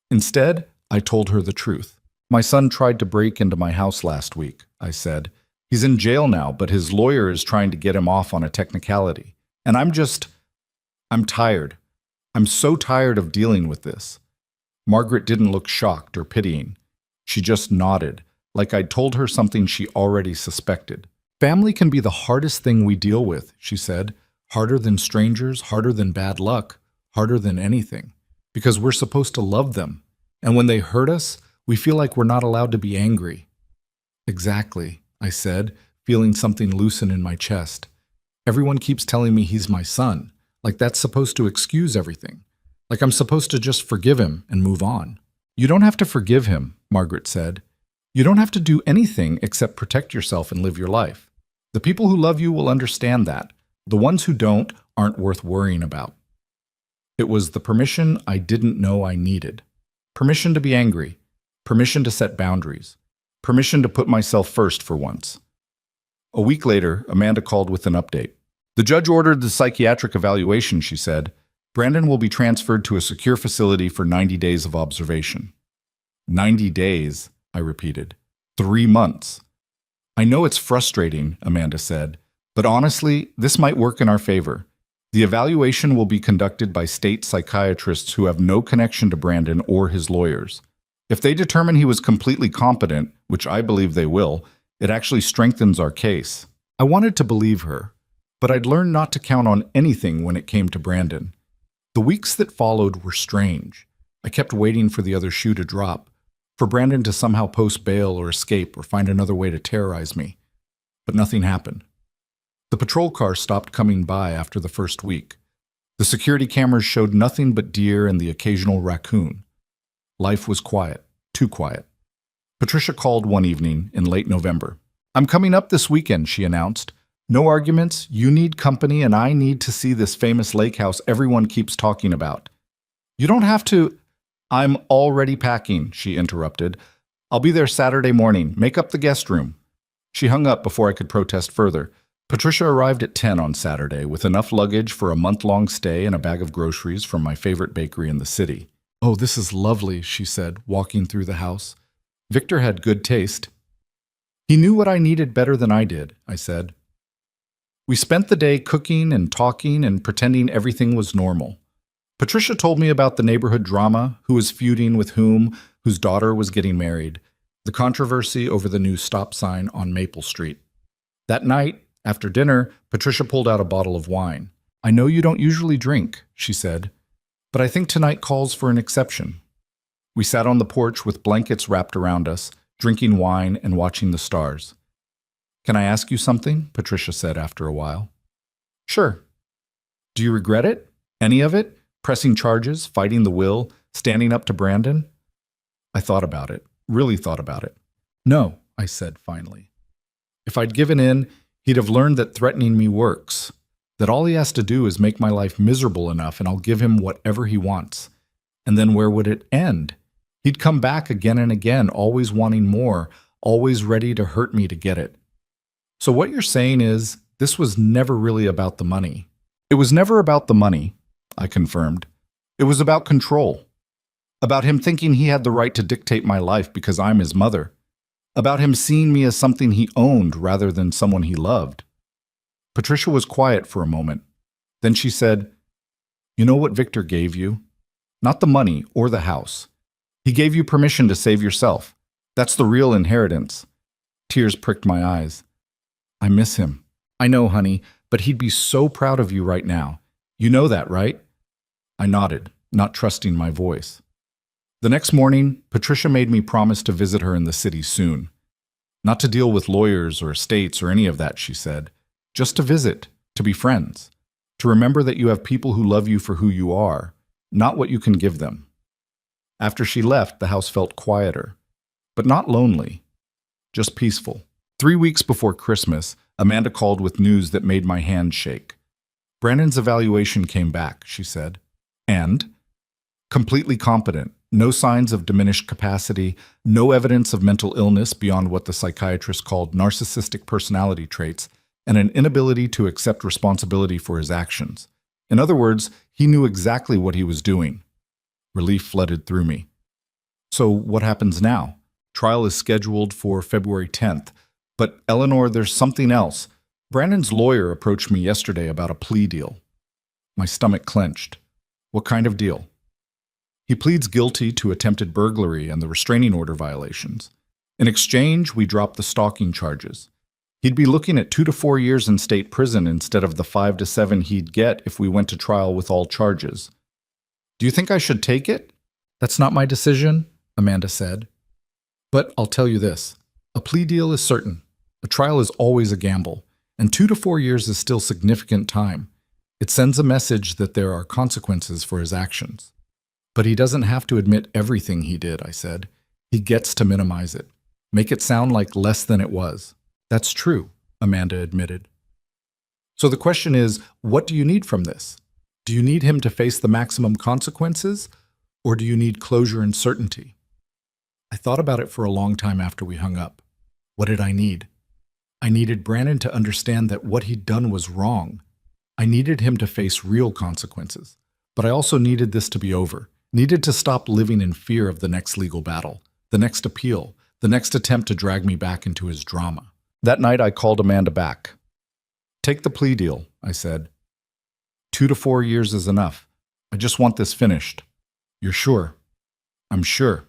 Instead, I told her the truth. My son tried to break into my house last week, I said. He's in jail now, but his lawyer is trying to get him off on a technicality. And I'm tired. I'm so tired of dealing with this. Margaret didn't look shocked or pitying. She just nodded, like I'd told her something she already suspected. Family can be the hardest thing we deal with, she said. Harder than strangers, harder than bad luck, harder than anything. Because we're supposed to love them. And when they hurt us, we feel like we're not allowed to be angry. Exactly, I said, feeling something loosen in my chest. Everyone keeps telling me he's my son, like that's supposed to excuse everything. Like I'm supposed to just forgive him and move on. You don't have to forgive him, Margaret said. You don't have to do anything except protect yourself and live your life. The people who love you will understand that. The ones who don't aren't worth worrying about. It was the permission I didn't know I needed. Permission to be angry. Permission to set boundaries. Permission to put myself first for once. A week later, Amanda called with an update. The judge ordered the psychiatric evaluation, she said. Brandon will be transferred to a secure facility for 90 days of observation. 90 days, I repeated. 3 months. I know it's frustrating, Amanda said, but honestly, this might work in our favor. The evaluation will be conducted by state psychiatrists who have no connection to Brandon or his lawyers. If they determine he was completely competent, which I believe they will, it actually strengthens our case. I wanted to believe her, but I'd learned not to count on anything when it came to Brandon. The weeks that followed were strange. I kept waiting for the other shoe to drop, for Brandon to somehow post bail or escape or find another way to terrorize me. But nothing happened. The patrol car stopped coming by after the first week. The security cameras showed nothing but deer and the occasional raccoon. Life was quiet, too quiet. Patricia called one evening in late November. "I'm coming up this weekend," she announced. "No arguments, you need company, and I need to see this famous lake house everyone keeps talking about." "You don't have to—" "I'm already packing," she interrupted. "I'll be there Saturday morning. Make up the guest room." She hung up before I could protest further. Patricia arrived at 10 on Saturday with enough luggage for a month-long stay and a bag of groceries from my favorite bakery in the city. "Oh, this is lovely," she said, walking through the house. Victor had good taste. "He knew what I needed better than I did," I said. We spent the day cooking and talking and pretending everything was normal. Patricia told me about the neighborhood drama, who was feuding with whom, whose daughter was getting married, the controversy over the new stop sign on Maple Street. That night, after dinner, Patricia pulled out a bottle of wine. "I know you don't usually drink," she said, "but I think tonight calls for an exception." We sat on the porch with blankets wrapped around us, drinking wine and watching the stars. "Can I ask you something?" Patricia said after a while. "Sure." "Do you regret it? Any of it? Pressing charges, fighting the will, standing up to Brandon?" I thought about it, really thought about it. "No," I said finally. If I'd given in, he'd have learned that threatening me works, that all he has to do is make my life miserable enough and I'll give him whatever he wants. And then where would it end? He'd come back again and again, always wanting more, always ready to hurt me to get it. "So what you're saying is, this was never really about the money." "It was never about the money," I confirmed. "It was about control. About him thinking he had the right to dictate my life because I'm his mother. About him seeing me as something he owned rather than someone he loved." Patricia was quiet for a moment. Then she said, "You know what Victor gave you? Not the money or the house. He gave you permission to save yourself. That's the real inheritance." Tears pricked my eyes. "I miss him." "I know, honey, but he'd be so proud of you right now. You know that, right?" I nodded, not trusting my voice. The next morning, Patricia made me promise to visit her in the city soon. Not to deal with lawyers or estates or any of that, she said. Just to visit, to be friends, to remember that you have people who love you for who you are, not what you can give them. After she left, the house felt quieter, but not lonely, just peaceful. 3 weeks before Christmas, Amanda called with news that made my hand shake. "Brandon's evaluation came back," she said. "And? Completely competent. No signs of diminished capacity, no evidence of mental illness beyond what the psychiatrist called narcissistic personality traits, and an inability to accept responsibility for his actions. In other words, he knew exactly what he was doing." Relief flooded through me. "So what happens now? Trial is scheduled for February 10th. But Eleanor, there's something else. Brandon's lawyer approached me yesterday about a plea deal." My stomach clenched. "What kind of deal?" "He pleads guilty to attempted burglary and the restraining order violations. In exchange, we drop the stalking charges. He'd be looking at 2 to 4 years in state prison instead of the 5 to 7 he'd get if we went to trial with all charges." "Do you think I should take it?" "That's not my decision," Amanda said. "But I'll tell you this. A plea deal is certain. A trial is always a gamble. And 2 to 4 years is still significant time. It sends a message that there are consequences for his actions." "But he doesn't have to admit everything he did," I said. "He gets to minimize it. Make it sound like less than it was." "That's true," Amanda admitted. "So the question is, what do you need from this? Do you need him to face the maximum consequences, or do you need closure and certainty?" I thought about it for a long time after we hung up. What did I need? I needed Brandon to understand that what he'd done was wrong. I needed him to face real consequences. But I also needed this to be over, needed to stop living in fear of the next legal battle. the next appeal, the next attempt to drag me back into his drama. That night, I called Amanda back. "Take the plea deal," I said. 2 to 4 years is enough. I just want this finished. "You're sure?" "I'm sure."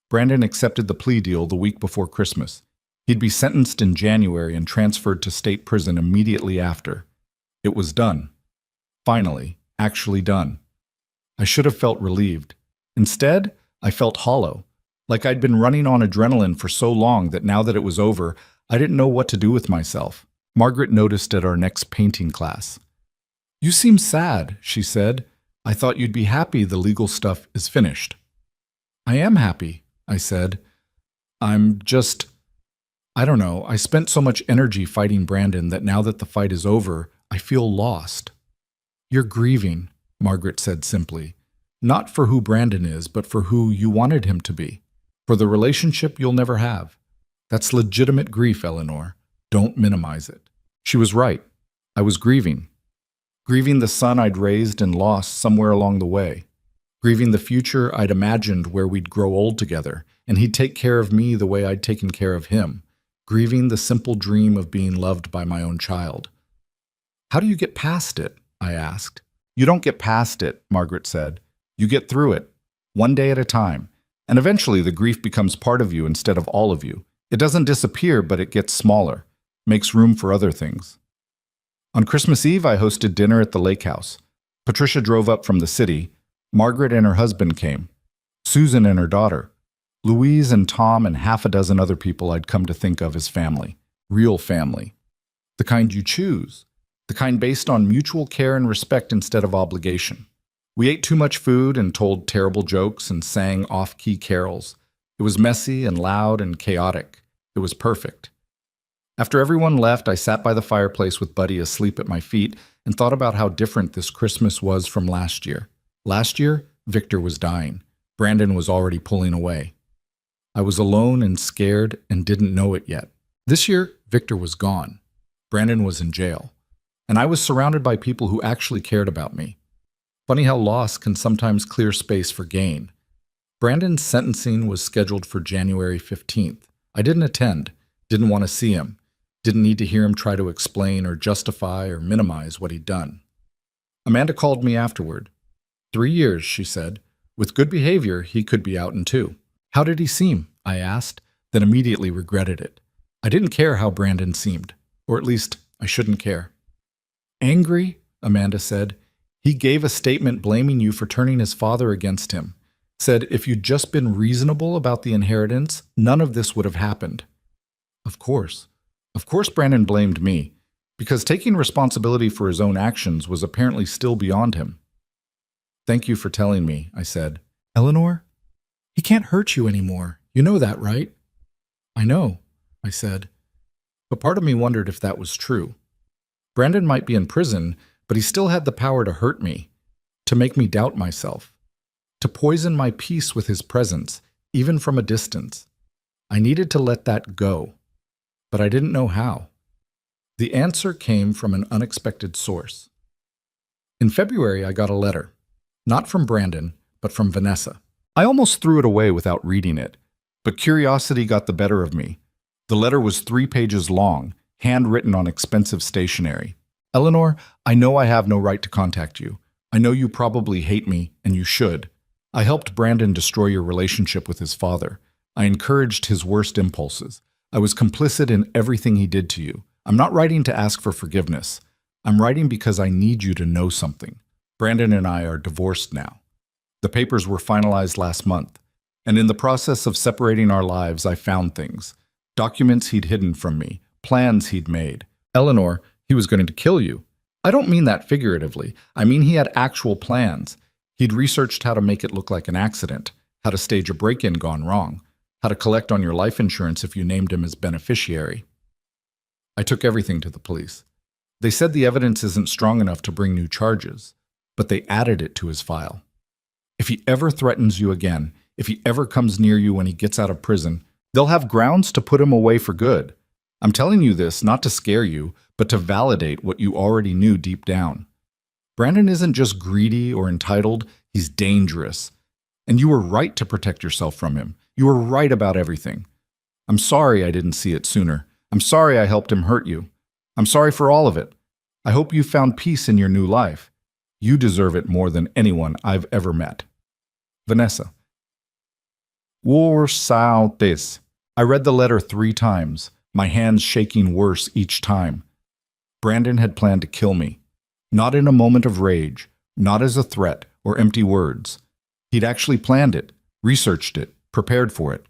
Brandon accepted the plea deal the week before Christmas. He'd be sentenced in January and transferred to state prison immediately after. It was done. Finally, actually done. I should have felt relieved. Instead, I felt hollow, like I'd been running on adrenaline for so long that now that it was over, I didn't know what to do with myself. Margaret noticed at our next painting class. "You seem sad," she said. "I thought you'd be happy the legal stuff is finished." "I am happy," I said. I don't know, I spent so much energy fighting Brandon that now that the fight is over, I feel lost." "You're grieving," Margaret said simply. "Not for who Brandon is, but for who you wanted him to be. For the relationship you'll never have. That's legitimate grief, Eleanor. Don't minimize it." She was right. I was grieving. Grieving the son I'd raised and lost somewhere along the way. Grieving the future I'd imagined where we'd grow old together, and he'd take care of me the way I'd taken care of him. Grieving the simple dream of being loved by my own child. "How do you get past it?" I asked. "You don't get past it," Margaret said. "You get through it, one day at a time. And eventually the grief becomes part of you instead of all of you. It doesn't disappear, but it gets smaller, makes room for other things." On Christmas Eve, I hosted dinner at the lake house. Patricia drove up from the city. Margaret and her husband came. Susan and her daughter. Louise and Tom and half a dozen other people I'd come to think of as family. Real family. The kind you choose. The kind based on mutual care and respect instead of obligation. We ate too much food and told terrible jokes and sang off-key carols. It was messy and loud and chaotic. It was perfect. After everyone left, I sat by the fireplace with Buddy asleep at my feet and thought about how different this Christmas was from last year. Last year, Victor was dying. Brandon was already pulling away. I was alone and scared and didn't know it yet. This year, Victor was gone. Brandon was in jail. And I was surrounded by people who actually cared about me. Funny how loss can sometimes clear space for gain. Brandon's sentencing was scheduled for January 15th. I didn't attend, didn't want to see him, didn't need to hear him try to explain or justify or minimize what he'd done. Amanda called me afterward. 3 years, she said. With good behavior, he could be out in 2. "How did he seem?" I asked, then immediately regretted it. I didn't care how Brandon seemed, or at least I shouldn't care. "Angry," Amanda said. "He gave a statement blaming you for turning his father against him. Said if you'd just been reasonable about the inheritance, none of this would have happened." Of course. Of course Brandon blamed me, because taking responsibility for his own actions was apparently still beyond him. "Thank you for telling me," I said. "Eleanor? He can't hurt you anymore. You know that, right?" "I know," I said. But part of me wondered if that was true. Brandon might be in prison, but he still had the power to hurt me, to make me doubt myself, to poison my peace with his presence, even from a distance. I needed to let that go, but I didn't know how. The answer came from an unexpected source. In February, I got a letter, not from Brandon, but from Vanessa. I almost threw it away without reading it, but curiosity got the better of me. The letter was 3 pages long, handwritten on expensive stationery. "Eleanor, I know I have no right to contact you. I know you probably hate me, and you should. I helped Brandon destroy your relationship with his father. I encouraged his worst impulses. I was complicit in everything he did to you. I'm not writing to ask for forgiveness. I'm writing because I need you to know something. Brandon and I are divorced now. The papers were finalized last month, and in the process of separating our lives, I found things. Documents he'd hidden from me, plans he'd made. Eleanor, he was going to kill you. I don't mean that figuratively. I mean he had actual plans. He'd researched how to make it look like an accident, how to stage a break-in gone wrong, how to collect on your life insurance if you named him as beneficiary. I took everything to the police. They said the evidence isn't strong enough to bring new charges, but they added it to his file. If he ever threatens you again, if he ever comes near you when he gets out of prison, they'll have grounds to put him away for good. I'm telling you this not to scare you, but to validate what you already knew deep down. Brandon isn't just greedy or entitled, he's dangerous. And you were right to protect yourself from him. You were right about everything. I'm sorry I didn't see it sooner. I'm sorry I helped him hurt you. I'm sorry for all of it. I hope you found peace in your new life. You deserve it more than anyone I've ever met. Vanessa. This. I read the letter 3 times, my hands shaking worse each time. Brandon had planned to kill me. Not in a moment of rage, not as a threat or empty words. He'd actually planned it, researched it, prepared for it.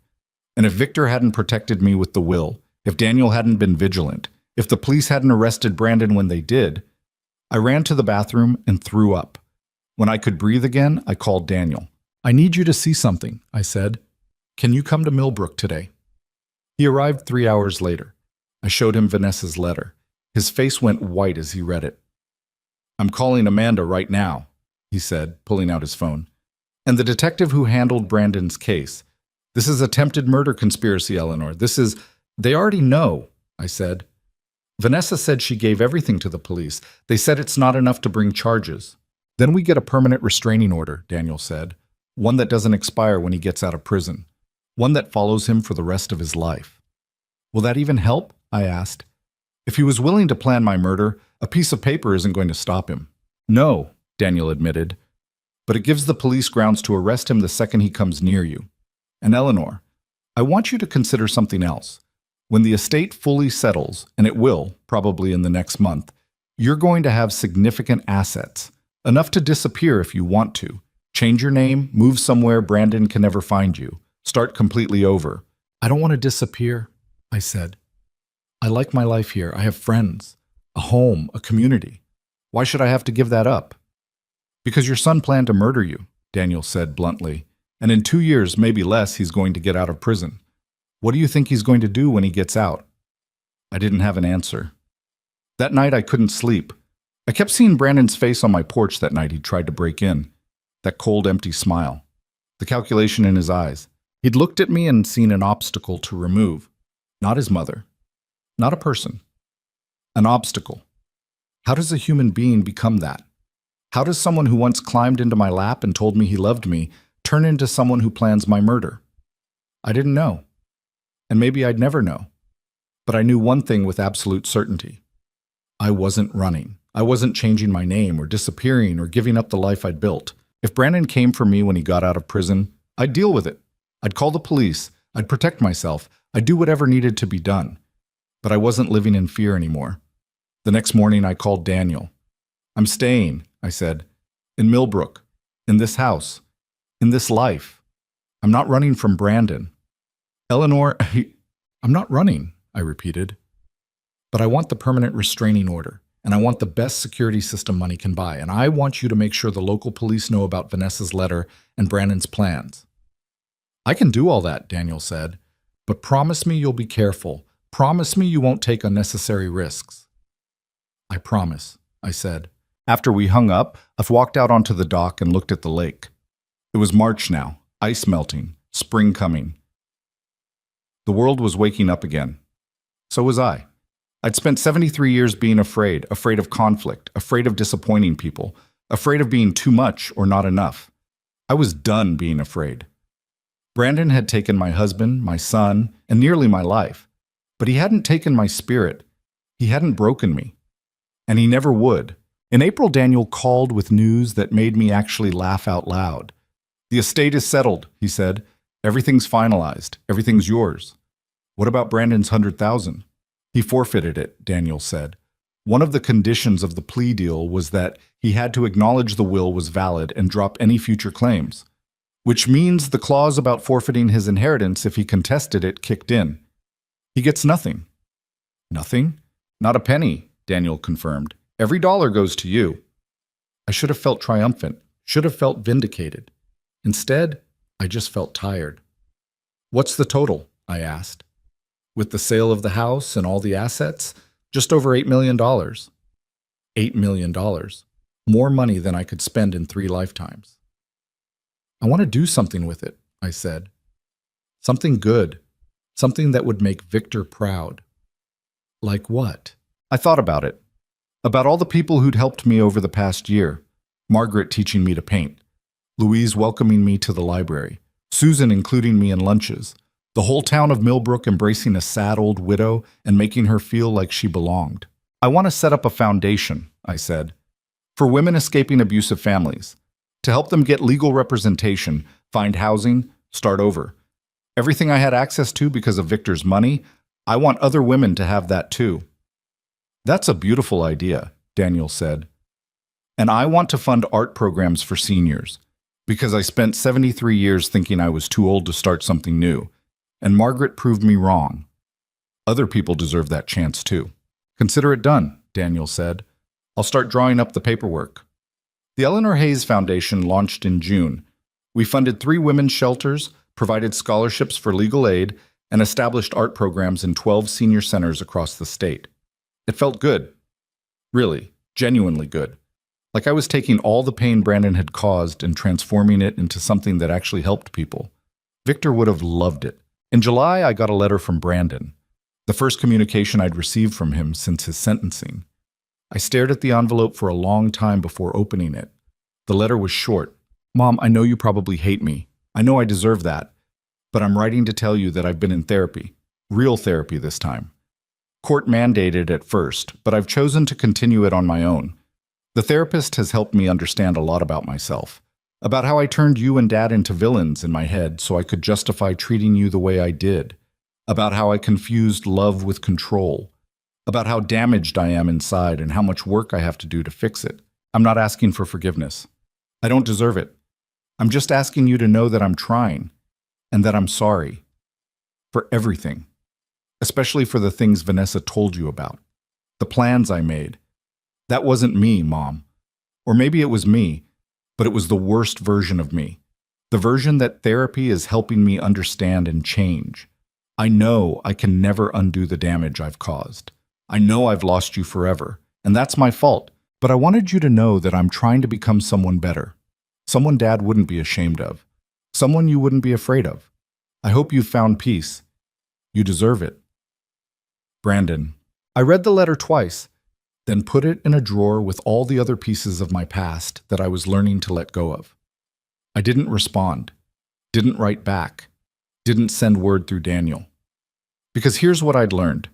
And if Victor hadn't protected me with the will, if Daniel hadn't been vigilant, if the police hadn't arrested Brandon when they did, I ran to the bathroom and threw up. When I could breathe again, I called Daniel. I need you to see something, I said. Can you come to Millbrook today? He arrived 3 hours later. I showed him Vanessa's letter. His face went white as he read it. I'm calling Amanda right now, he said, pulling out his phone. And the detective who handled Brandon's case. This is attempted murder conspiracy, Eleanor. They already know, I said. Vanessa said she gave everything to the police. They said it's not enough to bring charges. Then we get a permanent restraining order, Daniel said. One that doesn't expire when he gets out of prison. One that follows him for the rest of his life. Will that even help? I asked. If he was willing to plan my murder, a piece of paper isn't going to stop him. No, Daniel admitted. But it gives the police grounds to arrest him the second he comes near you. And Eleanor, I want you to consider something else. When the estate fully settles, and it will, probably in the next month, you're going to have significant assets, enough to disappear if you want to. Change your name, move somewhere Brandon can never find you. Start completely over. I don't want to disappear, I said. I like my life here. I have friends, a home, a community. Why should I have to give that up? Because your son planned to murder you, Daniel said bluntly, and in 2 years, maybe less, he's going to get out of prison. What do you think he's going to do when he gets out? I didn't have an answer. That night I couldn't sleep. I kept seeing Brandon's face on my porch that night he tried to break in. That cold, empty smile. The calculation in his eyes. He'd looked at me and seen an obstacle to remove. Not his mother. Not a person. An obstacle. How does a human being become that? How does someone who once climbed into my lap and told me he loved me turn into someone who plans my murder? I didn't know. And maybe I'd never know. But I knew one thing with absolute certainty. I wasn't running. I wasn't changing my name or disappearing or giving up the life I'd built. If Brandon came for me when he got out of prison, I'd deal with it. I'd call the police. I'd protect myself. I'd do whatever needed to be done. But I wasn't living in fear anymore. The next morning I called Daniel. I'm staying, I said, in Millbrook, in this house, in this life. I'm not running from Brandon. Eleanor, I'm not running, I repeated. But I want the permanent restraining order, and I want the best security system money can buy, and I want you to make sure the local police know about Vanessa's letter and Brandon's plans. I can do all that, Daniel said, but promise me you'll be careful. Promise me you won't take unnecessary risks. I promise, I said. After we hung up, I walked out onto the dock and looked at the lake. It was March now, ice melting, spring coming. The world was waking up again. So was I. I'd spent 73 years being afraid of conflict, afraid of disappointing people, afraid of being too much or not enough. I was done being afraid. Brandon had taken my husband, my son, and nearly my life. But he hadn't taken my spirit. He hadn't broken me. And he never would. In April, Daniel called with news that made me actually laugh out loud. The estate is settled, he said. Everything's finalized. Everything's yours. What about Brandon's $100,000? He forfeited it, Daniel said. One of the conditions of the plea deal was that he had to acknowledge the will was valid and drop any future claims, which means the clause about forfeiting his inheritance if he contested it kicked in. He gets nothing. Nothing? Not a penny, Daniel confirmed. Every dollar goes to you. I should have felt triumphant, should have felt vindicated. Instead, I just felt tired. What's the total? I asked. With the sale of the house and all the assets, just over $8 million. $8 million. More money than I could spend in 3 lifetimes. I want to do something with it, I said. Something good. Something that would make Victor proud. Like what? I thought about it. About all the people who'd helped me over the past year. Margaret teaching me to paint. Louise welcoming me to the library. Susan including me in lunches. The whole town of Millbrook embracing a sad old widow and making her feel like she belonged. I want to set up a foundation, I said, for women escaping abusive families, to help them get legal representation, find housing, start over. Everything I had access to because of Victor's money, I want other women to have that too. That's a beautiful idea, Daniel said. And I want to fund art programs for seniors, because I spent 73 years thinking I was too old to start something new, and Margaret proved me wrong. Other people deserve that chance too. Consider it done, Daniel said. I'll start drawing up the paperwork. The Eleanor Hayes Foundation launched in June. We funded 3 women's shelters, provided scholarships for legal aid, and established art programs in 12 senior centers across the state. It felt good. Really, genuinely good. Like I was taking all the pain Brandon had caused and transforming it into something that actually helped people. Victor would have loved it. In July, I got a letter from Brandon, the first communication I'd received from him since his sentencing. I stared at the envelope for a long time before opening it. The letter was short. Mom, I know you probably hate me. I know I deserve that. But I'm writing to tell you that I've been in therapy. Real therapy this time. Court mandated at first, but I've chosen to continue it on my own. The therapist has helped me understand a lot about myself. About how I turned you and Dad into villains in my head so I could justify treating you the way I did. About how I confused love with control. About how damaged I am inside and how much work I have to do to fix it. I'm not asking for forgiveness. I don't deserve it. I'm just asking you to know that I'm trying and that I'm sorry. For everything. Especially for the things Vanessa told you about. The plans I made. That wasn't me, Mom. Or maybe it was me, but it was the worst version of me. The version that therapy is helping me understand and change. I know I can never undo the damage I've caused. I know I've lost you forever, and that's my fault, but I wanted you to know that I'm trying to become someone better. Someone Dad wouldn't be ashamed of. Someone you wouldn't be afraid of. I hope you've found peace. You deserve it. Brandon. I read the letter twice, then put it in a drawer with all the other pieces of my past that I was learning to let go of. I didn't respond, didn't write back, didn't send word through Daniel. Because here's what I'd learned.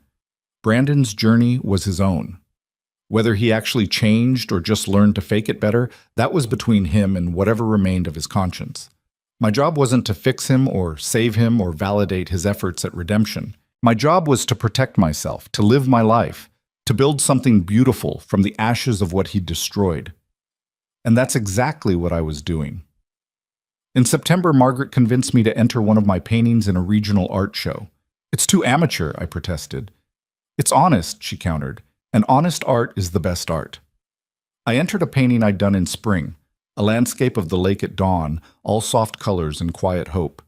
Brandon's journey was his own. Whether he actually changed or just learned to fake it better, that was between him and whatever remained of his conscience. My job wasn't to fix him or save him or validate his efforts at redemption. My job was to protect myself, to live my life, to build something beautiful from the ashes of what he'd destroyed. And that's exactly what I was doing. In September, Margaret convinced me to enter one of my paintings in a regional art show. It's too amateur, I protested. It's honest, she countered, and honest art is the best art. I entered a painting I'd done in spring, a landscape of the lake at dawn, all soft colors and quiet hope.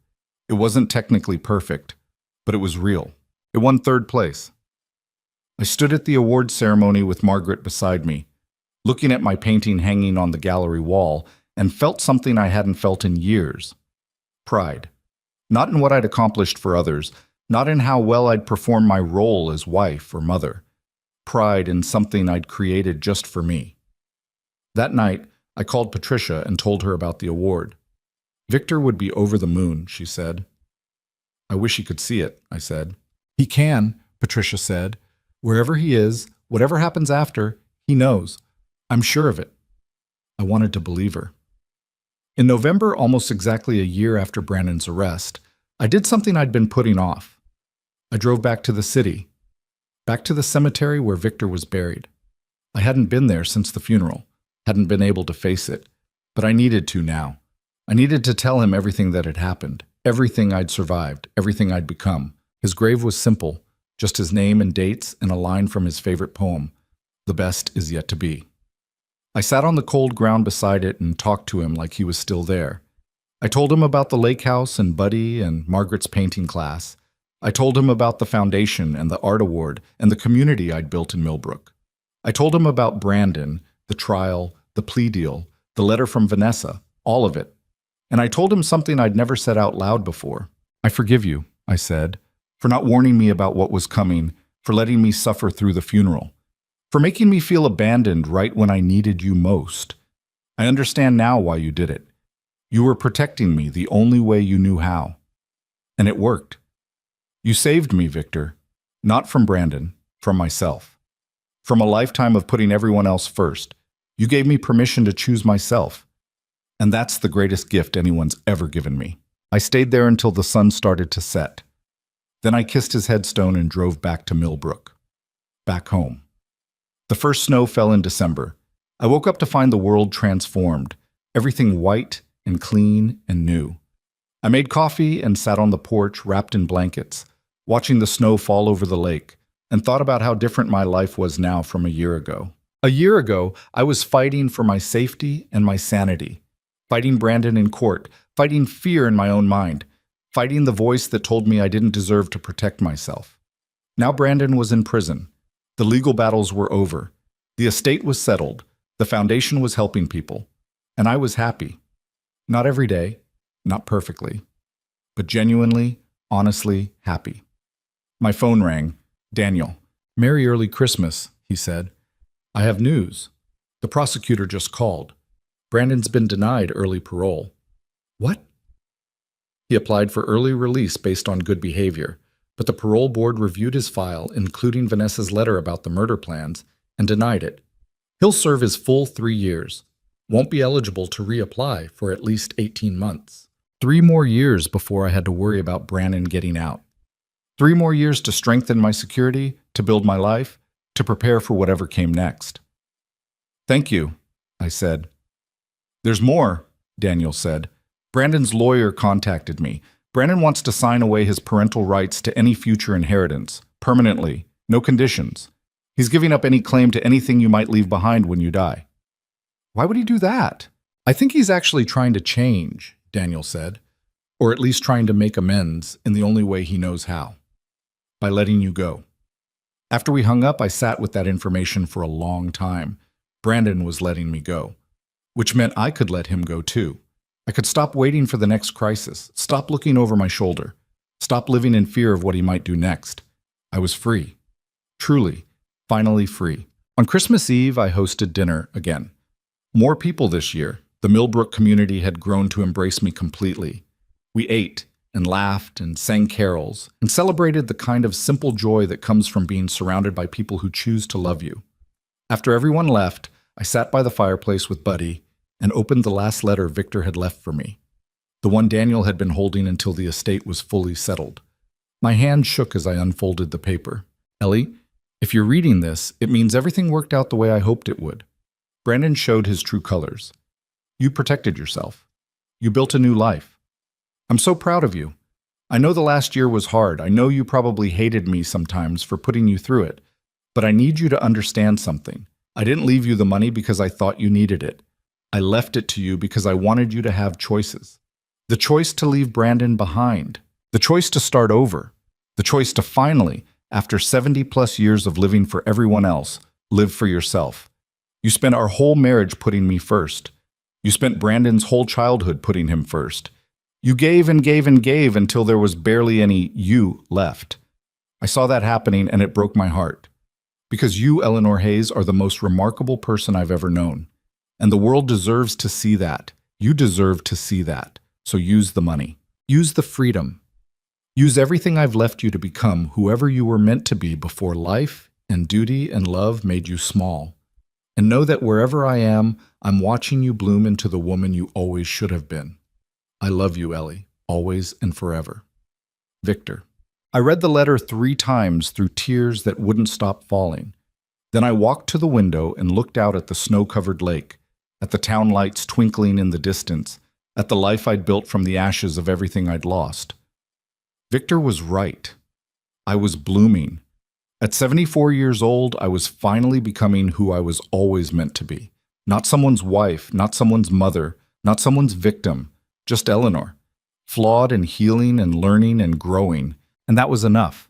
It wasn't technically perfect, but it was real. It won 3rd place. I stood at the award ceremony with Margaret beside me, looking at my painting hanging on the gallery wall, and felt something I hadn't felt in years. Pride. Not in what I'd accomplished for others, not in how well I'd performed my role as wife or mother. Pride in something I'd created just for me. That night, I called Patricia and told her about the award. Victor would be over the moon, she said. I wish he could see it, I said. He can, Patricia said. Wherever he is, whatever happens after, he knows. I'm sure of it. I wanted to believe her. In November, almost exactly a year after Brandon's arrest, I did something I'd been putting off. I drove back to the city, back to the cemetery where Victor was buried. I hadn't been there since the funeral, hadn't been able to face it, but I needed to now. I needed to tell him everything that had happened, everything I'd survived, everything I'd become. His grave was simple, just his name and dates and a line from his favorite poem, "The best is yet to be." I sat on the cold ground beside it and talked to him like he was still there. I told him about the lake house and Buddy and Margaret's painting class. I told him about the foundation and the art award and the community I'd built in Millbrook. I told him about Brandon, the trial, the plea deal, the letter from Vanessa, all of it. And I told him something I'd never said out loud before. I forgive you, I said, for not warning me about what was coming, for letting me suffer through the funeral, for making me feel abandoned right when I needed you most. I understand now why you did it. You were protecting me the only way you knew how. And it worked. You saved me, Victor. Not from Brandon, from myself. From a lifetime of putting everyone else first. You gave me permission to choose myself. And that's the greatest gift anyone's ever given me. I stayed there until the sun started to set. Then I kissed his headstone and drove back to Millbrook. Back home. The first snow fell in December. I woke up to find the world transformed, everything white and clean and new. I made coffee and sat on the porch wrapped in blankets, watching the snow fall over the lake, and thought about how different my life was now from a year ago. A year ago, I was fighting for my safety and my sanity, fighting Brandon in court, fighting fear in my own mind, fighting the voice that told me I didn't deserve to protect myself. Now Brandon was in prison. The legal battles were over. The estate was settled. The foundation was helping people. And I was happy. Not every day, not perfectly, but genuinely, honestly happy. My phone rang. Daniel. "Merry early Christmas," he said. "I have news. The prosecutor just called. Brandon's been denied early parole." "What?" He applied for early release based on good behavior, but the parole board reviewed his file, including Vanessa's letter about the murder plans, and denied it. He'll serve his full 3 years. Won't be eligible to reapply for at least 18 months. 3 more years before I had to worry about Brandon getting out. 3 more years to strengthen my security, to build my life, to prepare for whatever came next. "Thank you," I said. "There's more," Daniel said. "Brandon's lawyer contacted me. Brandon wants to sign away his parental rights to any future inheritance, permanently, no conditions. He's giving up any claim to anything you might leave behind when you die." "Why would he do that?" "I think he's actually trying to change," Daniel said, "or at least trying to make amends in the only way he knows how, by letting you go." After we hung up, I sat with that information for a long time. Brandon was letting me go, which meant I could let him go too. I could stop waiting for the next crisis, stop looking over my shoulder, stop living in fear of what he might do next. I was free. Truly, finally free. On Christmas Eve, I hosted dinner again. More people this year. The Millbrook community had grown to embrace me completely. We ate and laughed and sang carols and celebrated the kind of simple joy that comes from being surrounded by people who choose to love you. After everyone left, I sat by the fireplace with Buddy and opened the last letter Victor had left for me, the one Daniel had been holding until the estate was fully settled. My hand shook as I unfolded the paper. "Ellie, if you're reading this, it means everything worked out the way I hoped it would. Brandon showed his true colors. You protected yourself. You built a new life. I'm so proud of you. I know the last year was hard. I know you probably hated me sometimes for putting you through it. But I need you to understand something. I didn't leave you the money because I thought you needed it. I left it to you because I wanted you to have choices. The choice to leave Brandon behind. The choice to start over. The choice to finally, after 70+ years of living for everyone else, live for yourself. You spent our whole marriage putting me first. You spent Brandon's whole childhood putting him first. You gave and gave and gave until there was barely any you left. I saw that happening and it broke my heart. Because you, Eleanor Hayes, are the most remarkable person I've ever known. And the world deserves to see that. You deserve to see that. So use the money. Use the freedom. Use everything I've left you to become whoever you were meant to be before life and duty and love made you small. And know that wherever I am, I'm watching you bloom into the woman you always should have been. I love you, Ellie, always and forever. Victor. I read the letter 3 times through tears that wouldn't stop falling. Then I walked to the window and looked out at the snow-covered lake, at the town lights twinkling in the distance, at the life I'd built from the ashes of everything I'd lost. Victor was right. I was blooming. At 74 years old, I was finally becoming who I was always meant to be. Not someone's wife, not someone's mother, not someone's victim, just Eleanor. Flawed and healing and learning and growing. And that was enough.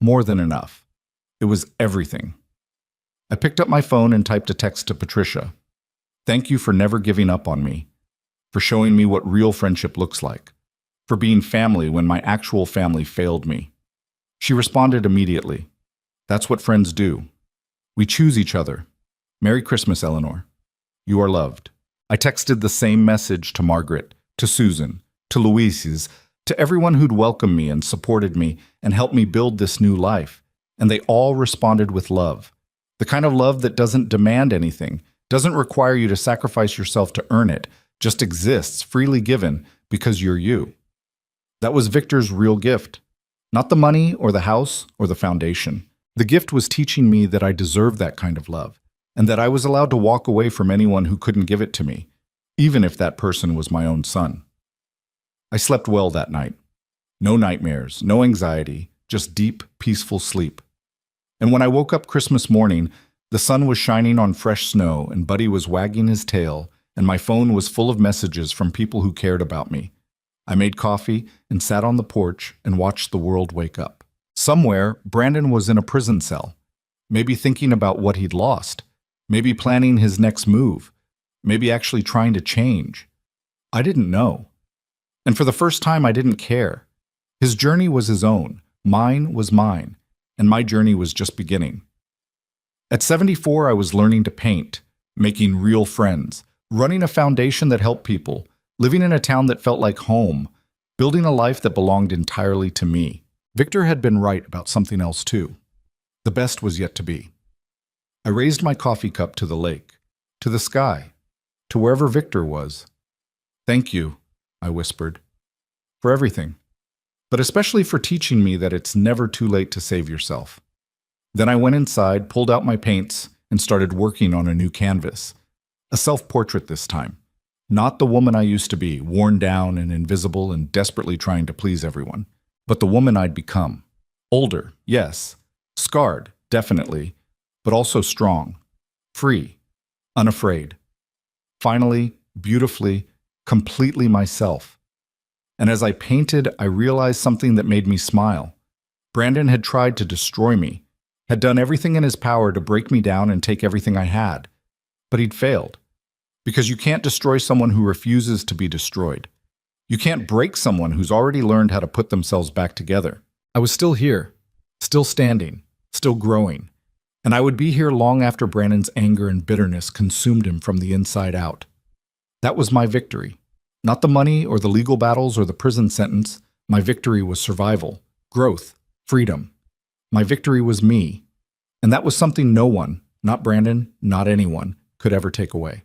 More than enough. It was everything. I picked up my phone and typed a text to Patricia. Thank you for never giving up on me. For showing me what real friendship looks like. For being family when my actual family failed me. She responded immediately. That's what friends do. We choose each other. Merry Christmas, Eleanor. You are loved. I texted the same message to Margaret, to Susan, to Louise's, to everyone who'd welcomed me and supported me and helped me build this new life. And they all responded with love. The kind of love that doesn't demand anything, doesn't require you to sacrifice yourself to earn it, just exists, freely given, because you're you. That was Victor's real gift. Not the money or the house or the foundation. The gift was teaching me that I deserved that kind of love, and that I was allowed to walk away from anyone who couldn't give it to me, even if that person was my own son. I slept well that night. No nightmares, no anxiety, just deep, peaceful sleep. And when I woke up Christmas morning, the sun was shining on fresh snow and Buddy was wagging his tail, and my phone was full of messages from people who cared about me. I made coffee and sat on the porch and watched the world wake up. Somewhere, Brandon was in a prison cell, maybe thinking about what he'd lost, maybe planning his next move, maybe actually trying to change. I didn't know. And for the first time, I didn't care. His journey was his own, mine was mine, and my journey was just beginning. At 74, I was learning to paint, making real friends, running a foundation that helped people, living in a town that felt like home, building a life that belonged entirely to me. Victor had been right about something else too. The best was yet to be. I raised my coffee cup to the lake, to the sky, to wherever Victor was. "Thank you," I whispered, "for everything, but especially for teaching me that it's never too late to save yourself." Then I went inside, pulled out my paints, and started working on a new canvas. A self-portrait this time. Not the woman I used to be, worn down and invisible and desperately trying to please everyone, but the woman I'd become. Older, yes. Scarred, definitely, but also strong. Free. Unafraid. Finally, beautifully, completely myself. And as I painted, I realized something that made me smile. Brandon had tried to destroy me, had done everything in his power to break me down and take everything I had. But he'd failed. Because you can't destroy someone who refuses to be destroyed. You can't break someone who's already learned how to put themselves back together. I was still here, still standing, still growing. And I would be here long after Brandon's anger and bitterness consumed him from the inside out. That was my victory. Not the money or the legal battles or the prison sentence. My victory was survival, growth, freedom. My victory was me. And that was something no one, not Brandon, not anyone, could ever take away.